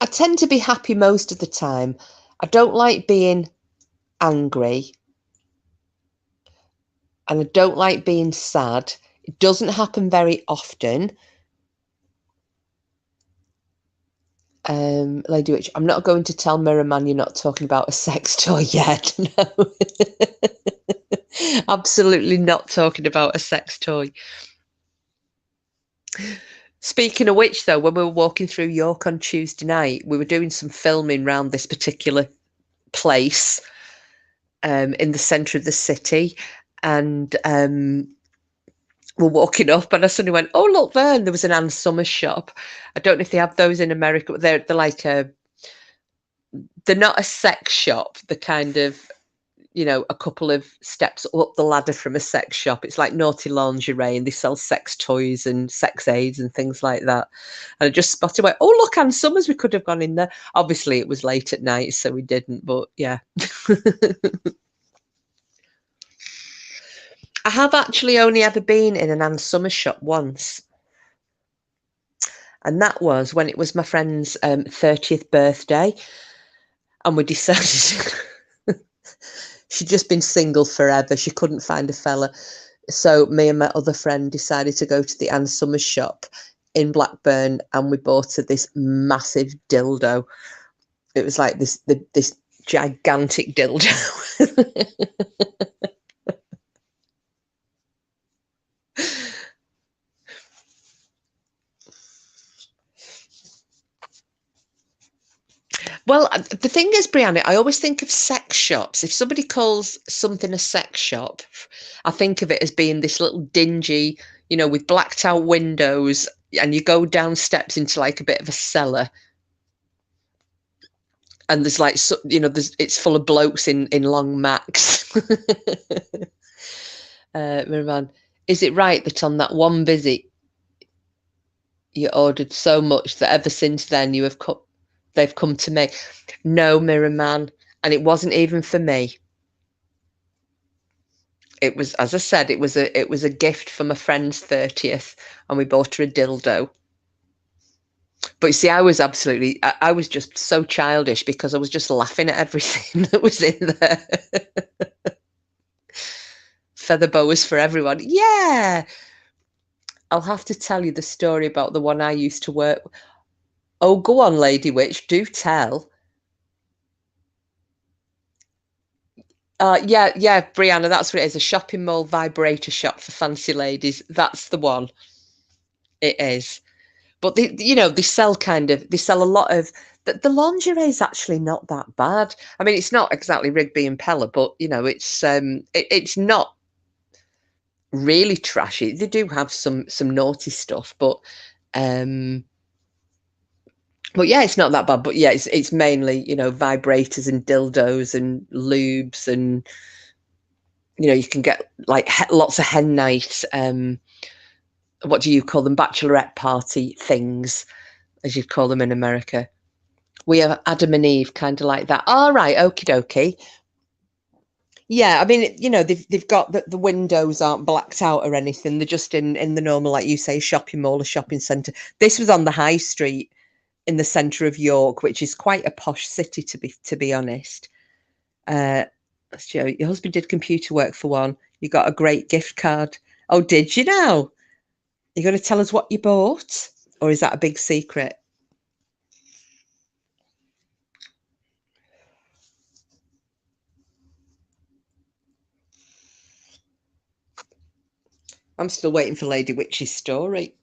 tend to be happy most of the time. I don't like being angry, and I don't like being sad. It doesn't happen very often. Lady Witch, I'm not going to tell Mirror Man you're not talking about a sex toy yet. No. Absolutely not talking about a sex toy. Speaking of which, though, when we were walking through York on Tuesday night, we were doing some filming around this particular place in the centre of the city, and we're walking up, and I suddenly went, "Oh, look there!" And there was an Ann Summers shop. I don't know if they have those in America, but they're like they're not a sex shop. They're kind of, you know, a couple of steps up the ladder from a sex shop. It's like Naughty Lingerie, and they sell sex toys and sex aids and things like that. And I just spotted, went, "Oh, look, Ann Summers, we could have gone in there." Obviously, it was late at night, so we didn't, but yeah. I have actually only ever been in an Ann Summers shop once. And that was when it was my friend's 30th birthday. And we decided she'd just been single forever. She couldn't find a fella. So me and my other friend decided to go to the Ann Summers shop in Blackburn, and we bought her this massive dildo. It was like this gigantic dildo. Well, the thing is, Brianna, I always think of sex shops. If somebody calls something a sex shop, I think of it as being this little dingy, you know, with blacked out windows, and you go down steps into like a bit of a cellar. And there's like, you know, it's full of blokes in long macks. Miraman, is it right that on that one visit you ordered so much that ever since then they've come to me? No, Mirror Man, and it wasn't even for me. It was, as I said, it was a gift for my friend's 30th, and we bought her a dildo. But you see, I was just so childish because I was just laughing at everything that was in there. Feather boas for everyone. Yeah. I'll have to tell you the story about the one I used to work. Oh, go on, Lady Witch, do tell. Yeah, Brianna, that's what it is. A shopping mall vibrator shop for fancy ladies. That's the one. It is. But they sell a lot of the lingerie is actually not that bad. I mean, it's not exactly Rigby and Pella, but it's not really trashy. They do have some naughty stuff, um but yeah, it's not that bad. But yeah, it's mainly, vibrators and dildos and lubes, and you can get like lots of hen night, what do you call them, bachelorette party things, as you'd call them in America. We are Adam and Eve, kind of like that. All right, okie dokie. Yeah, I mean, they've got the windows aren't blacked out or anything. They're just in the normal, like you say, shopping mall or shopping centre. This was on the high street in the centre of York, which is quite a posh city, to be honest. Joe, your husband did computer work for one. You got a great gift card. Oh, did you now? You going to tell us what you bought, or is that a big secret? I'm still waiting for Lady Witch's story.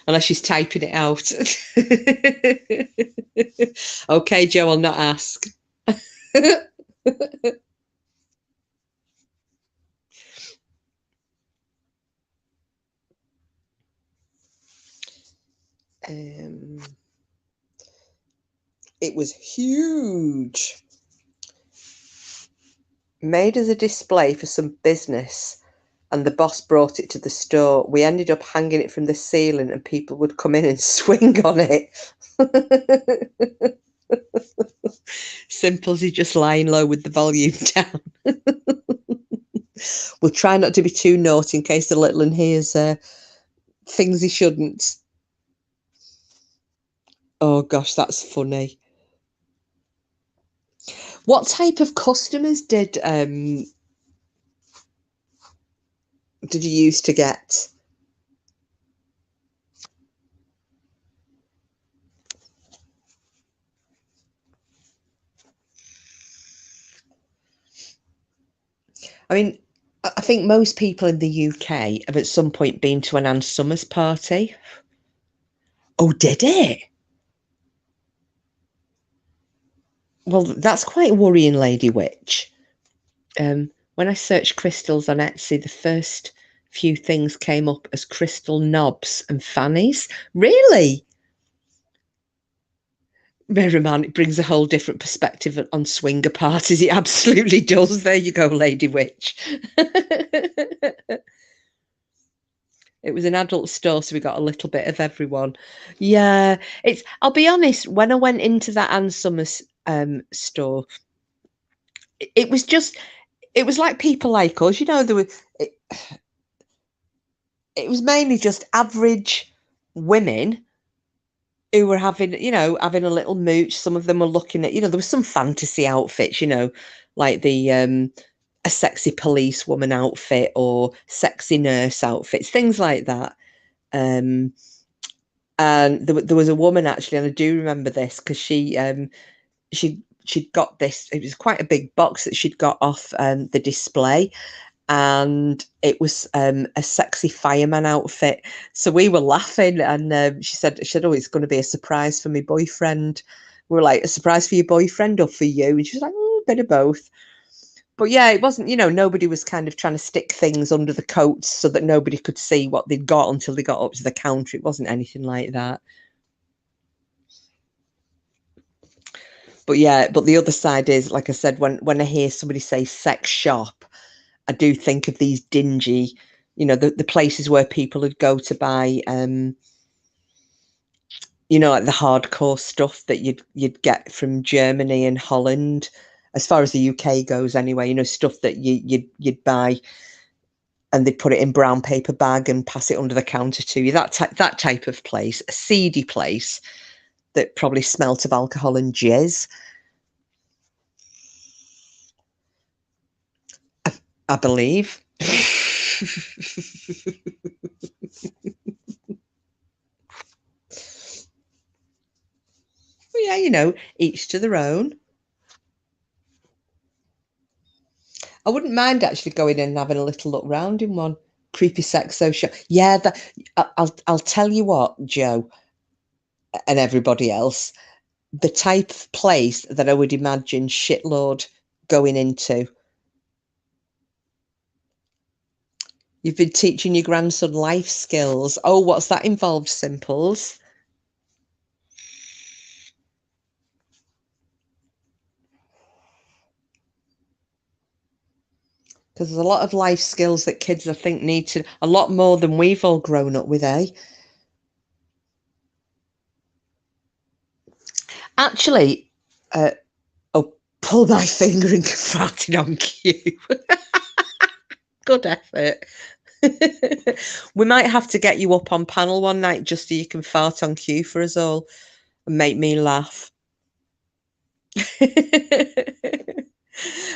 Unless she's typing it out. Okay, Joe, I'll not ask. It was huge. Made as a display for some business, and the boss brought it to the store. We ended up hanging it from the ceiling, and people would come in and swing on it. Simplesy just lying low with the volume down. We'll try not to be too naughty in case the little one hears things he shouldn't. Oh gosh, that's funny. What type of customers did you used to get? I mean, I think most people in the UK have at some point been to an Ann Summers party. Oh, did it? Well, that's quite worrying, Lady Witch. When I searched crystals on Etsy, the first few things came up as crystal knobs and fannies. Really? Merriman, it brings a whole different perspective on swinger parties. It absolutely does. There you go, Lady Witch. It was an adult store, so we got a little bit of everyone. Yeah, I'll be honest, when I went into that Ann Summers store, it was like people like us, it was mainly just average women who were having a little mooch. Some of them were looking at, there was some fantasy outfits, like a sexy policewoman outfit or sexy nurse outfits, things like that. And there was a woman actually, and I do remember this because she'd got this. It was quite a big box that she'd got off the display, and it was a sexy fireman outfit. So we were laughing, and she said, "Oh, it's going to be a surprise for my boyfriend." We were like, "A surprise for your boyfriend or for you?" And she was like, "Oh, a bit of both." But yeah, it wasn't, nobody was kind of trying to stick things under the coats so that nobody could see what they'd got until they got up to the counter. It wasn't anything like that. But yeah, but the other side is, like I said, when I hear somebody say sex shop, I do think of these dingy, the places where people would go to buy, like the hardcore stuff that you'd get from Germany and Holland, as far as the UK goes anyway, stuff that you'd buy and they'd put it in brown paper bag and pass it under the counter to you. That type of place, a seedy place that probably smelt of alcohol and jizz. I believe. Well, yeah, you know, each to their own. I wouldn't mind actually going in and having a little look round in one. Creepy sex social. Yeah, I'll tell you what, Joe, and everybody else, the type of place that I would imagine shitlord going into. You've been teaching your grandson life skills. Oh, what's that involved, Simples? Because there's a lot of life skills that kids, I think, need to, a lot more than we've all grown up with, eh? Actually, oh, pull my finger and farting on cue. Good effort. We might have to get you up on panel one night just so you can fart on cue for us all and make me laugh.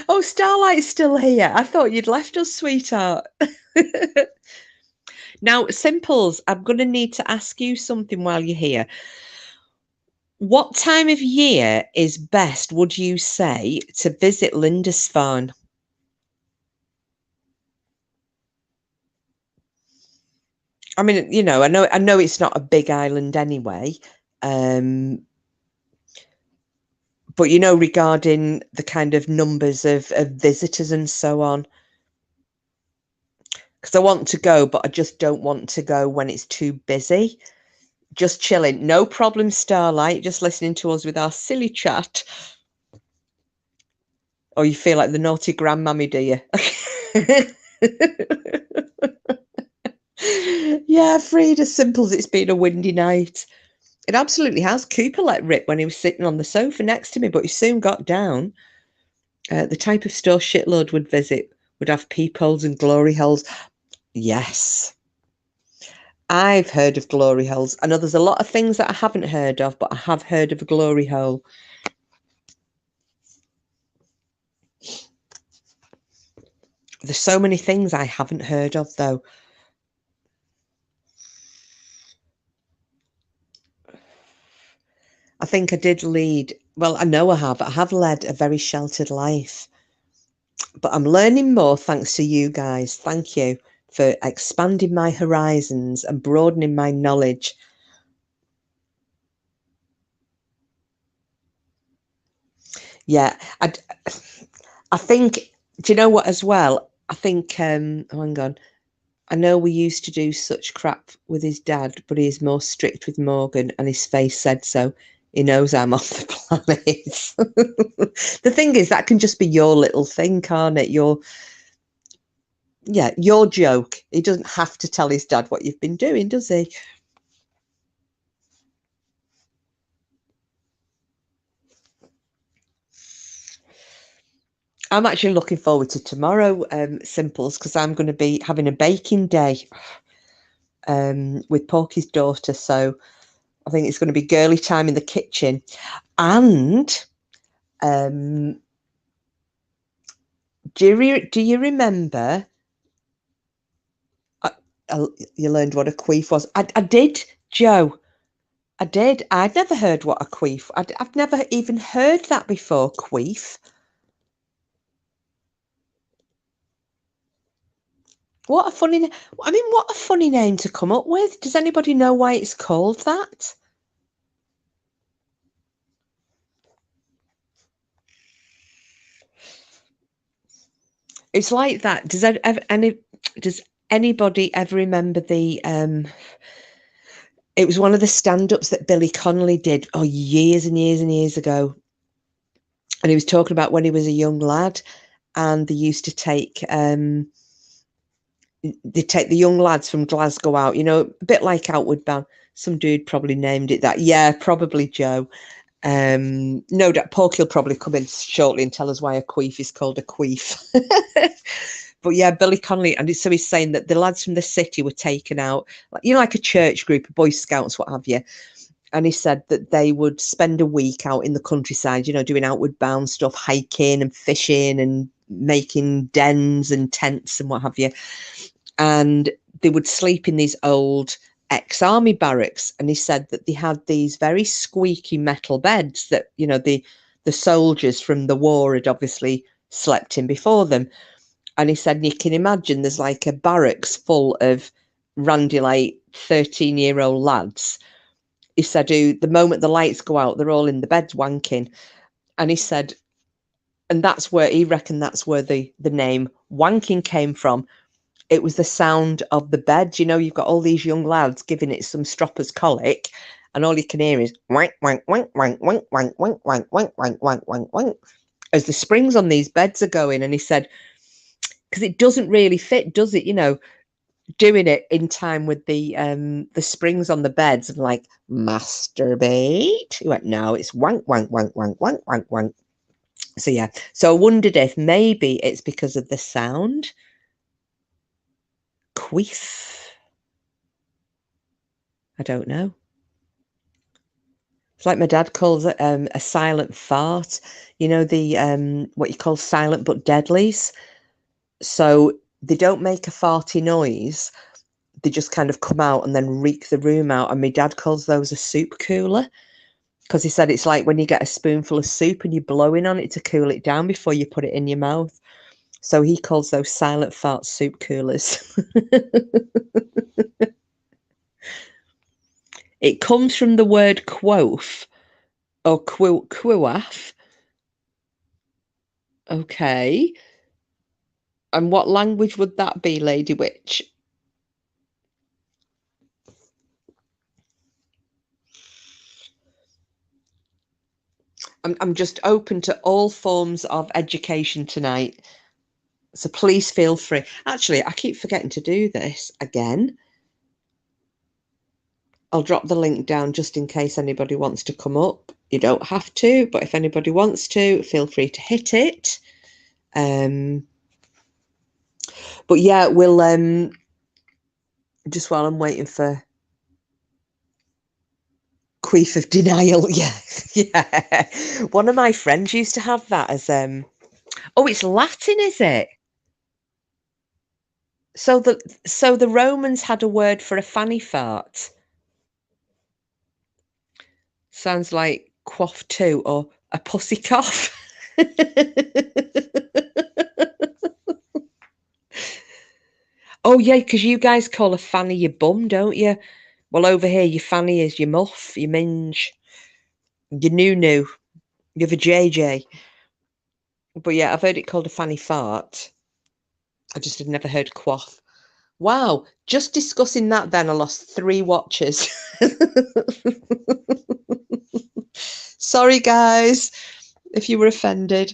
Oh, Starlight's still here. I thought you'd left us, sweetheart. Now, Simples, I'm going to need to ask you something while you're here. What time of year is best, would you say, to visit Lindisfarne? I mean, you know, I know it's not a big island anyway, but you know, regarding the kind of numbers of visitors and so on, because I want to go, but I just don't want to go when it's too busy. Just chilling, no problem, Starlight. Just listening to us with our silly chat. Or you feel like the naughty grandmammy, do you? Yeah, Frida, Simples, it's been a windy night. It absolutely has. Cooper let rip when he was sitting on the sofa next to me, but he soon got down. The type of store shitlord would visit would have peepholes and glory holes. Yes. I've heard of glory holes. I know there's a lot of things that I haven't heard of, but I have heard of a glory hole. There's so many things I haven't heard of, though. I think I did lead, well, I know I have led a very sheltered life. But I'm learning more thanks to you guys. Thank you for expanding my horizons and broadening my knowledge. Yeah, I think, do you know what as well? I think, hang on. I know we used to do such crap with his dad, but he's more strict with Morgan and his face said so. He knows I'm off the planet. The thing is, that can just be your little thing, can't it? Your joke. He doesn't have to tell his dad what you've been doing, does he? I'm actually looking forward to tomorrow, Simples, because I'm going to be having a baking day with Porky's daughter. So I think it's going to be girly time in the kitchen. And do you remember? You learned what a queef was. I did, Joe. I did. I'd never heard what a queef. I've never even heard that before. Queef. What a funny. I mean, what a funny name to come up with. Does anybody know why it's called that? It's like that. Does anybody ever remember the it was one of the stand-ups that Billy Connolly did years and years and years ago. And he was talking about when he was a young lad and they used to take they take the young lads from Glasgow out, you know, a bit like Outward Bound. Some dude probably named it that. Yeah, probably Joe. No doubt Porky will probably come in shortly and tell us why a queef is called a queef. But yeah, Billy Connolly, and so he's saying that the lads from the city were taken out, like a church group, of Boy Scouts, what have you. And he said that they would spend a week out in the countryside, doing outward bound stuff, hiking and fishing and making dens and tents and what have you. And they would sleep in these old ex-army barracks. And he said that they had these very squeaky metal beds that, the soldiers from the war had obviously slept in before them. And he said, you can imagine there's like a barracks full of randy, like 13-year-old lads. He said, the moment the lights go out, they're all in the beds wanking. And he said, and that's where he reckoned that's where the name wanking came from. It was the sound of the bed. You've got all these young lads giving it some stroppers colic, and all you can hear is wank, wank, wank, wank, wank, wank, wank, wank, wank, wank, wank, wank, wank, as the springs on these beds are going. And he said, because it doesn't really fit, does it? Doing it in time with the springs on the beds and like masturbate. He went, no, it's wank, wank, wank, wank, wank, wank, wank. So yeah. So I wondered if maybe it's because of the sound. Queef. I don't know. It's like my dad calls it a silent fart. The what you call silent but deadlies. So they don't make a farty noise. They just kind of come out and then reek the room out. And my dad calls those a soup cooler, because he said it's like when you get a spoonful of soup and you're blowing on it to cool it down before you put it in your mouth. So he calls those silent fart soup coolers. It comes from the word quoth or quoaf. Okay. And what language would that be, Lady Witch? I'm just open to all forms of education tonight. So please feel free. Actually, I keep forgetting to do this again. I'll drop the link down just in case anybody wants to come up. You don't have to, but if anybody wants to, feel free to hit it. But yeah, we'll just while I'm waiting for queef of denial. Yeah. Yeah. One of my friends used to have that as oh, it's Latin, is it? So the Romans had a word for a fanny fart. Sounds like quaff too, or a pussy cough. Oh yeah, because you guys call a fanny your bum, don't you? Well, over here your fanny is your muff, your minge, your noo-noo, your vajayjay. But yeah, I've heard it called a fanny fart. I just had never heard quaff. Wow, just discussing that then I lost 3 watchers. Sorry guys, if you were offended.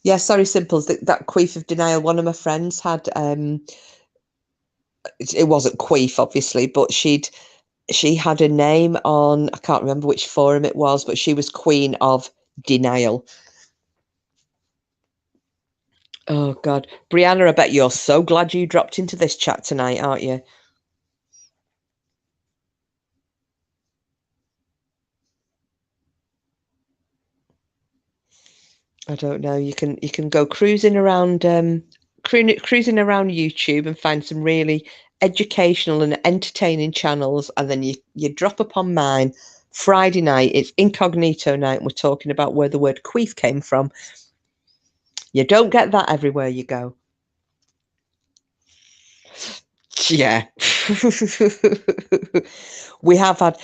Yeah, sorry, Simples. That queef of denial. One of my friends had. It wasn't queef, obviously, but she had a name on. I can't remember which forum it was, but she was Queen of Denial. Oh God, Brianna, I bet you're so glad you dropped into this chat tonight, aren't you? I don't know. You can go cruising around cruising around YouTube and find some really educational and entertaining channels, and then you drop upon mine. Friday night, it's Incognito Night, and we're talking about where the word queef came from. You don't get that everywhere you go. Yeah. We have had,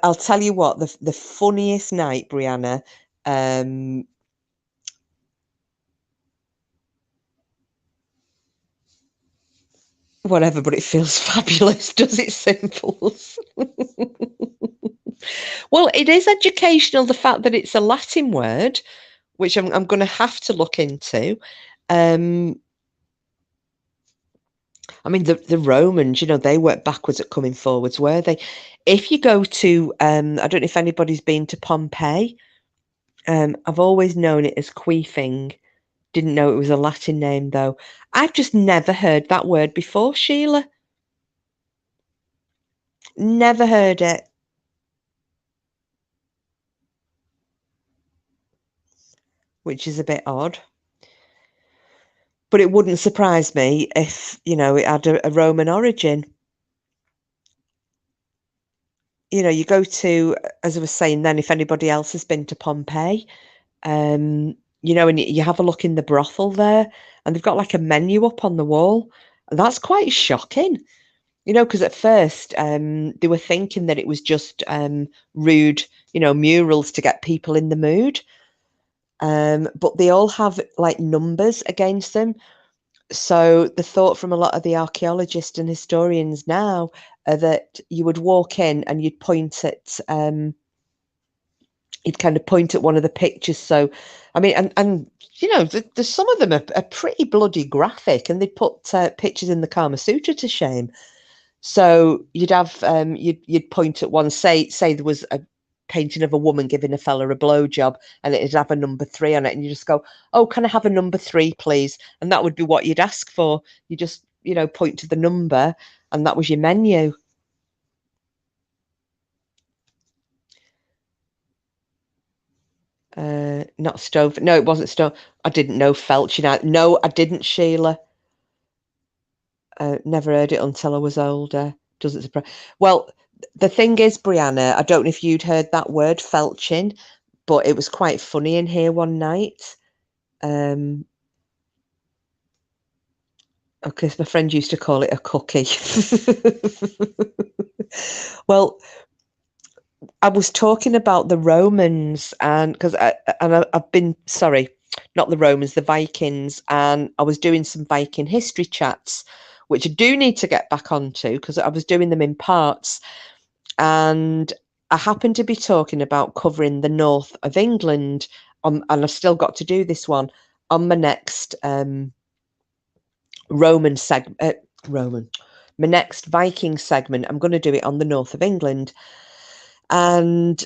I'll tell you what, the funniest night, Brianna, whatever, but it feels fabulous, does it, Simples? Well, it is educational, the fact that it's a Latin word, which I'm going to have to look into. I mean, the Romans, they worked backwards at coming forwards, were they? If you go to, I don't know if anybody's been to Pompeii. I've always known it as queefing. Didn't know it was a Latin name, though. I've just never heard that word before, Sheila. Never heard it. Which is a bit odd. But it wouldn't surprise me if, it had a Roman origin. You go to, as I was saying then, if anybody else has been to Pompeii, and you have a look in the brothel there, and they've got like a menu up on the wall. And that's quite shocking, because at first they were thinking that it was just rude, murals to get people in the mood. But they all have like numbers against them. So the thought from a lot of the archaeologists and historians now are that you would walk in and you'd kind of point at one of the pictures. So, I mean, and there's some of them are pretty bloody graphic, and they'd put pictures in the Kama Sutra to shame. So you'd have you'd point at one, say there was a painting of a woman giving a fella a blowjob, and it'd have a number 3 on it, and you just go, "Oh, can I have a number 3, please?" And that would be what you'd ask for. You just point to the number, and that was your menu. Not stove. No, it wasn't stove. I didn't know felching. No, I didn't, Sheila. Never heard it until I was older. Doesn't surprise. Well, the thing is, Brianna, I don't know if you'd heard that word felching, but it was quite funny in here one night. Because my friend used to call it a cookie. Well, I was talking about the Romans, and because I've been sorry, not the Romans, the Vikings, and I was doing some Viking history chats, which I do need to get back onto because I was doing them in parts, and I happened to be talking about covering the north of England, and I've still got to do this one on my next Roman segment. My next Viking segment, I'm going to do it on the north of England. And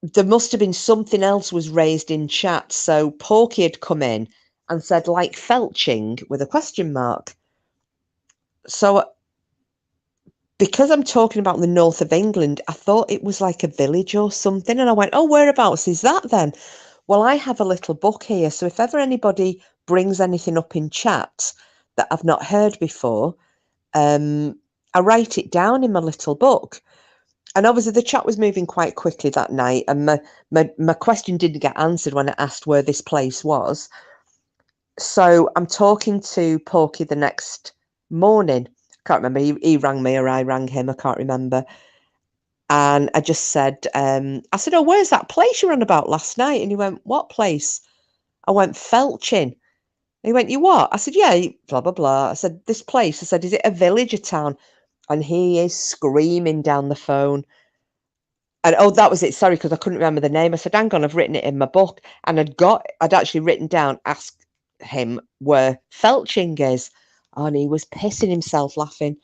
there must have been something else was raised in chat. So Porky had come in and said, like felching with a question mark. So because I'm talking about the north of England, I thought it was like a village or something. And I went, oh, whereabouts is that then? Well, I have a little book here. So if ever anybody brings anything up in chat that I've not heard before, I write it down in my little book. And obviously the chat was moving quite quickly that night, and my question didn't get answered when I asked where this place was. So I'm talking to Porky the next morning. I can't remember, he rang me or I rang him, I can't remember. And I just said, I said, oh, where's that place you were on about last night? And he went, what place? I went, felching. He went, you what? I said, yeah, blah, blah, blah. I said, this place. I said, is it a village or town? And he is screaming down the phone. And oh, that was it. Sorry, because I couldn't remember the name. I said, hang on, I've written it in my book. And I'd actually written down, ask him where felching is. Oh, and he was pissing himself laughing.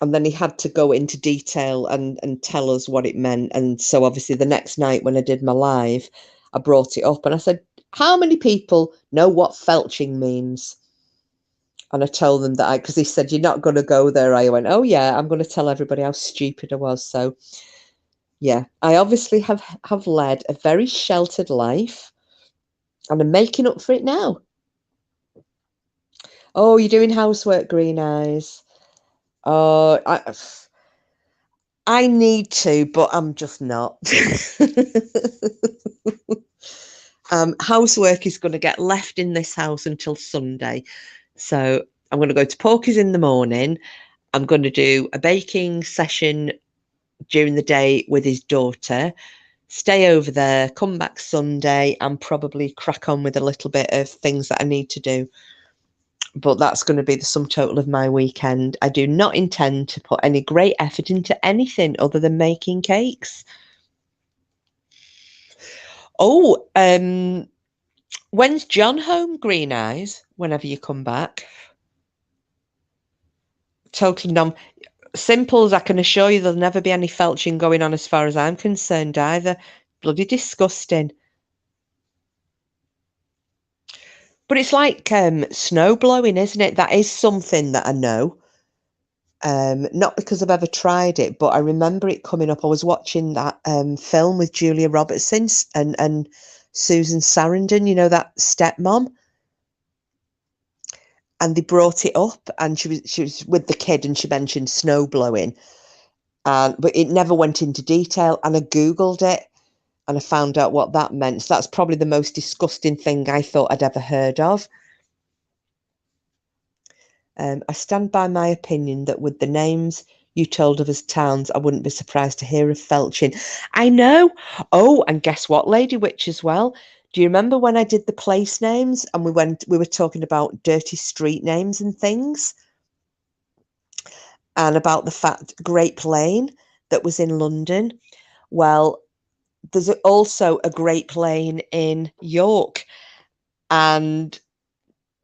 And then he had to go into detail and tell us what it meant. And so obviously the next night when I did my live, I brought it up and I said, how many people know what felching means? And I told them that because he said, you're not going to go there. I went, oh yeah, I'm going to tell everybody how stupid I was. So yeah, I obviously have led a very sheltered life and I'm making up for it now. Oh, you're doing housework, Green Eyes. Oh, I need to, but I'm just not. Housework is going to get left in this house until Sunday. So I'm going to go to Porky's in the morning. I'm going to do a baking session during the day with his daughter, stay over there, come back Sunday, and probably crack on with a little bit of things that I need to do. But that's going to be the sum total of my weekend. I do not intend to put any great effort into anything other than making cakes. Oh, when's John home, Green Eyes? Whenever you come back. Totally Simples, I can assure you there'll never be any felching going on as far as I'm concerned either. Bloody disgusting. But it's like snow blowing, isn't it? That is something that I know. Not because I've ever tried it, but I remember it coming up. I was watching that film with Julia Roberts and Susan Sarandon, you know, that stepmom, and they brought it up, and she was with the kid, and she mentioned snow blowing, but it never went into detail. And I googled it, and I found out what that meant. So that's probably the most disgusting thing I thought I'd ever heard of. I stand by my opinion that with the names you told of as towns, I wouldn't be surprised to hear of Felching. I know. Oh, and guess what, Lady Witch, as well? Do you remember when I did the place names and we were talking about dirty street names and things? And about the fact Grape Lane that was in London. Well, there's also a Grape Lane in York, and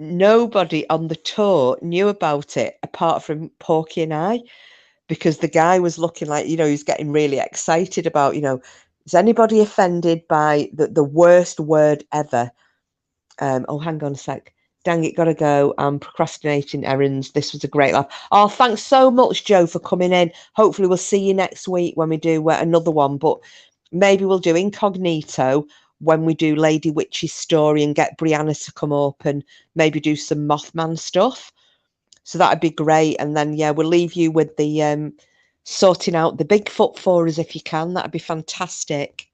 nobody on the tour knew about it apart from Porky and I, because the guy was looking like, you know, he's getting really excited about, you know, is anybody offended by the worst word ever? Oh, hang on a sec. Dang it, gotta go. I'm procrastinating errands. This was a great laugh. Oh, thanks so much, Joe, for coming in. Hopefully we'll see you next week when we do another one, but maybe we'll do Incognito when we do Lady Witch's story and get Brianna to come up and maybe do some Mothman stuff. So that'd be great. And then, yeah, we'll leave you with the sorting out the Bigfoot for us if you can. That'd be fantastic.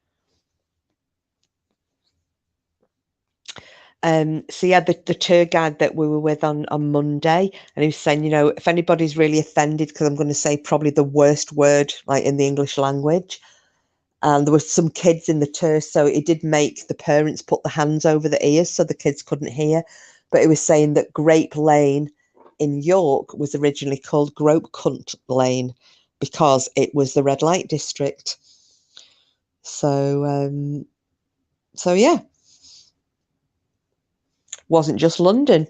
So yeah, the tour guide that we were with on Monday, and he was saying, you know, if anybody's really offended, because I'm going to say probably the worst word like in the English language, and there were some kids in the tour, so it did make the parents put the hands over the ears so the kids couldn't hear. But it was saying that Grape Lane in York was originally called Grope Cunt Lane because it was the red light district. So yeah, wasn't just London.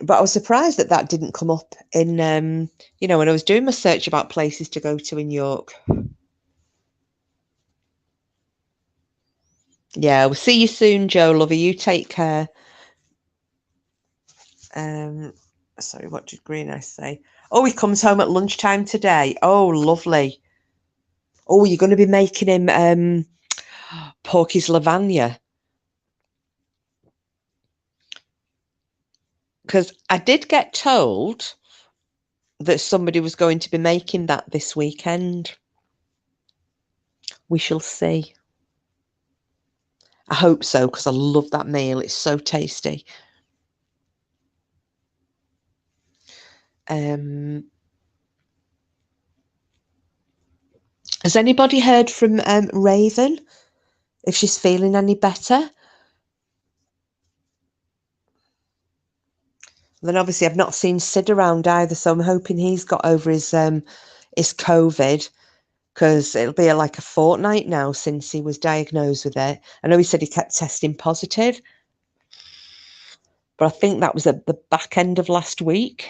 But I was surprised that that didn't come up in, you know, when I was doing my search about places to go to in York. Yeah, we'll see you soon, Joe, lover. You take care. Sorry, what did Green Eyes say? Oh, he comes home at lunchtime today. Oh, lovely. Oh, you're going to be making him Porky's lasagna. Because I did get told that somebody was going to be making that this weekend. We shall see. I hope so, because I love that meal. It's so tasty. Has anybody heard from Raven? If she's feeling any better? Then obviously I've not seen Sid around either, so I'm hoping he's got over his COVID, because it'll be like a fortnight now since he was diagnosed with it. I know he said he kept testing positive, but I think that was at the back end of last week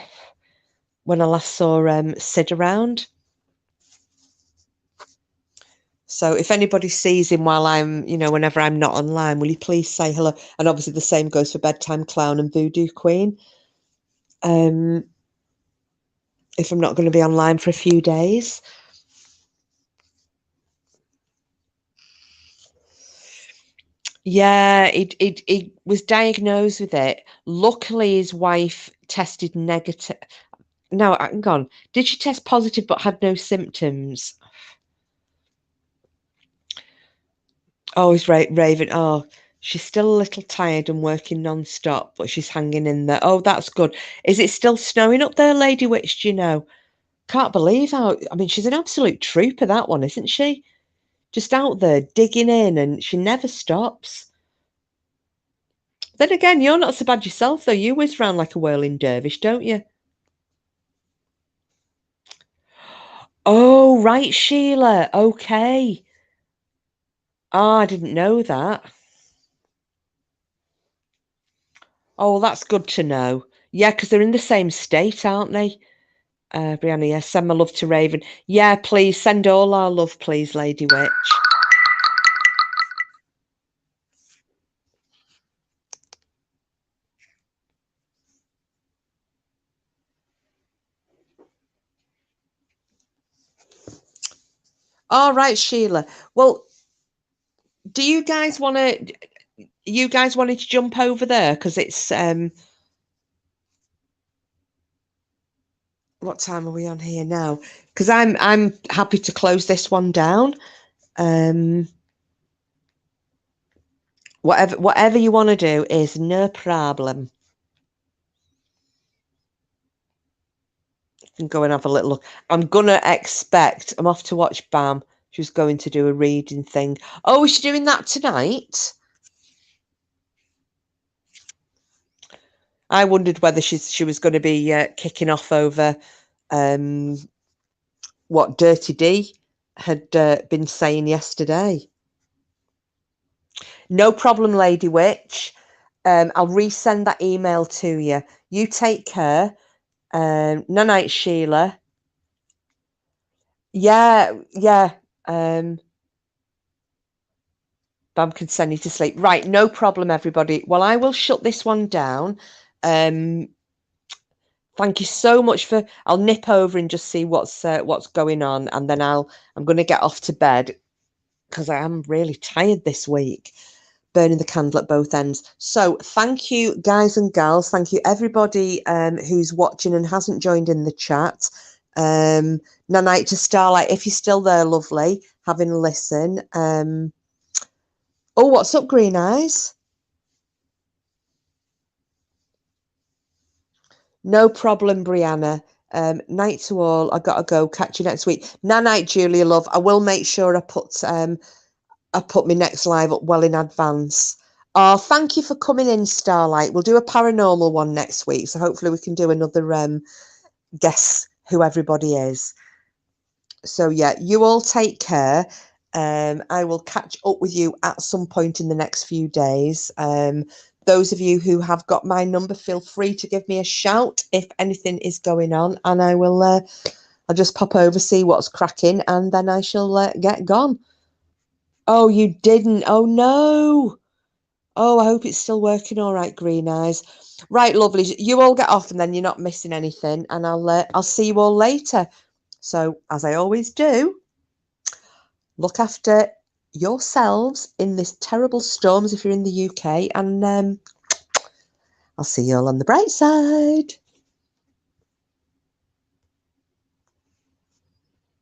when I last saw Sid around. So if anybody sees him while I'm, you know, whenever I'm not online, will you please say hello? And obviously the same goes for Bedtime Clown and Voodoo Queen. If I'm not going to be online for a few days. Yeah, he was diagnosed with it. Luckily, his wife tested negative. No, hang on. Did she test positive but had no symptoms? Oh, he's Raven. Oh, she's still a little tired and working non-stop, but she's hanging in there. Oh, that's good. Is it still snowing up there, Lady Witch? Do you know? Can't believe how. I mean, she's an absolute trooper, that one, isn't she? Just out there digging in, and she never stops. Then again, you're not so bad yourself, though. You whiz round like a whirling dervish, don't you? Oh, right, Sheila. Okay. Oh, I didn't know that. Oh, well, that's good to know. Yeah, because they're in the same state, aren't they? Brianna, yeah, send my love to Raven. Yeah, please send all our love, please, Lady Witch. All right, Sheila. Well, do you guys want to? You guys wanted to jump over there because it's what time are we on here now? Because I'm happy to close this one down. Whatever you want to do is no problem. You can go and have a little look. I'm off to watch Bam. She's going to do a reading thing. Oh, is she doing that tonight? I wondered whether she was going to be kicking off over what Dirty D had been saying yesterday. No problem, Lady Witch. I'll resend that email to you. You take care. Night, Sheila. Yeah. Bam can send you to sleep. Right, no problem, everybody. Well, I will shut this one down. Thank you so much for. I'll nip over and just see what's going on, and then I'm going to get off to bed because I am really tired this week. Burning the candle at both ends. So thank you, guys and gals. Thank you, everybody who's watching and hasn't joined in the chat. Night to Starlight, if you're still there, lovely, having a listen. Oh, what's up, Green Eyes? No problem, Brianna. Night to all. I gotta go. Catch you next week. Night, Julia, love. I will make sure I put my next live up well in advance. Oh, thank you for coming in, Starlight. We'll do a paranormal one next week, so hopefully we can do another guess who everybody is. So yeah, you all take care. I will catch up with you at some point in the next few days. Those of you who have got my number, feel free to give me a shout if anything is going on, and I will. I'll just pop over, see what's cracking, and then I shall get gone. Oh, you didn't? Oh no! Oh, I hope it's still working all right, Green Eyes. Right, lovely. You all get off, and then you're not missing anything, and I'll see you all later. So, as I always do, look after yourselves in this terrible storms if you're in the UK, and I'll see you all on the bright side.